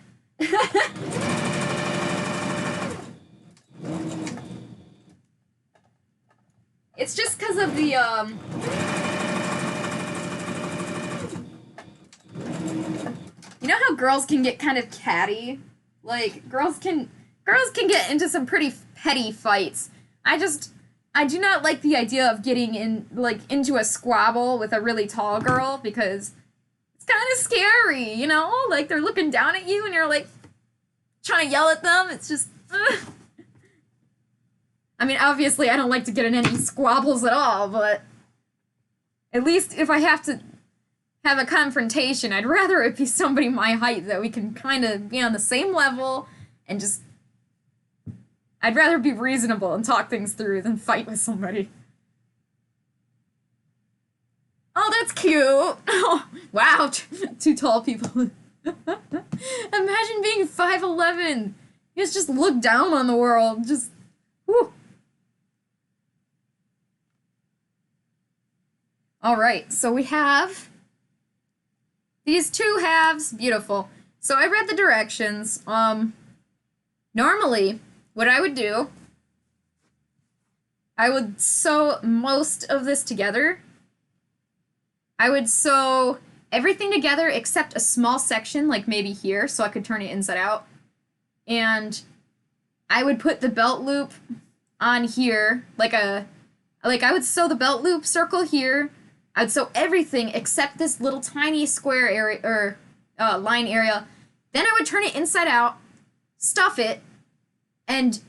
It's just because of the, you know how girls can get kind of catty? Like, girls can get into some pretty petty fights. I do not like the idea of getting into a squabble with a really tall girl, because it's kind of scary, you know? Like, they're looking down at you and you're, like, trying to yell at them. It's just, ugh. I mean, obviously, I don't like to get in any squabbles at all, but at least if I have to have a confrontation, I'd rather it be somebody my height that we can kind of be on the same level and just... I'd rather be reasonable and talk things through than fight with somebody. Oh, that's cute! Oh, wow, two tall people. Imagine being 5'11". You just look down on the world, just... whew. Alright, so we have these two halves. Beautiful. So I read the directions. Normally, what I would do, I would sew most of this together. I would sew everything together except a small section, like maybe here, so I could turn it inside out. And I would put the belt loop on here, I would sew the belt loop circle here. I'd sew everything except this little tiny square area, or line area. Then I would turn it inside out, stuff it, and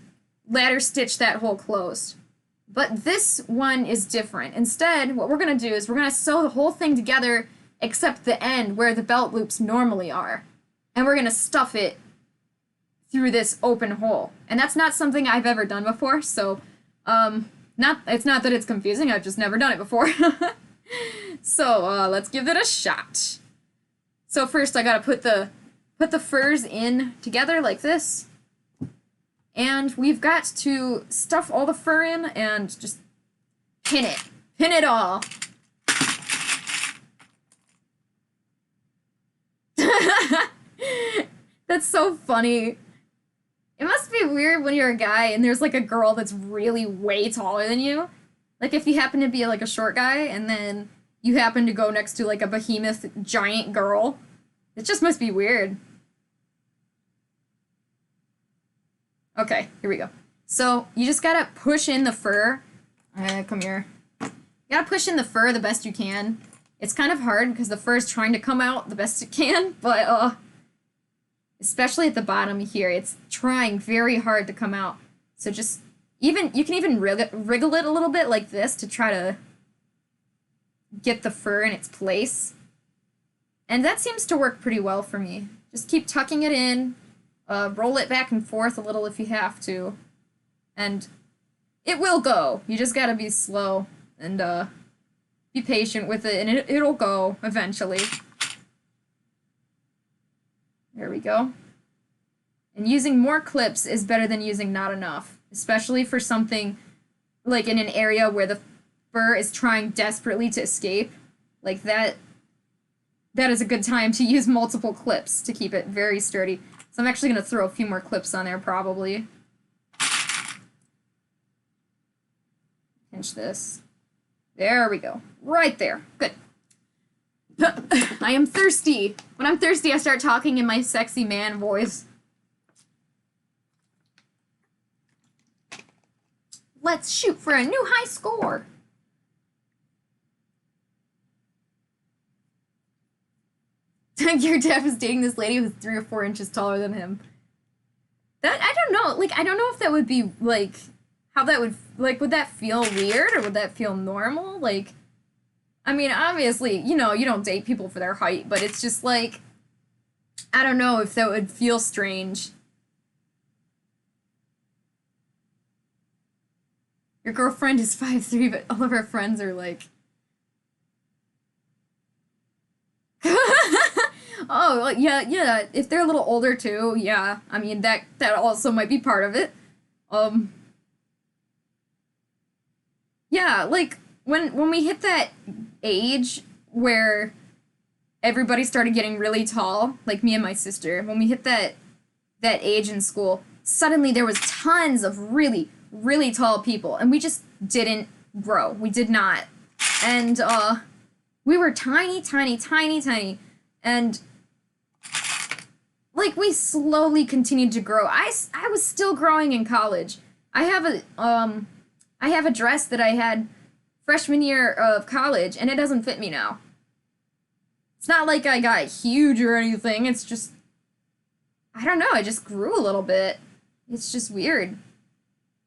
ladder stitch that hole closed. But this one is different. Instead, what we're going to do is we're going to sew the whole thing together except the end where the belt loops normally are. And we're going to stuff it through this open hole. And that's not something I've ever done before, so it's not that it's confusing, I've just never done it before. So let's give it a shot. So first I gotta put the furs in together like this. And we've got to stuff all the fur in and just pin it. Pin it all. That's so funny. It must be weird when you're a guy and there's like a girl that's really way taller than you. Like if you happen to be like a short guy and then you happen to go next to like a behemoth giant girl. It just must be weird. Okay, here we go. So you just gotta push in the fur. Come here. You gotta push in the fur the best you can. It's kind of hard because the fur is trying to come out the best it can, but especially at the bottom here, it's trying very hard to come out. So just you can even wriggle it a little bit like this to try to get the fur in its place. And that seems to work pretty well for me. Just keep tucking it in, roll it back and forth a little if you have to, and it will go. You just gotta be slow and be patient with it, and it'll go eventually. There we go. And using more clips is better than using not enough, especially for something like in an area where the fur is trying desperately to escape. Like that is a good time to use multiple clips to keep it very sturdy. So I'm actually going to throw a few more clips on there probably. Pinch this. There we go. Right there. Good. I am thirsty. When I'm thirsty, I start talking in my sexy man voice. Let's shoot for a new high score. Your dad was dating this lady who was 3 or 4 inches taller than him. That, I don't know. Like, I don't know if that would be, like, how that would, like, would that feel weird or would that feel normal? Like, I mean, obviously, you know, you don't date people for their height, but it's just, like, I don't know if that would feel strange. Your girlfriend is 5'3", but all of her friends are, like... Oh, yeah, if they're a little older too, yeah. I mean, that also might be part of it. Yeah, like, when we hit that age where everybody started getting really tall, like me and my sister, when we hit that age in school, suddenly there was tons of really, really tall people, and we just didn't grow. We did not. And, we were tiny, tiny, tiny, tiny, and... like, we slowly continued to grow. I was still growing in college. I have a dress that I had freshman year of college, and it doesn't fit me now. It's not like I got huge or anything. It's just, I don't know, I just grew a little bit. It's just weird.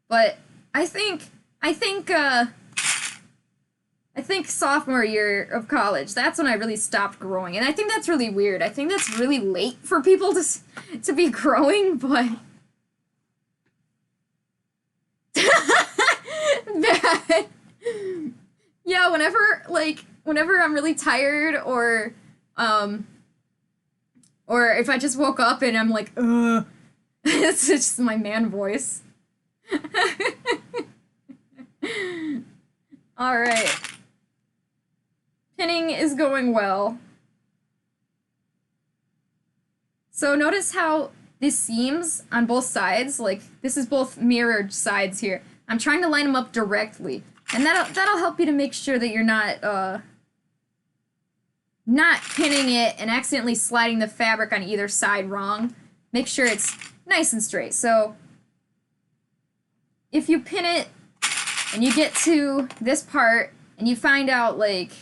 But I think sophomore year of college, that's when I really stopped growing. And I think that's really weird. I think that's really late for people to be growing, but... Bad. Yeah, whenever I'm really tired or if I just woke up and I'm like, ugh, it's just my man voice. All right. Pinning is going well. So notice how these seams on both sides, like this is both mirrored sides here. I'm trying to line them up directly. And that'll help you to make sure that you're not pinning it and accidentally sliding the fabric on either side wrong. Make sure it's nice and straight. So if you pin it and you get to this part and you find out like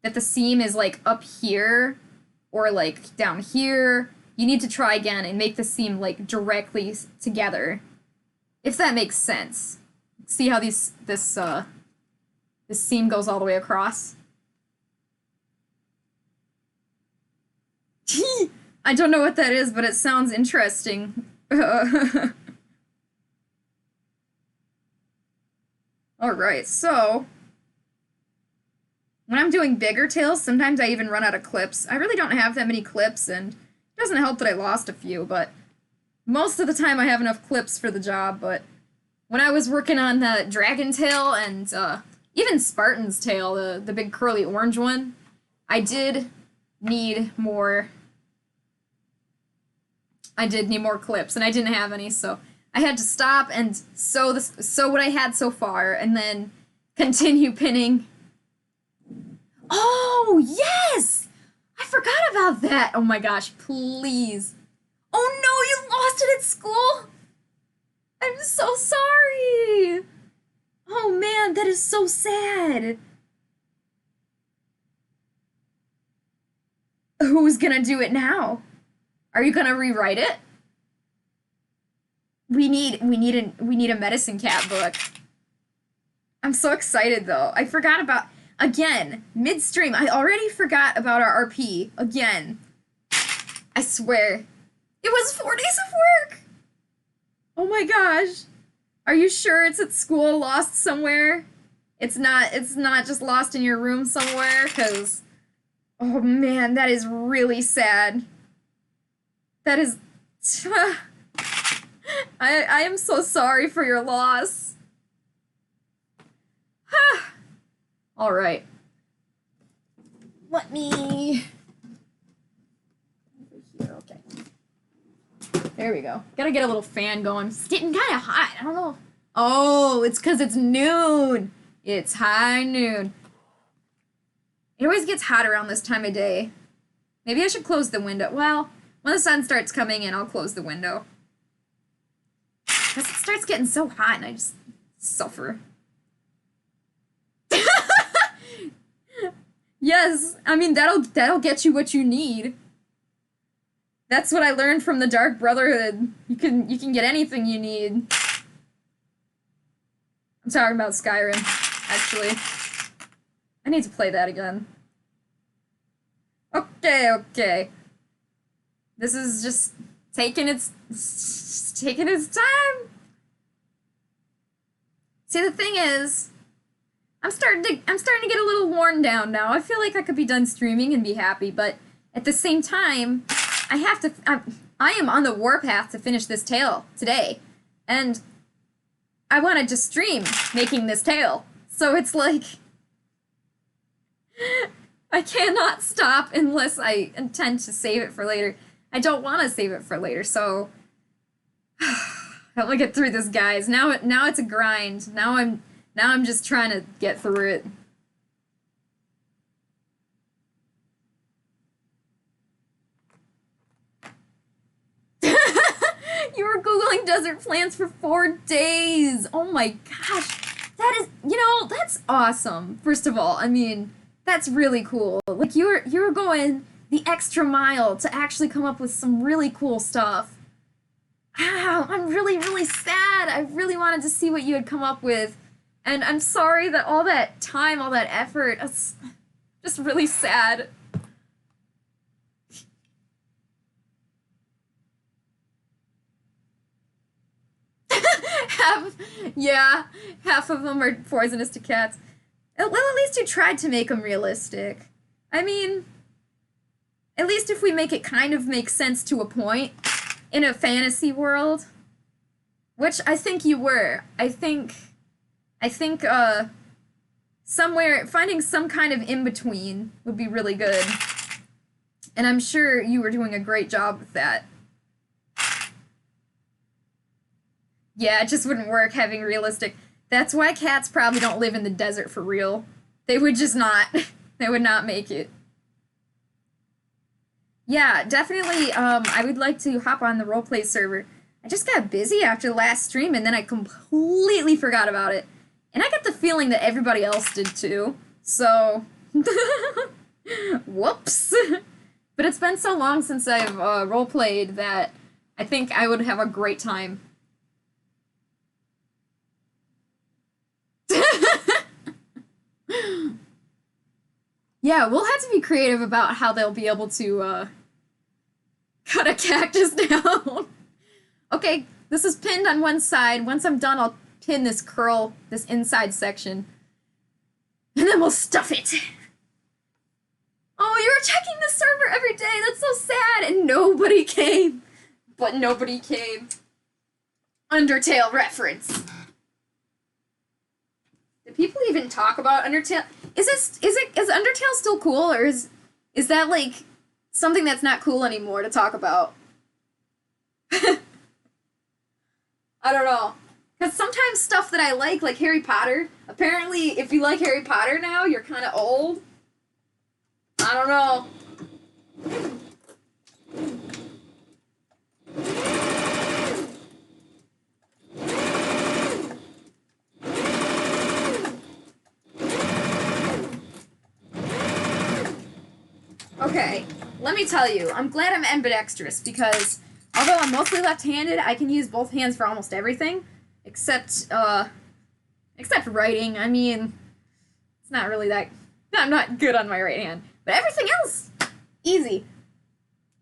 that the seam is like up here or like down here, you need to try again and make the seam like directly together, if that makes sense. See how this seam goes all the way across? I don't know what that is, but it sounds interesting. Alright, so when I'm doing bigger tails, sometimes I even run out of clips. I really don't have that many clips, and it doesn't help that I lost a few, but most of the time I have enough clips for the job. But when I was working on the dragon tail and even Spartan's tail, the big curly orange one, I did need more clips, and I didn't have any, so I had to stop and sew what I had so far, and then continue pinning. Oh, yes! I forgot about that! Oh my gosh, please. Oh no, you lost it at school? I'm so sorry! Oh man, that is so sad. Who's gonna do it now? Are you gonna rewrite it? We need a medicine cat book. I'm so excited though. I forgot about, again, midstream. I already forgot about our RP again. I swear. It was 4 days of work. Oh my gosh. Are you sure it's at school, lost somewhere? It's not just lost in your room somewhere, cuz oh man, that is really sad. That is I am so sorry for your loss. All right. Let me over here. Okay. There we go. Gotta get a little fan going. It's getting kind of hot. I don't know. Oh, it's because it's noon. It's high noon. It always gets hot around this time of day. Maybe I should close the window. Well, when the sun starts coming in, I'll close the window. Because it starts getting so hot and I just suffer. Yes, I mean, that'll get you what you need. That's what I learned from the Dark Brotherhood. You can get anything you need. I'm talking about Skyrim, actually. I need to play that again. Okay. This is just taking its time. See, the thing is, I'm starting to get a little worn down now. I feel like I could be done streaming and be happy, but at the same time, I am on the warpath to finish this tale today, and I wanted to stream making this tale. So it's like I cannot stop unless I intend to save it for later. I don't want to save it for later, so Help me get through this, guys. Now it's a grind. Now I'm just trying to get through it. You were Googling desert plants for 4 days. Oh my gosh. That is, that's awesome. First of all, I mean, that's really cool. Like you were going the extra mile to actually come up with some really cool stuff. Wow, I'm really, really sad. I really wanted to see what you had come up with. And I'm sorry that all that time, all that effort, it's just really sad. Half of them are poisonous to cats. Well, at least you tried to make them realistic. I mean, at least if we make it kind of make sense to a point in a fantasy world, which I think you were. I think somewhere finding some kind of in-between would be really good. And I'm sure you were doing a great job with that. Yeah, it just wouldn't work having realistic. That's why cats probably don't live in the desert for real. They would just not. They would not make it. Yeah, definitely, I would like to hop on the roleplay server. I just got busy after the last stream, and then I completely forgot about it. And I got the feeling that everybody else did too. So, whoops. But it's been so long since I've roleplayed that I think I would have a great time. Yeah, we'll have to be creative about how they'll be able to cut a cactus down. Okay, this is pinned on one side. Once I'm done, I'll pin this inside section. And then we'll stuff it. Oh, you were checking the server every day. That's so sad. And nobody came. But nobody came. Undertale reference. Do people even talk about Undertale? Is Undertale still cool, or is that like something that's not cool anymore to talk about? I don't know. Because sometimes stuff that I like Harry Potter, apparently if you like Harry Potter now, you're kind of old. I don't know. Okay, let me tell you, I'm glad I'm ambidextrous because although I'm mostly left-handed, I can use both hands for almost everything, except writing. I mean, it's not really that... I'm not good on my right hand. But everything else, easy.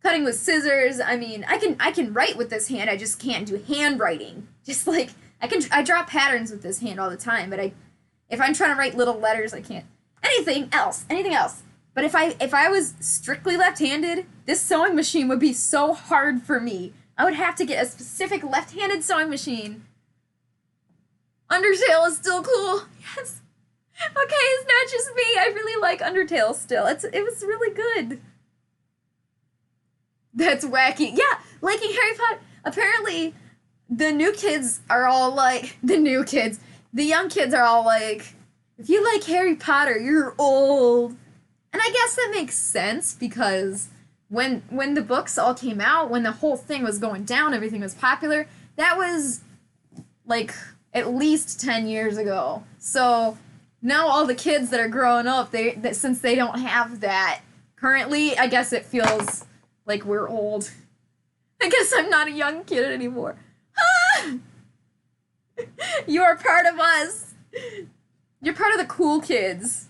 Cutting with scissors, I mean, I can write with this hand, I just can't do handwriting. Just like, I draw patterns with this hand all the time, but if I'm trying to write little letters, I can't. Anything else. But if I was strictly left-handed, this sewing machine would be so hard for me. I would have to get a specific left-handed sewing machine. Undertale is still cool. Yes. Okay, it's not just me. I really like Undertale still. It was really good. That's wacky. Yeah, liking Harry Potter. Apparently, the new kids are all like... The young kids are all like, if you like Harry Potter, you're old. And I guess that makes sense because when the books all came out, when the whole thing was going down, everything was popular, that was like at least 10 years ago. So now all the kids that are growing up, since they don't have that currently, I guess it feels like we're old. I guess I'm not a young kid anymore. Ah! You are part of us. You're part of the cool kids.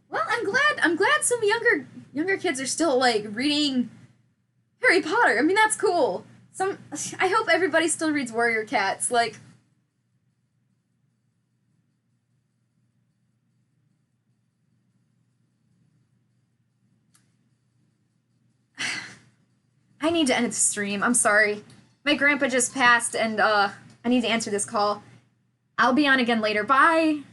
Well, I'm glad some younger kids are still like reading Harry Potter. I mean, that's cool. I hope everybody still reads Warrior Cats. Like, I need to end the stream. I'm sorry. My grandpa just passed, and I need to answer this call. I'll be on again later. Bye!